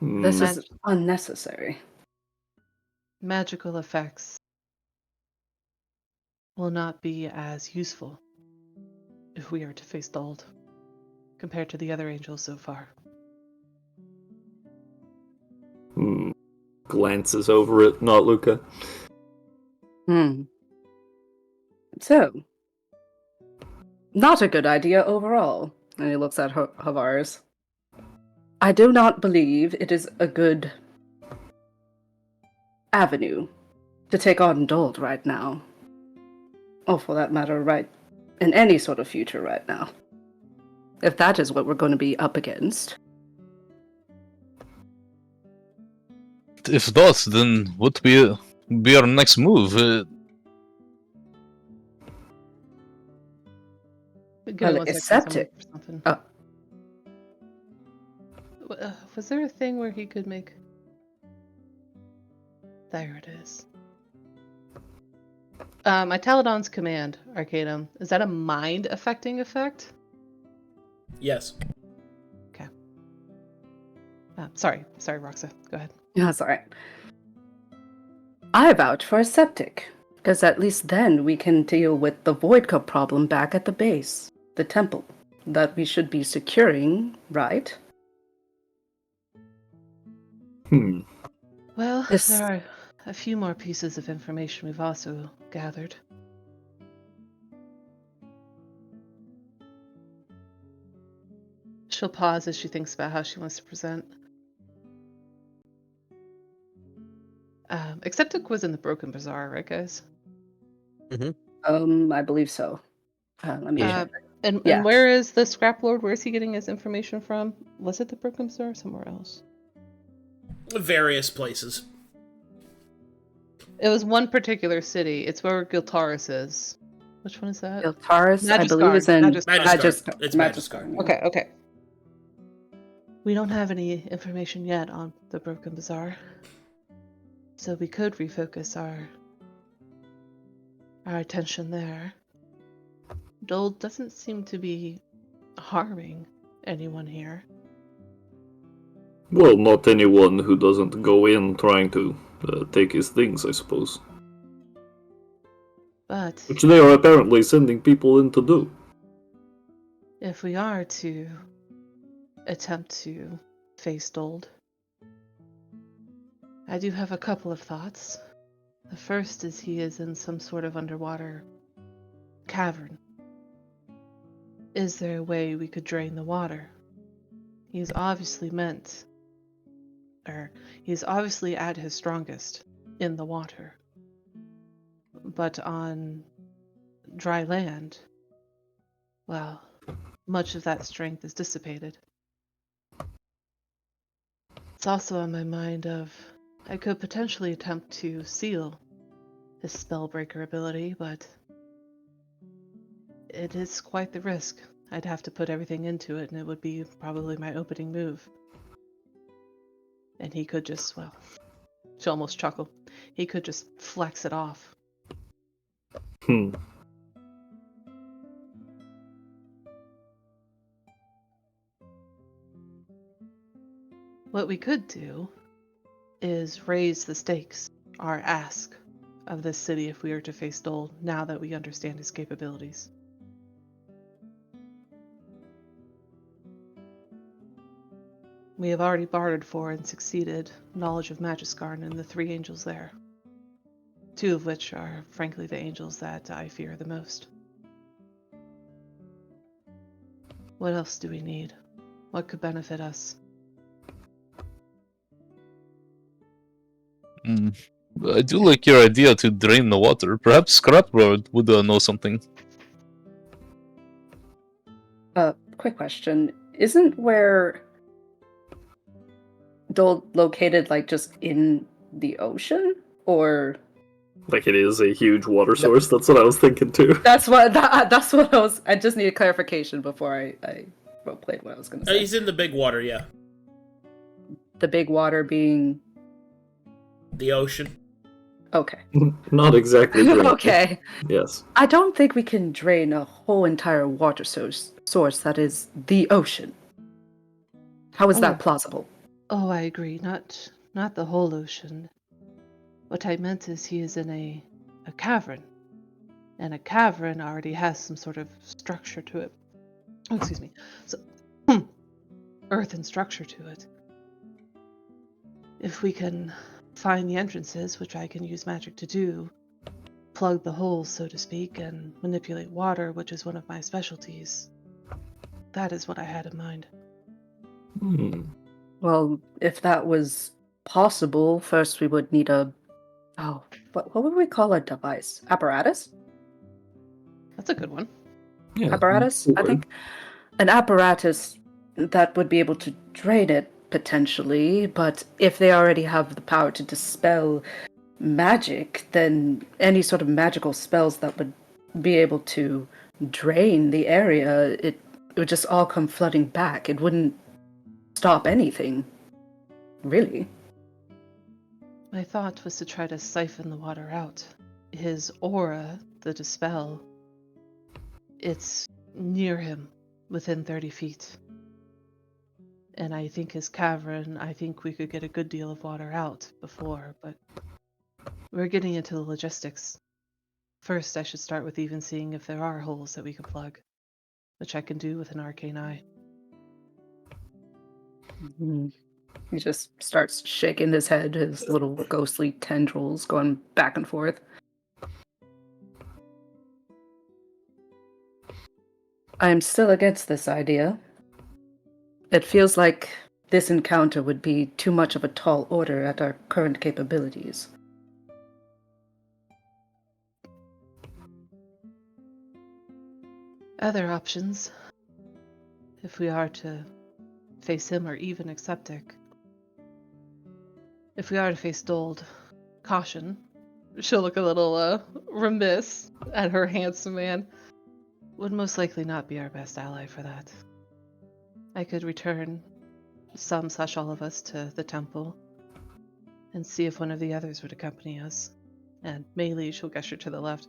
This Hmm. is unnecessary. Magical effects will not be as useful if we are to face Dold compared to the other angels so far. Glances over it, not Luka. So, not a good idea overall. And he looks at Havaris. I do not believe it is a good avenue to take on Dold right now. Or for that matter, right in any sort of future right now. If that is what we're going to be up against. If not, then what will be our next move? Give Well, me 1 it's second, someone septic. for something. Oh. Was there a thing where he could make... There it is. My Taladon's command, Arcadum, is that a mind-affecting effect? Yes. Okay. Sorry, Roxa. Go ahead. That's alright. I vouch for a septic, because at least then we can deal with the Void Cup problem back at the base, the temple, that we should be securing, right? Well, This- there are a few more pieces of information we've also gathered. She'll pause as she thinks about how she wants to present. Acceptic was in the Broken Bazaar, right, guys? I believe so. Let me check. And Yeah. where is the Scrap Lord? Where is he getting his information from? Was it the Broken Bazaar or somewhere else? Various places. It was one particular city. It's where Giltaris is. Which one is that? Iltaris, I believe, is in Magiscard. It's Magiscard. Magiscard. Okay. We don't have any information yet on the Broken Bazaar. So we could refocus our attention there. Dold doesn't seem to be harming anyone here. Well, not anyone who doesn't go in trying to take his things, I suppose. But Which they are apparently sending people in to do. if we are to attempt to face Dold, I do have a couple of thoughts. The first is he is in some sort of underwater cavern. Is there a way we could drain the water? He's obviously at his strongest in the water. But on dry land, well, much of that strength is dissipated. It's also on my mind of I could potentially attempt to seal his spellbreaker ability, but it is quite the risk. I'd have to put everything into it, and it would be probably my opening move. And he could just, well, she'll almost chuckle. He could just flex it off. What we could do is raise the stakes, our ask of this city if we are to face Dole, now that we understand his capabilities. We have already bartered for and succeeded knowledge of Magiscarn and the 3 angels there. 2 of which are, frankly, the angels that I fear the most. What else do we need? What could benefit us? I do like your idea to drain the water. Perhaps Scrapboard would know something. Quick question. Isn't where Dole located, like, just in the ocean? Or... Like it is a huge water source, that's what I was thinking too. That's what I was... I just needed clarification before I played what I was going to say. He's in the big water, yeah. The big water being... The ocean. Okay. Not exactly. Okay. Yes. I don't think we can drain a whole entire water source that is the ocean. How is that plausible? Oh, I agree. Not the whole ocean. What I meant is he is in a cavern. And a cavern already has some sort of structure to it. Oh, excuse me. So, earth and structure to it. If we can find the entrances, which I can use magic to do, plug the holes, so to speak, and manipulate water, which is one of my specialties. That is what I had in mind. Well, if that was possible, first we would need what would we call a device? Apparatus? That's a good one. Yeah. Apparatus, I think. An apparatus that would be able to drain it, potentially, but if they already have the power to dispel magic, then any sort of magical spells that would be able to drain the area, it would just all come flooding back. It wouldn't stop anything, really. My thought was to try to siphon the water out. His aura, the dispel, it's near him, within 30 feet. And I think his cavern, I think we could get a good deal of water out before, but we're getting into the logistics. First, I should start with even seeing if there are holes that we could plug, which I can do with an arcane eye. He just starts shaking his head, his little ghostly tendrils going back and forth. I am still against this idea. It feels like this encounter would be too much of a tall order at our current capabilities. Other options, if we are to face him or even accept it. If we are to face Dold, caution. She'll look a little remiss at her handsome man. Would most likely not be our best ally for that. I could return some/all of us to the temple and see if one of the others would accompany us. And Maelie, she'll gesture to the left.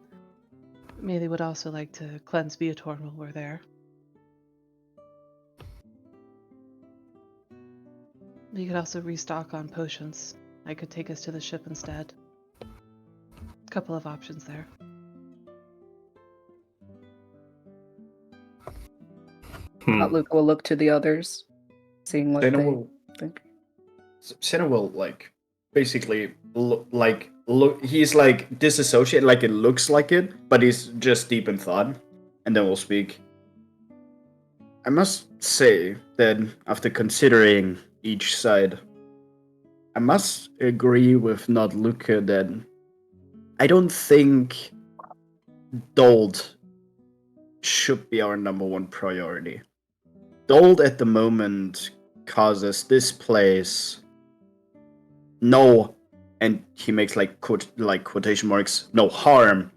Maelie would also like to cleanse Beatorn while we're there. We could also restock on potions. I could take us to the ship instead. Couple of options there. Luka will look to the others, seeing what they think. Sera will basically look. He's disassociated, like it looks like it, but he's just deep in thought, and then we'll speak. I must say that after considering each side, I must agree with not Luka that I don't think Dold should be our number one priority. Dold at the moment causes this place no, and he makes quotation marks, no harm.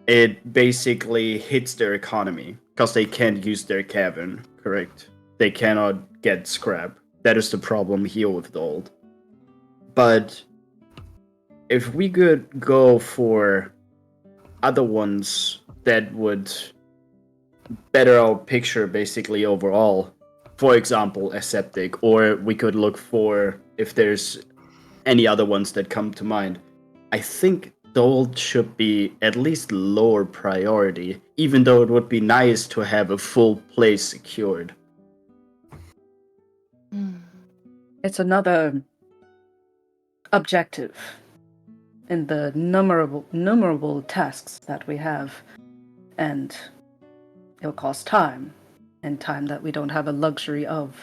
It basically hits their economy because they can't use their cavern, correct? They cannot get scrap. That is the problem here with Dold. But if we could go for other ones that would better our picture basically overall, for example, aseptic, or we could look for if there's any other ones that come to mind. I think Dold should be at least lower priority, even though it would be nice to have a full place secured. It's another objective in the numerable tasks that we have, and it'll cost time, and time that we don't have a luxury of.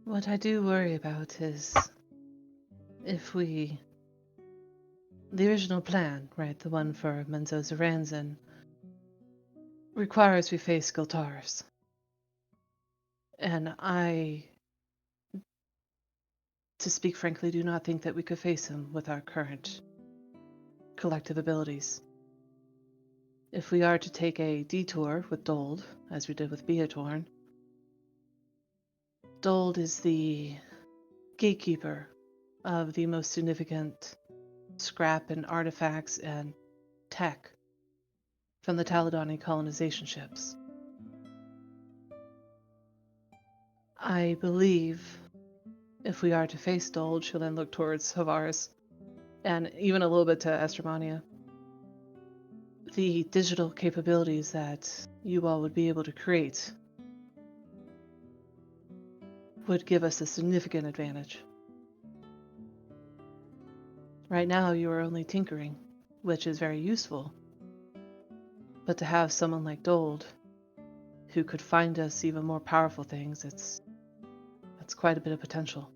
What I do worry about is if the original plan, right, the one for Menzoza Ranzan, requires we face Giltaris. And I, to speak frankly, do not think that we could face him with our current collective abilities. If we are to take a detour with Dold, as we did with Beatorn, Dold is the gatekeeper of the most significant scrap and artifacts and tech from the Taladoni colonization ships. I believe if we are to face Dold, she'll then look towards Havaris and even a little bit to Estromania. The digital capabilities that you all would be able to create would give us a significant advantage. Right now, you are only tinkering, which is very useful. But to have someone like Dold, who could find us even more powerful things, That's quite a bit of potential.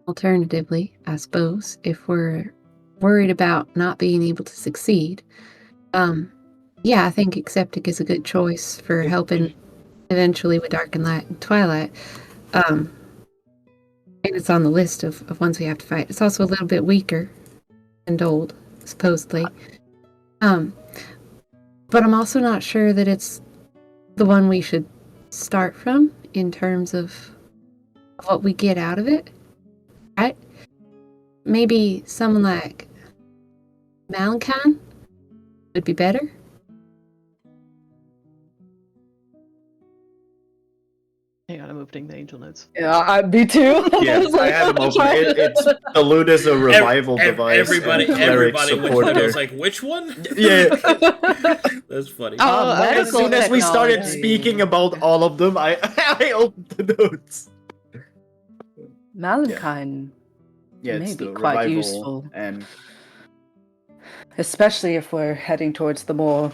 Alternatively, I suppose, if we're worried about not being able to succeed, yeah, I think Acceptic is a good choice for helping eventually with Dark and Light and Twilight. And it's on the list of ones we have to fight. It's also a little bit weaker and old, supposedly. But I'm also not sure that it's the one we should start from in terms of what we get out of it. Right? Maybe someone like Malachi would be better. Hang on, I'm opening the angel notes. Yeah, me too. Yeah, I had him open. It's the loot is a revival device. Everybody was like, which one? Yeah. That's funny. As soon as we started speaking about all of them, I opened the notes. Malachine Yeah, may it's be the quite revival useful. and Especially if we're heading towards the more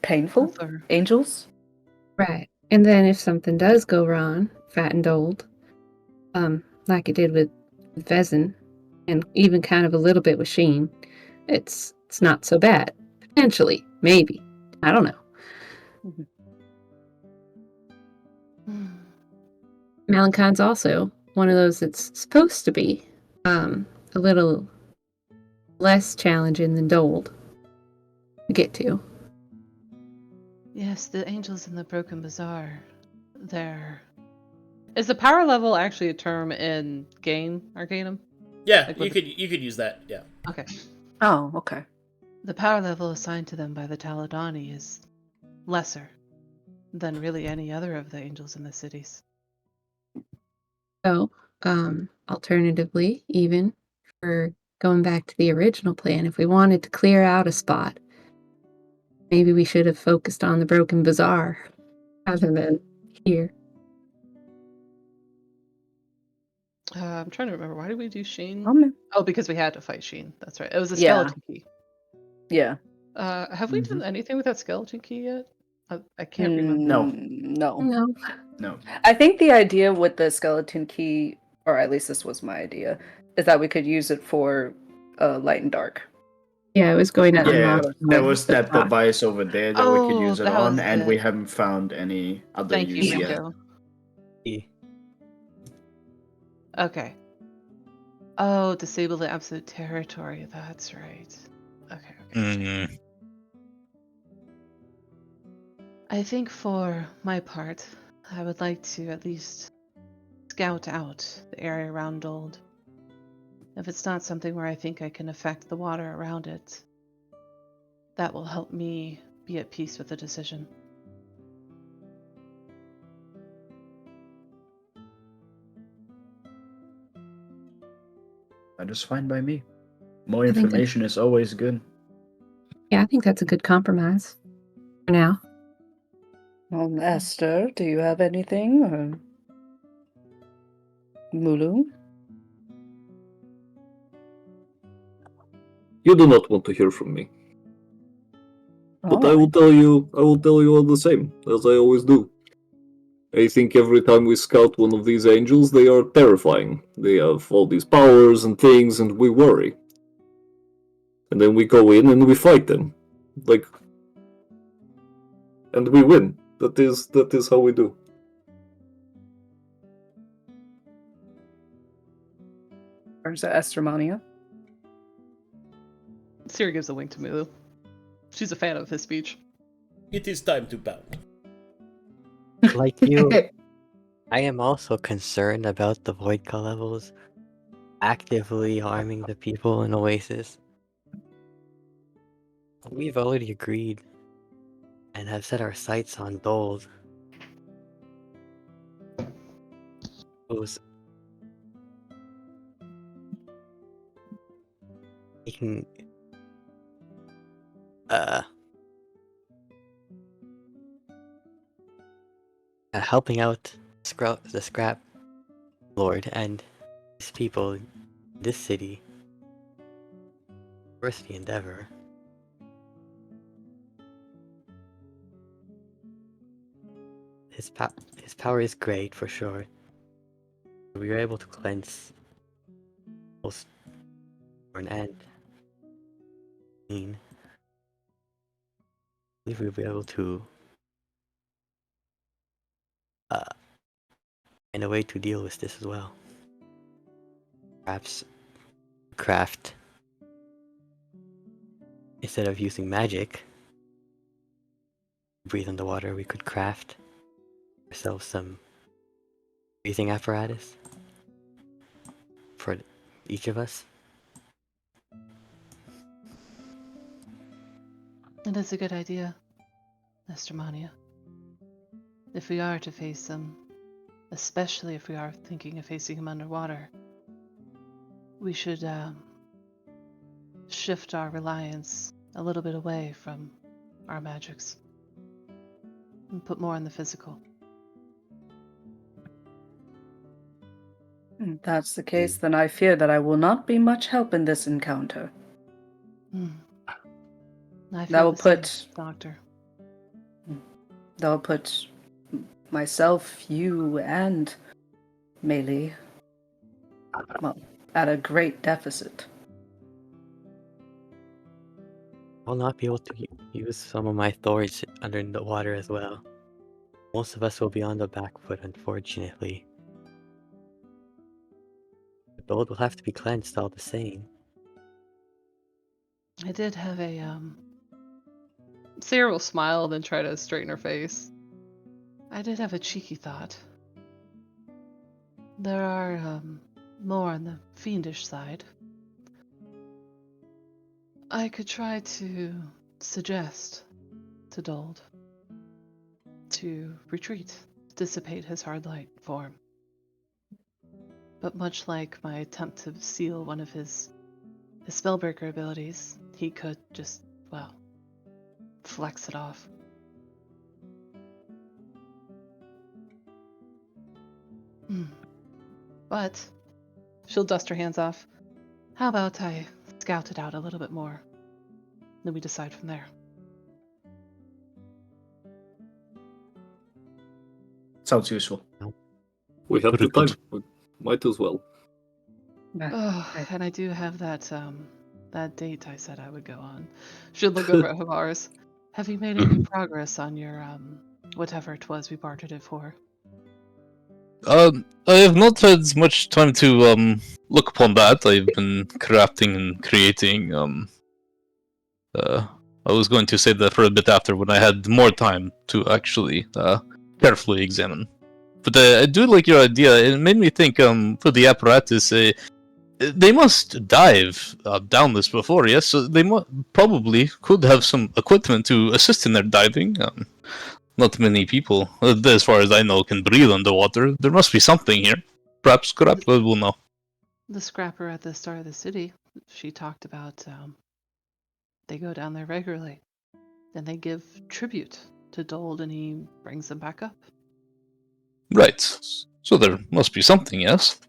painful angels. Right. And then if something does go wrong, fat and old, like it did with Vezin, and even kind of a little bit with Sheen, it's not so bad. Potentially. Maybe. I don't know. Malachine's also one of those that's supposed to be a little less challenging than Dold to get to. Yes, the angels in the Broken Bazaar. There. Is the power level actually a term in game Arcadum? Yeah, Like you could use that. Yeah. Okay. Oh, okay. The power level assigned to them by the Taladoni is lesser than really any other of the angels in the cities. So, alternatively, even for going back to the original plan, if we wanted to clear out a spot, maybe we should have focused on the Broken Bazaar rather than here. I'm trying to remember. Why did we do Sheen? Um, Oh, because we had to fight Sheen. That's right. It was a skeleton key. Yeah. Have we done anything with that skeleton key yet? I can't remember. No. I think the idea with the skeleton key, or at least this was my idea, is that we could use it for light and dark. Yeah, it was going to unlock. There was that device over there that we could use it that on, was and it. we haven't found any other Thank you, use yet. Rico. Yeah. Okay. Oh, disable the absolute territory. That's right. Okay. I think for my part, I would like to at least scout out the area around Dold. If it's not something where I think I can affect the water around it, that will help me be at peace with the decision. That is fine by me. More information is always good. Yeah, I think that's a good compromise for now. Esther, do you have anything? Or... Mulu? You do not want to hear from me. But I will tell you all the same, as I always do. I think every time we scout one of these angels, they are terrifying. They have all these powers and things, and we worry. And then we go in and we fight them. And we win. That is how we do. Where's the Esther Mania? Sera gives a wink to Mulu. She's a fan of his speech. It is time to bound. Like you, I am also concerned about the Voidka levels actively harming the people in Oasis. We've already agreed and have set our sights on Dold. Making helping out the Scrap Lord and his people in this city worth the endeavor. his power is great for sure. We were able to cleanse most for an end. I believe we'll be able to find a way to deal with this as well. Perhaps craft, instead of using magic, breathe underwater, we could craft ourselves some breathing apparatus for each of us. It is a good idea, Mr. Mania. If we are to face him, especially if we are thinking of facing him underwater, we should shift our reliance a little bit away from our magics and put more on the physical. If that's the case, then I fear that I will not be much help in this encounter. I That feel will the same, put Doctor. that will put myself, you, and Maelie, well, at a great deficit. I'll not be able to use some of my thorns under the water as well. Most of us will be on the back foot, unfortunately. The gold will have to be cleansed all the same. I did have a Sera will smile, then try to straighten her face. I did have a cheeky thought. There are more on the fiendish side. I could try to suggest to Dold to retreat, dissipate his hard light form. But much like my attempt to seal one of his spellbreaker abilities, he could just, well, flex it off. But she'll dust her hands off. How about I scout it out a little bit more? Then we decide from there. Sounds useful. We have Pretty the time. good. We might as well. Oh, and I do have that date I said I would go on. Should look over at Havars. Have you made any progress on your whatever it was we bartered it for? I have not had much time to look upon that. I've been crafting and creating. I was going to say that for a bit after when I had more time to actually carefully examine. But I do like your idea. It made me think for the apparatus, they must dive down this before, yes? So they probably could have some equipment to assist in their diving. Not many people, as far as I know, can breathe underwater. There must be something here. Perhaps Scrap will know. The scrapper at the start of the city, she talked about they go down there regularly. And they give tribute to Dold and he brings them back up. Right. So there must be something, yes?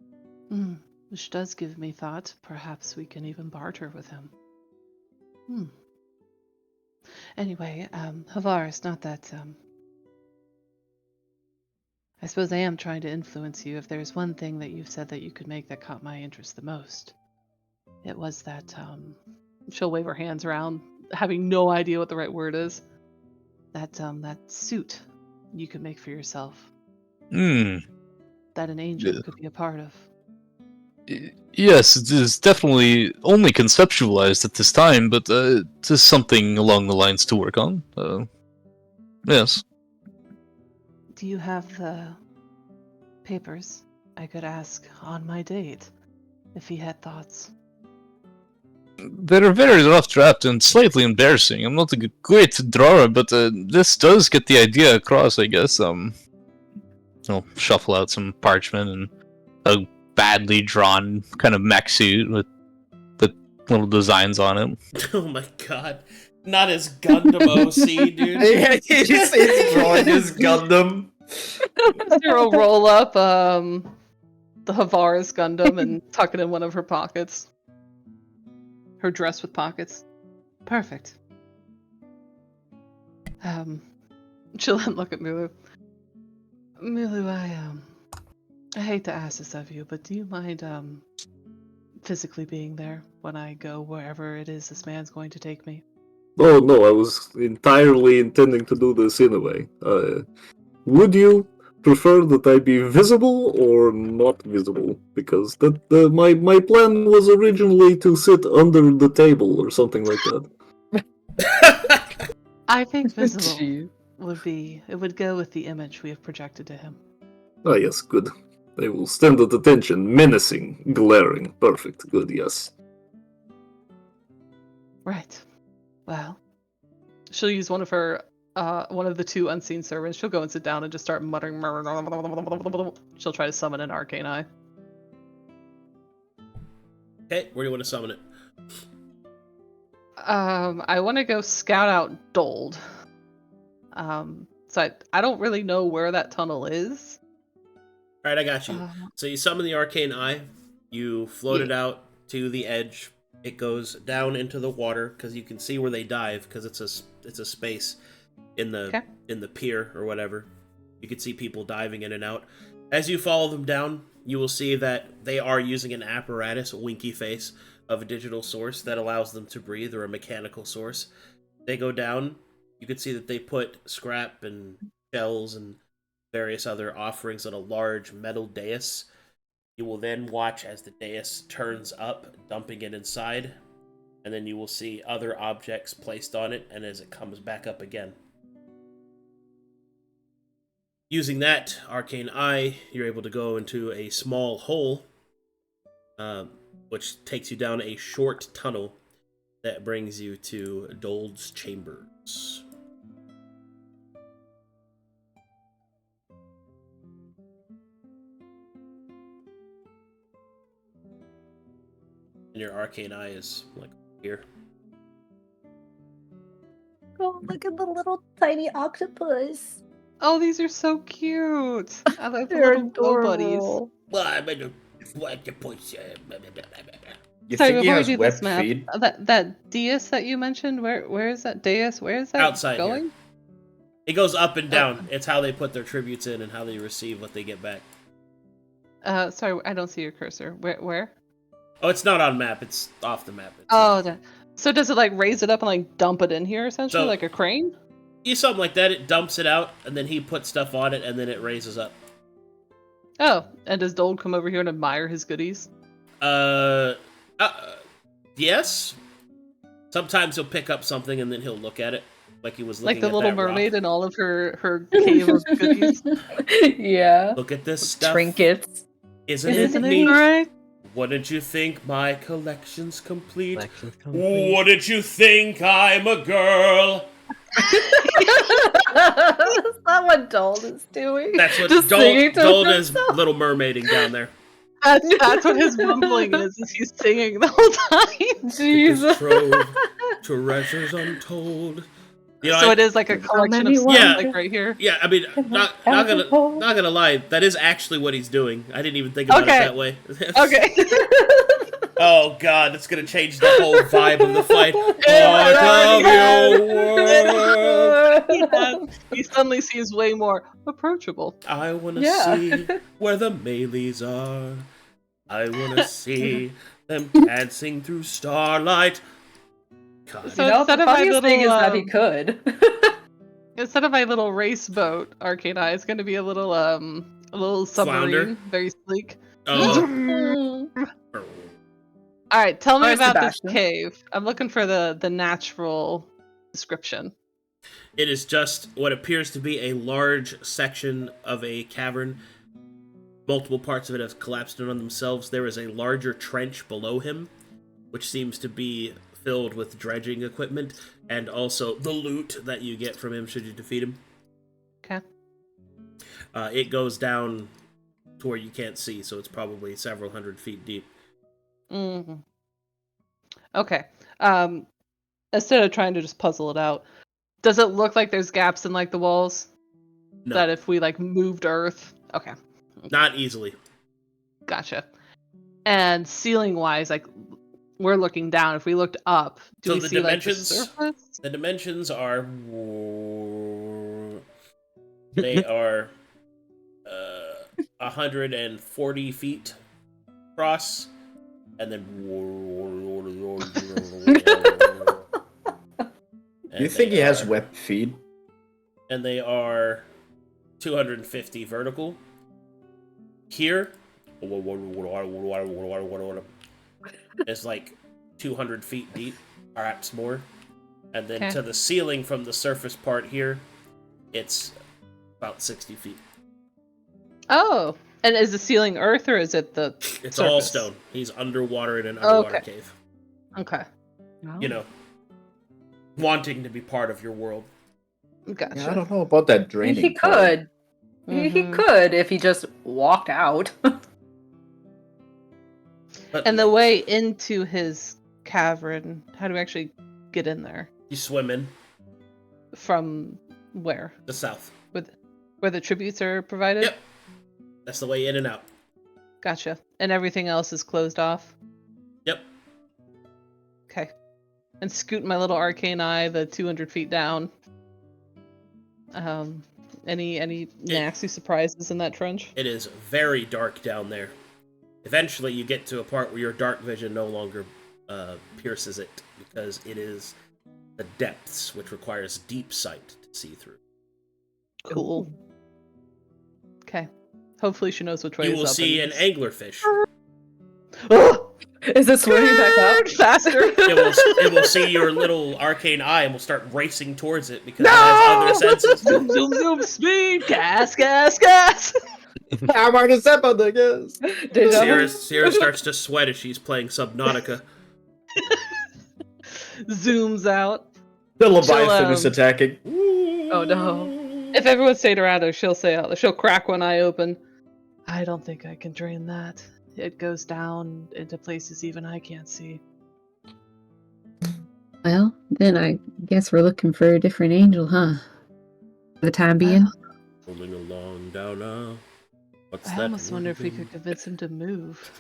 Which does give me thought. Perhaps we can even barter with him. Anyway, Havars, not that I suppose I am trying to influence you. If there's one thing that you've said that you could make that caught my interest the most, it was that, she'll wave her hands around, having no idea what the right word is. That suit you could make for yourself. That an angel could be a part of. Yes, it is definitely only conceptualized at this time, but it is something along the lines to work on. Yes. Do you have the papers? I could ask on my date if he had thoughts. They're a very rough draft and slightly embarrassing. I'm not a great drawer, but this does get the idea across, I guess. I'll shuffle out some parchment and a badly drawn kind of mech suit with the little designs on it. Oh my god. Not as Gundam OC, dude. Yeah, it's drawing his Gundam. Zero roll up the Havars Gundam and tuck it in one of her pockets. Her dress with pockets. Perfect. She'll then look at Mulu. Milu, I hate to ask this of you, but do you mind physically being there when I go wherever it is this man's going to take me? Oh no, I was entirely intending to do this anyway. Would you prefer that I be visible or not visible? Because my plan was originally to sit under the table or something like that. I think visible Jeez. would go with the image we have projected to him. Ah, yes, good. They will stand at attention, menacing, glaring. Perfect, good, yes. Right. Well, she'll use one of the two unseen servants. She'll go and sit down and just start muttering. She'll try to summon an arcane eye. Okay, where do you want to summon it? I want to go scout out Dold. So I don't really know where that tunnel is. Alright, I got you. So you summon the arcane eye, you float it out to the edge. It goes down into the water because you can see where they dive because it's a space in the pier or whatever. You can see people diving in and out. As you follow them down, you will see that they are using an apparatus, a winky face, of a digital source that allows them to breathe, or a mechanical source. They go down. You can see that they put scrap and shells and various other offerings on a large metal dais. You will then watch as the dais turns up, dumping it inside, and then you will see other objects placed on it, and as it comes back up again. Using that arcane eye, you're able to go into a small hole, which takes you down a short tunnel that brings you to Dold's chambers. And your arcane eye is like here. Oh, look at the little tiny octopus. Oh, these are so cute. I like the They're little glow buddies. adorable. Well, I'm gonna what the push. You Sorry, think he before we has do webbed this map, feet? that dais that you mentioned, where is that dais? Where is that Outside here. going? It goes up and down. It's how they put their tributes in and how they receive what they get back. Sorry, I don't see your cursor. Where? Oh, it's not on map. It's off the map. So does it like raise it up and like dump it in here essentially, So- like a crane? Yeah, something like that. It dumps it out, and then he puts stuff on it, and then it raises up. Oh, and does Dold come over here and admire his goodies? Yes. Sometimes he'll pick up something, and then he'll look at it, like he was looking Like the at Little that rock. Mermaid and all of her cave of goodies. Yeah. Look at this stuff. Trinkets. Isn't Isn't it it neat? great? Wouldn't you think my collection's complete? Collection's complete. Wouldn't you think I'm a girl? Is that what Dold is doing? That's what Just singing to Dold is himself? Little Mermaiding down there. That's what his mumbling is he's singing the whole time. Jesus. Trove, treasures untold. You know, So it is like a collection of many stuff, Yeah. like right here. Yeah, I mean, not gonna lie, that is actually what he's doing. I didn't even think about Okay. it that way. Okay. Oh god, it's gonna change the whole vibe of the fight. Yeah, Part right. of your world. He suddenly seems way more approachable. I wanna Yeah. see where the Maelies are. I wanna see them dancing through starlight. God. So You know, instead the of my funniest thing is little, that he could. Instead of my little race boat, Arcane Eye, it's going to be a little submarine, Flounder? very sleek. Oh. All right, tell me Or about Sebastian. this cave. I'm looking for the natural description. It is just what appears to be a large section of a cavern. Multiple parts of it have collapsed in on themselves. There is a larger trench below him, which seems to be filled with dredging equipment, and also the loot that you get from him should you defeat him. Okay. It goes down to where you can't see, so it's probably several hundred feet deep. Mm-hmm. Okay. Instead of trying to just puzzle it out, does it look like there's gaps in like the walls? No, That if we like moved Earth, okay, not easily. gotcha. And ceiling wise, like we're looking down. If we looked up, do So we the see like the dimensions- surface? The dimensions are... They are 140 feet across, and then. Do you think he has webbed feet? And they are 250 vertical. Here, it's like 200 feet deep, perhaps more. And then to the ceiling from the surface part here, it's about 60 feet. Oh, and is the ceiling earth or is it the It's surface? all stone. He's underwater in an underwater cave. Okay. You know, wanting to be part of your world. Gotcha. Yeah, I don't know about that draining. He could. He could if he just walked out. And the way into his cavern, how do we actually get in there? You swim in. From where? The south. Where the tributes are provided? Yep. That's the way in and out. Gotcha. And everything else is closed off? Yep. Okay. And scoot my little arcane eye the 200 feet down. Any nasty surprises in that trench? It is very dark down there. Eventually, you get to a part where your dark vision no longer pierces it, because it is the depths, which requires deep sight to see through. Cool. Okay. Hopefully she knows which way You is will up. see an anglerfish. Is it swimming back up? Faster! It will see your little arcane eye and will start racing towards it because it has other senses. Zoom, zoom, zoom, speed! Gas, gas, gas! I'm already step on the gas. Sera starts to sweat as she's playing Subnautica. Zooms out. The Leviathan is attacking. Oh no. If everyone stayed around her, she'll crack one eye open. I don't think I can drain that. It goes down into places even I can't see. Well, then I guess we're looking for a different angel, huh? For the time being. Rolling along down now. What's I that? almost wonder if we could convince him to move.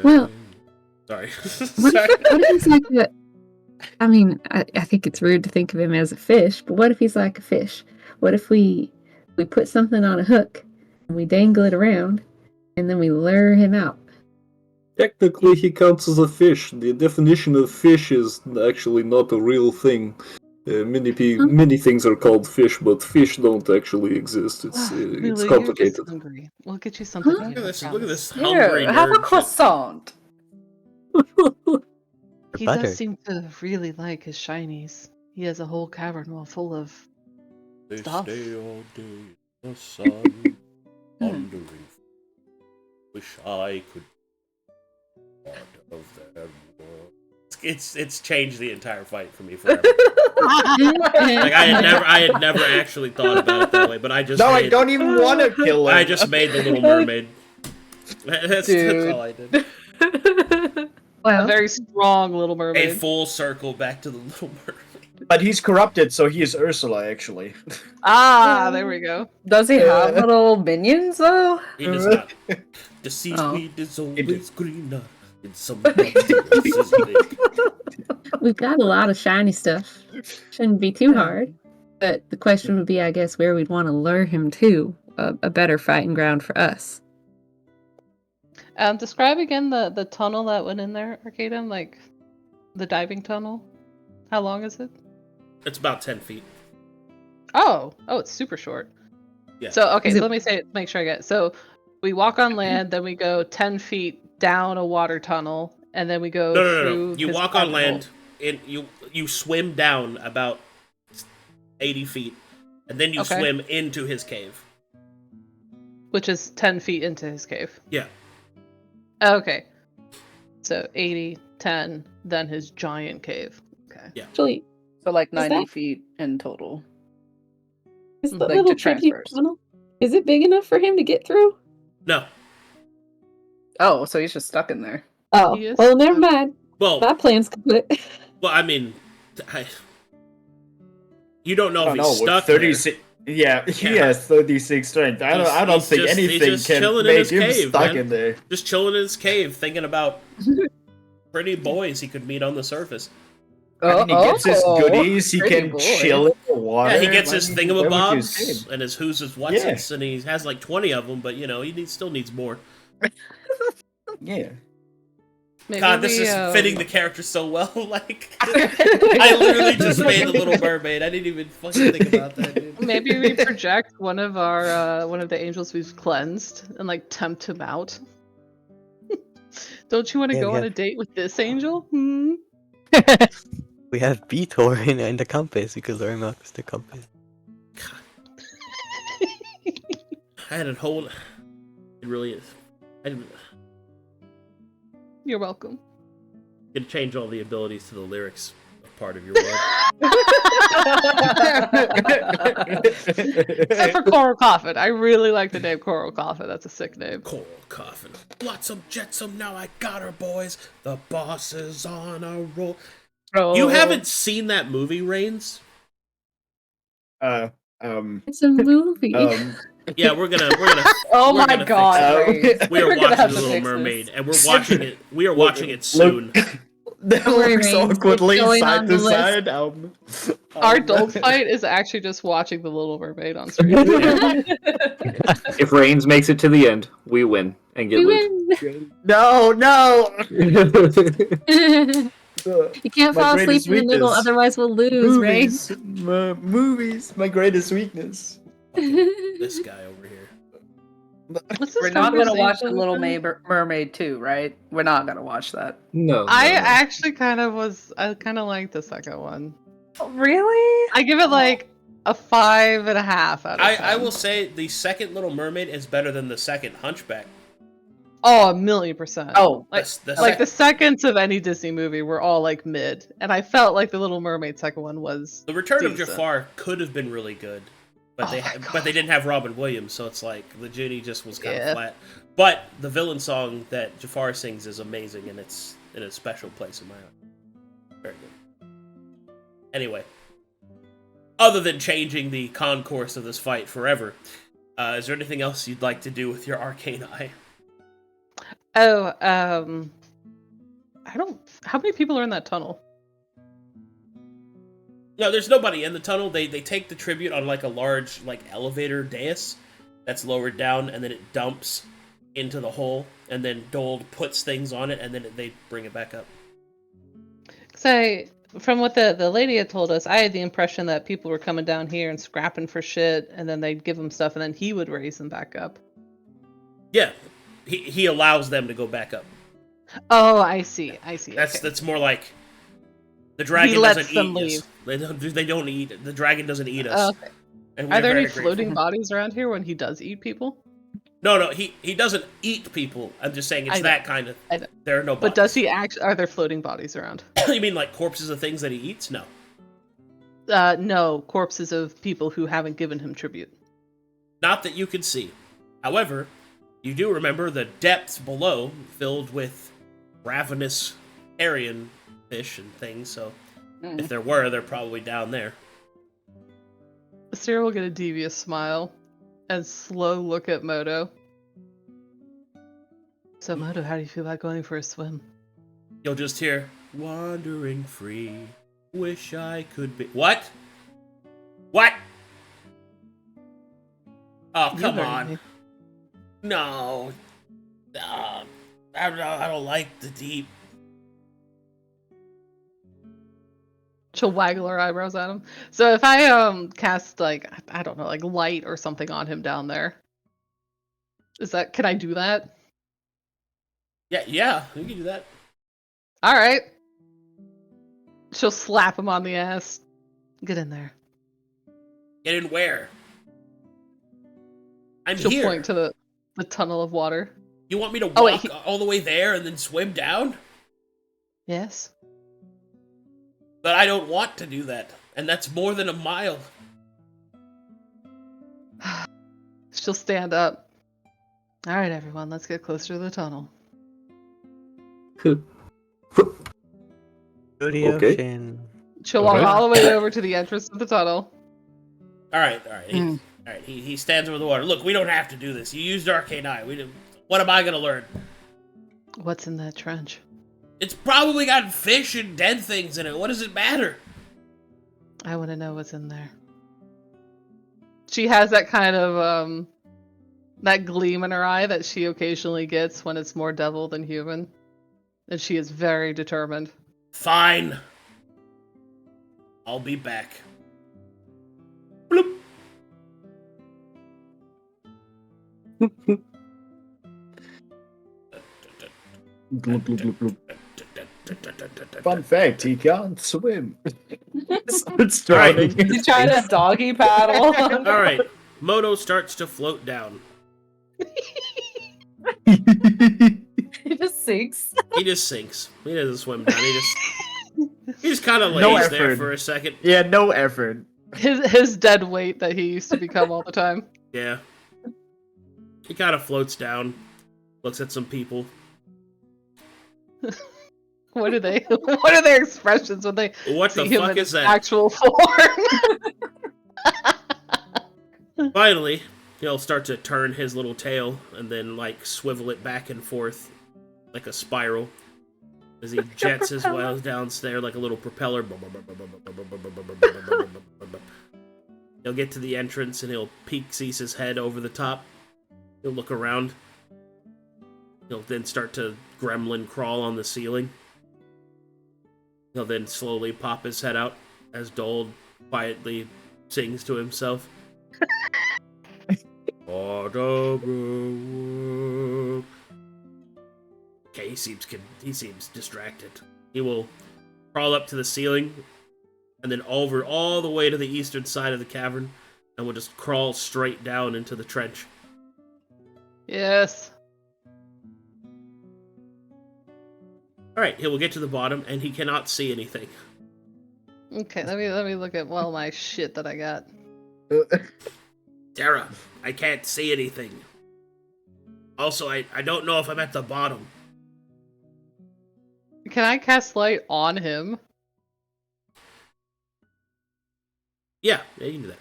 Well, sorry. What if he's like a... I mean, I think it's rude to think of him as a fish, but what if he's like a fish? What if we put something on a hook, and we dangle it around, and then we lure him out? Technically, he counts as a fish. The definition of fish is actually not a real thing. Many things are called fish, but fish don't actually exist. It's Lulu, complicated. You're just hungry. We'll get you something. Look at this hungry Here, have a nerd shit. croissant. He butter. does seem to really like his shinies. He has a whole cavern all full of They stuff. stay all day in the sun, wondering. Wish I could be part of their world. It's changed the entire fight for me forever. Like I had never actually thought about it that way, but I just I don't even want to kill him. I just made the Little Mermaid. That's all I did. A very strong Little A Mermaid. full circle back to the Little Mermaid. But he's corrupted, so he is Ursula, actually. Ah, there we go. Does he have little minions though? He does not. The seaweed is always greener in some lake. We've got a lot of shiny stuff. Shouldn't be too hard. But the question would be, I guess, where we'd want to lure him to. A better fighting ground for us. Describe again the tunnel that went in there, Arcadum, like the diving tunnel. How long is it? It's about 10 feet. Oh, it's super short. Yeah. So okay, so let me make sure I get it. So we walk on land, then we go 10 feet down a water tunnel, and then we go through. You his walk on cavern land, hole. and you swim down about 80 feet, and then you swim into his cave. Which is 10 feet into his cave. Yeah. Okay. So 80, 10, then his giant cave. Okay. Yeah. Actually, So like Is 90 that- feet in total. is the Like little to tribute transfers. tunnel, is it big enough for him to get through? No. Oh, so he's just stuck in there. Oh, He is well, never mind. Well, My plan's complete. I mean, you don't know I if don't he's know, with stuck there. 36. Yeah, he has 36 strength. I don't He's think just- he's anything just can chilling in make his him cave, stuck man. in there. Just chilling in his cave, thinking about pretty boys he could meet on the surface. And he gets his goodies, he pretty can boy. chill in the water. Yeah, he gets his like, where would you thingamabobs escape? and his who's his what's and he has like 20 of them, but he still needs more. Yeah. Maybe God, this we, is fitting the character so well. Like, I literally just made the Little Mermaid. I didn't even fucking think about that, dude. Maybe we project one of the angels we've cleansed and like tempt him out. Don't you want to Yeah, go we on a have- date with this angel? Hmm? We have Beetor and the compass. We could learn about the compass. I had a whole. It really is. I'm You're welcome. gonna change all the abilities to the lyrics of part of your word. Except for Coral Coffin. I really like the name Coral Coffin. That's a sick name. Coral Coffin. Flotsam, jetsam, now I got her, boys. The boss is on a roll. Oh. You haven't seen that movie, Reigns? It's a movie. Yeah, we're gonna. Oh we're my gonna god. fix it. We are We're gonna watching have The to Little fix this. Mermaid, and we're watching it. We are watching it soon. They worry, looks Reigns, it's awkwardly going side on to the list. side. Our dog fight is actually just watching The Little Mermaid on screen. If Reigns makes it to the end, we win and get We loot. win. No. You can't My fall asleep greatest in the middle, weakness. otherwise we'll lose, right? Movies, my greatest weakness. This guy over here. What's this We're not gonna watch The conversation Little again? Mermaid 2, right? We're not gonna watch that. No. I no. actually I kind of like the second one. Really? I give it like a 5.5 out of 10. I will say the second Little Mermaid is better than the second Hunchback. Oh, 1,000,000%. Oh, like The the seconds of any Disney movie were all like mid, and I felt like the Little Mermaid second one was. The Return of decent. Jafar could have been really good, but Oh they my but they didn't have Robin Williams, so it's like the genie just was kind of Yeah. flat. But the villain song that Jafar sings is amazing, and it's in a special place in my heart. Very good. Anyway, other than changing the concourse of this fight forever, is there anything else you'd like to do with your arcane eye? Oh, I don't. How many people are in that tunnel? No, there's nobody in the tunnel. They take the tribute on like a large like elevator dais that's lowered down, and then it dumps into the hole, and then Dold puts things on it, and then they bring it back up. So, from what the lady had told us, I had the impression that people were coming down here and scrapping for shit, and then they'd give him stuff, and then he would raise them back up. Yeah, he allows them to go back up. Oh, I see. That's more like the dragon He lets doesn't them eat leave. us. They don't eat. The dragon doesn't eat us. Okay. And Are there any very grateful. floating bodies around here when he does eat people? No, he doesn't eat people. I'm just saying it's I know. that kind of. I know. There are no. But does he actually? Are there floating bodies around? You mean like corpses of things that he eats? No. No, corpses of people who haven't given him tribute. Not that you can see. However, you do remember the depths below filled with ravenous carrion fish and things, so if there were, they're probably down there. Sera will get a devious smile and slow look at Moto. So, Moto, how do you feel about going for a swim? You'll just hear, wandering free, wish I could be... What? What? Oh, You come heard on. me. No. I don't like the deep. She'll waggle her eyebrows at him. So if I cast like I don't know, like light or something on him down there, can I do that? Yeah, you can do that. All right. She'll slap him on the ass. Get in there. Get in where? I'm She'll here. point to the tunnel of water. You want me to walk Oh, wait, all the way there and then swim down? Yes. But I don't want to do that. And that's more than a mile. She'll stand up. All right, everyone, let's get closer to the tunnel. To the Okay. ocean. She'll walk all the way over to the entrance of the tunnel. Alright. He stands over the water. Look, we don't have to do this. You used Arcane Eye. What am I gonna learn? What's in that trench? It's probably got fish and dead things in it. What does it matter? I want to know what's in there. She has that kind of that gleam in her eye that she occasionally gets when it's more devil than human. And she is very determined. Fine. I'll be back. Bloop. Gloop, gloop, gloop, gloop. Fun fact, he can't swim. It's drowning. You trying to doggy paddle? All right. Moto starts to float down. He just sinks. He just sinks. He doesn't swim down. He just kind of lays No there effort. for a second. Yeah, no effort. His dead weight that he used to become all the time. Yeah. He kind of floats down, looks at some people. What are they? What are their expressions when they What the see him fuck in is his that? actual form? Finally, he'll start to turn his little tail and then, like, swivel it back and forth like a spiral as he jets his way downstairs like a little propeller. He'll get to the entrance and he'll sees his head over the top. He'll look around. He'll then start to gremlin crawl on the ceiling. He'll then slowly pop his head out as Dold quietly sings to himself. Okay, he seems distracted. He will crawl up to the ceiling and then over all the way to the eastern side of the cavern and will just crawl straight down into the trench. Yes. Alright, he will get to the bottom and he cannot see anything. Okay, let me look at all my shit that I got. Sera, I can't see anything. Also, I don't know if I'm at the bottom. Can I cast light on him? Yeah, you can do that.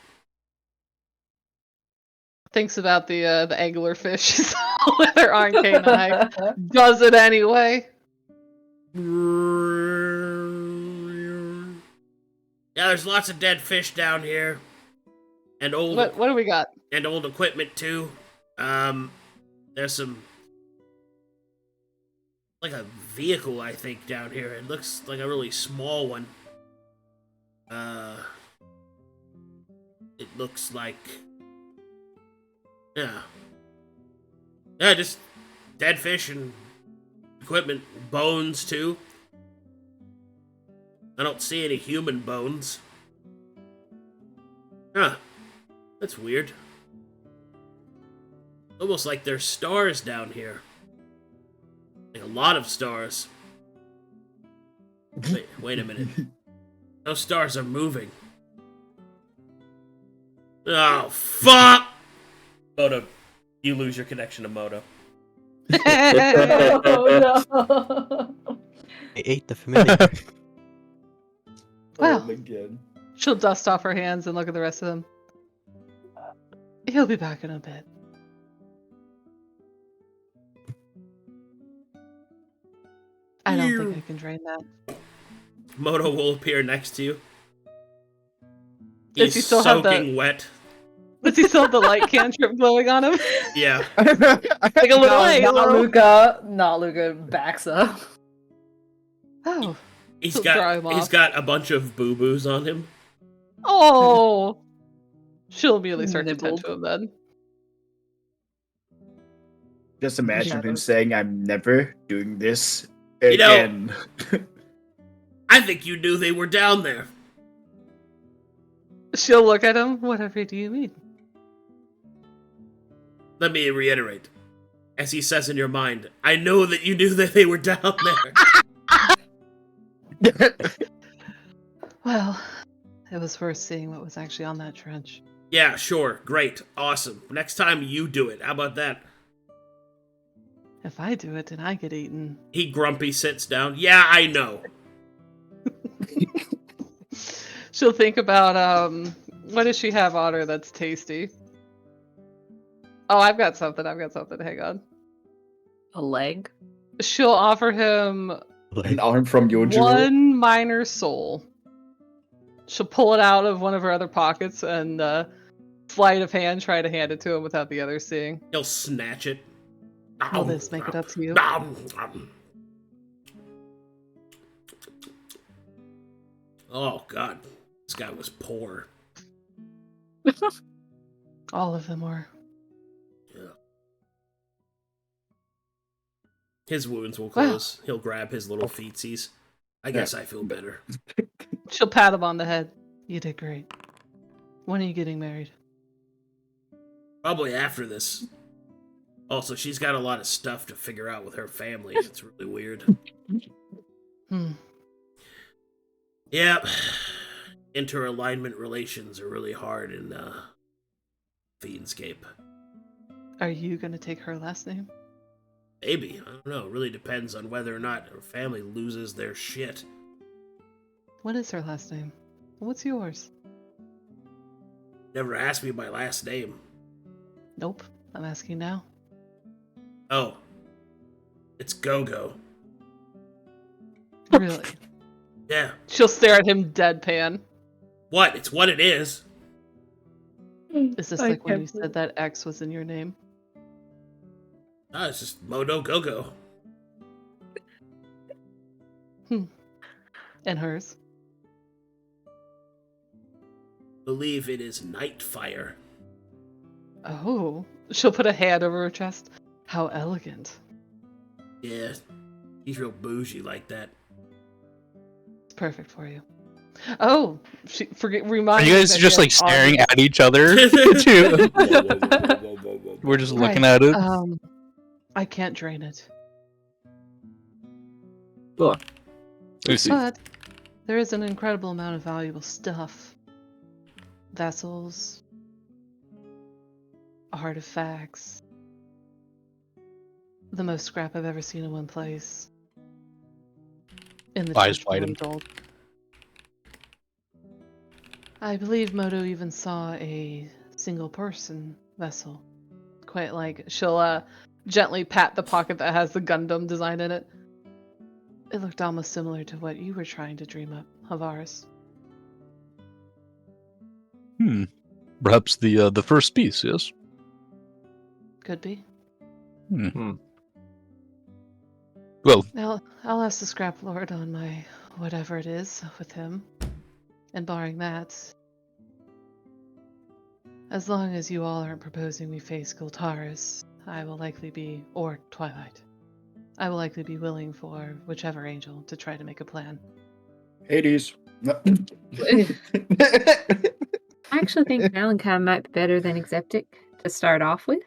Thinks about the anglerfish with their arcane eye. Does it anyway. Yeah, there's lots of dead fish down here. And old What do we got? and old equipment too. There's some like a vehicle I think down here. It looks like a really small one. It looks like yeah, just dead fish and equipment, bones too. I don't see any human bones. Huh. That's weird. Almost like there's stars down here. Like a lot of stars. Wait a minute. Those stars are moving. Oh, fuck! Moto, you lose your connection to Moto. Oh no! I ate the familiar. Well. Oh my god. She'll dust off her hands and look at the rest of them. He'll be back in a bit. I don't think I can drain that. Moto will appear next to you. Does He's he still have soaking wet. Does he still have the light cantrip glowing on him? Yeah. Like a little Not Luka. Not Luka backs up. Oh. He's He'll dry him off. got a bunch of boo-boos on him. Oh. She'll immediately start to Nibbled. tend to him then. Just imagine him Shadows. saying, "I'm never doing this You know- again." I think you knew they were down there. She'll look at him. Whatever do you mean? Let me reiterate. As he says in your mind, I know that you knew that they were down there. Well, it was worth seeing what was actually on that trench. Yeah, sure. Great. Awesome. Next time you do it. How about that? If I do it, then I get eaten. He grumpy sits down. Yeah, I know. She'll think about, what does she have on her that's tasty? Oh, I've got something. Hang on. A leg? She'll offer him An arm from Yojo. one minor soul. She'll pull it out of one of her other pockets and sleight of hand try to hand it to him without the others seeing. He'll snatch it. Will this make it up to you? Oh god, this guy was poor. All of them were. Yeah. His wounds will close. He'll grab his little feetsies. I guess I feel better. She'll pat him on the head. You did great. When are you getting married? Probably after this. Also, she's got a lot of stuff to figure out with her family. It's really weird. Yeah. Inter-alignment relations are really hard in Fiendscape. Are you going to take her last name? Maybe. I don't know. It really depends on whether or not her family loses their shit. What is her last name? What's yours? Never asked me my last name. Nope. I'm asking now. Oh. It's Go-Go. Really? Yeah. She'll stare at him deadpan. What? It's what it is. Is this like when you said that X was in your name? Ah, it's just Modo Go-Go. And hers? Believe it is Nightfire. Oh. She'll put a hand over her chest. How elegant. Yeah. He's real bougie like that. It's perfect for you. Oh, remind Are you guys just like staring at each other? We're just looking at it. I can't drain it. Look. But there is an incredible amount of valuable stuff. Vessels, artifacts. The most scrap I've ever seen in one place. In the Buys church item. gold. I believe Moto even saw a single person vessel. Quite like she'll gently pat the pocket that has the Gundam design in it. It looked almost similar to what you were trying to dream up of ours. Perhaps the first piece, yes? Could be. Well, I'll ask the Scrap Lord on my whatever it is with him. And barring that, as long as you all aren't proposing we face Gultaris, I will likely be, or Twilight, I will likely be willing for whichever angel to try to make a plan. Hades. I actually think Malachi might be better than Exeptic to start off with.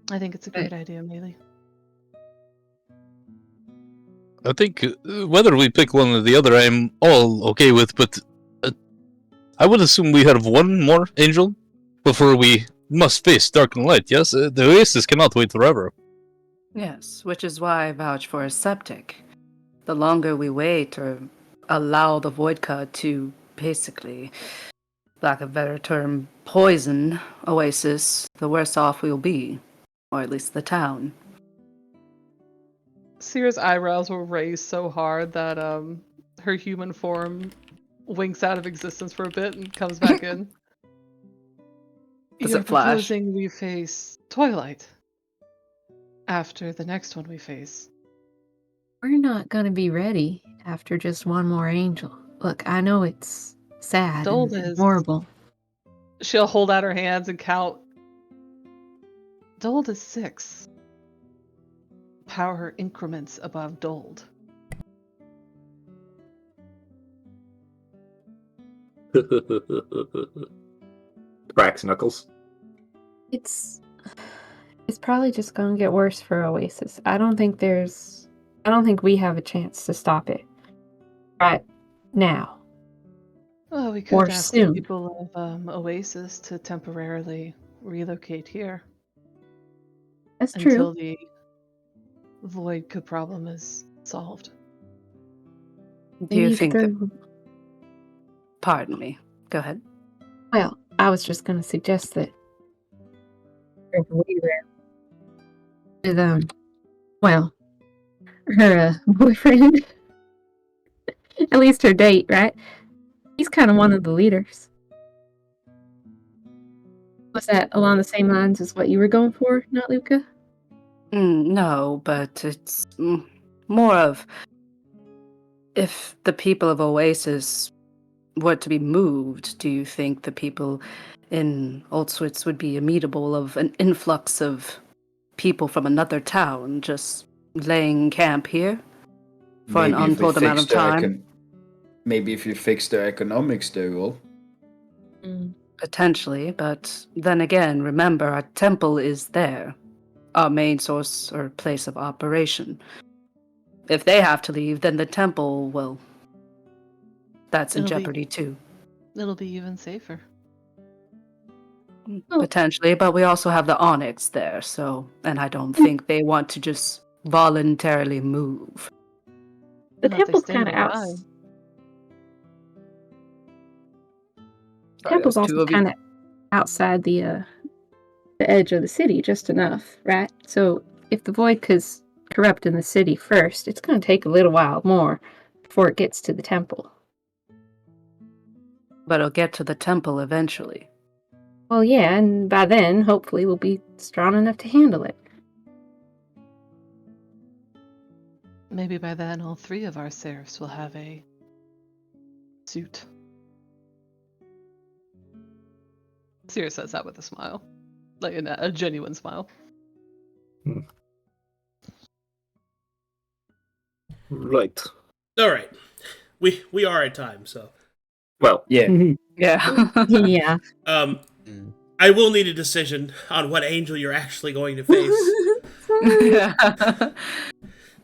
I think it's a great idea, Maelie. I think whether we pick one or the other, I'm all okay with, but I would assume we have one more angel before we must face dark and light, yes? The Oasis cannot wait forever. Yes, which is why I vouch for a septic. The longer we wait or allow the Voidka to basically, lack of a better term, poison Oasis, the worse off we'll be. Or at least the town. Sera's eyebrows will raise so hard that her human form winks out of existence for a bit and comes back in. Does You're it flash? proposing we face Twilight after the next one we face. We're not gonna be ready after just one more angel. Look, I know it's sad Dold and is- horrible. She'll hold out her hands and count. Dold is 6. Power increments above Dold. Cracks knuckles. It's probably just gonna get worse for Oasis. I don't think we have a chance to stop it right now. Well, we Or could ask soon. the people of Oasis to temporarily relocate here That's until true. the Voidka problem is solved. Do They you need to think go- that... Pardon me. Go ahead. Well, I was just gonna suggest that with well, her boyfriend, at least her date, right? He's kind of one of the leaders. Was that along the same lines as what you were going for, not Luka? No, but it's more of if the people of Oasis were to be moved, do you think the people in Old Switz would be amenable of an influx of people from another town just laying camp here for an untold amount of time? Maybe if you fix their economics, they will. Potentially, but then again, remember, our temple is there, our main source or place of operation. If they have to leave, then the temple will. That's in jeopardy too. It'll be even safer. Potentially, but we also have the Onyx there, so, and I don't think they want to just voluntarily move. The Not if they temple's stay kind of nearby. Temple's also kind of outside the edge of the city, just enough, right? So if the void is corrupting the city first, it's going to take a little while more before it gets to the temple. But it'll get to the temple eventually. Well, yeah, and by then, hopefully, we'll be strong enough to handle it. Maybe by then all 3 of our serifs will have a suit. Sera says that with a smile. Like a genuine smile. Right. All right. We are at time, so. Well, yeah. Yeah. Yeah. I will need a decision on what angel you're actually going to face. Yeah.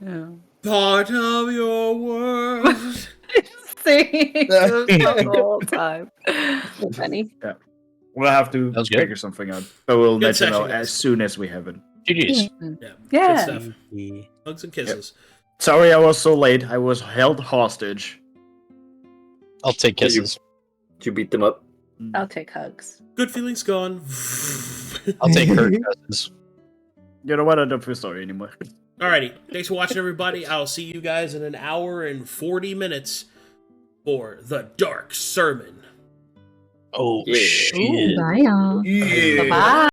Yeah. Part of your world. See, the whole time. So funny. Yeah. We'll have to That was good. figure something out. But we'll Good let you know session, guys. as soon as we have it. GG's. Yeah. Yeah. Good stuff. Hugs and kisses. Sorry I was so late. I was held hostage. I'll take kisses. did you beat them up? I'll take hugs. Good feelings gone. I'll take her kisses. You know what? I don't feel sorry anymore. Alrighty. Thanks for watching, everybody. I'll see you guys in an hour and 40 minutes for the Dark Sermon. Oh, Yeah. shit. Bye, y'all. Yeah. Bye.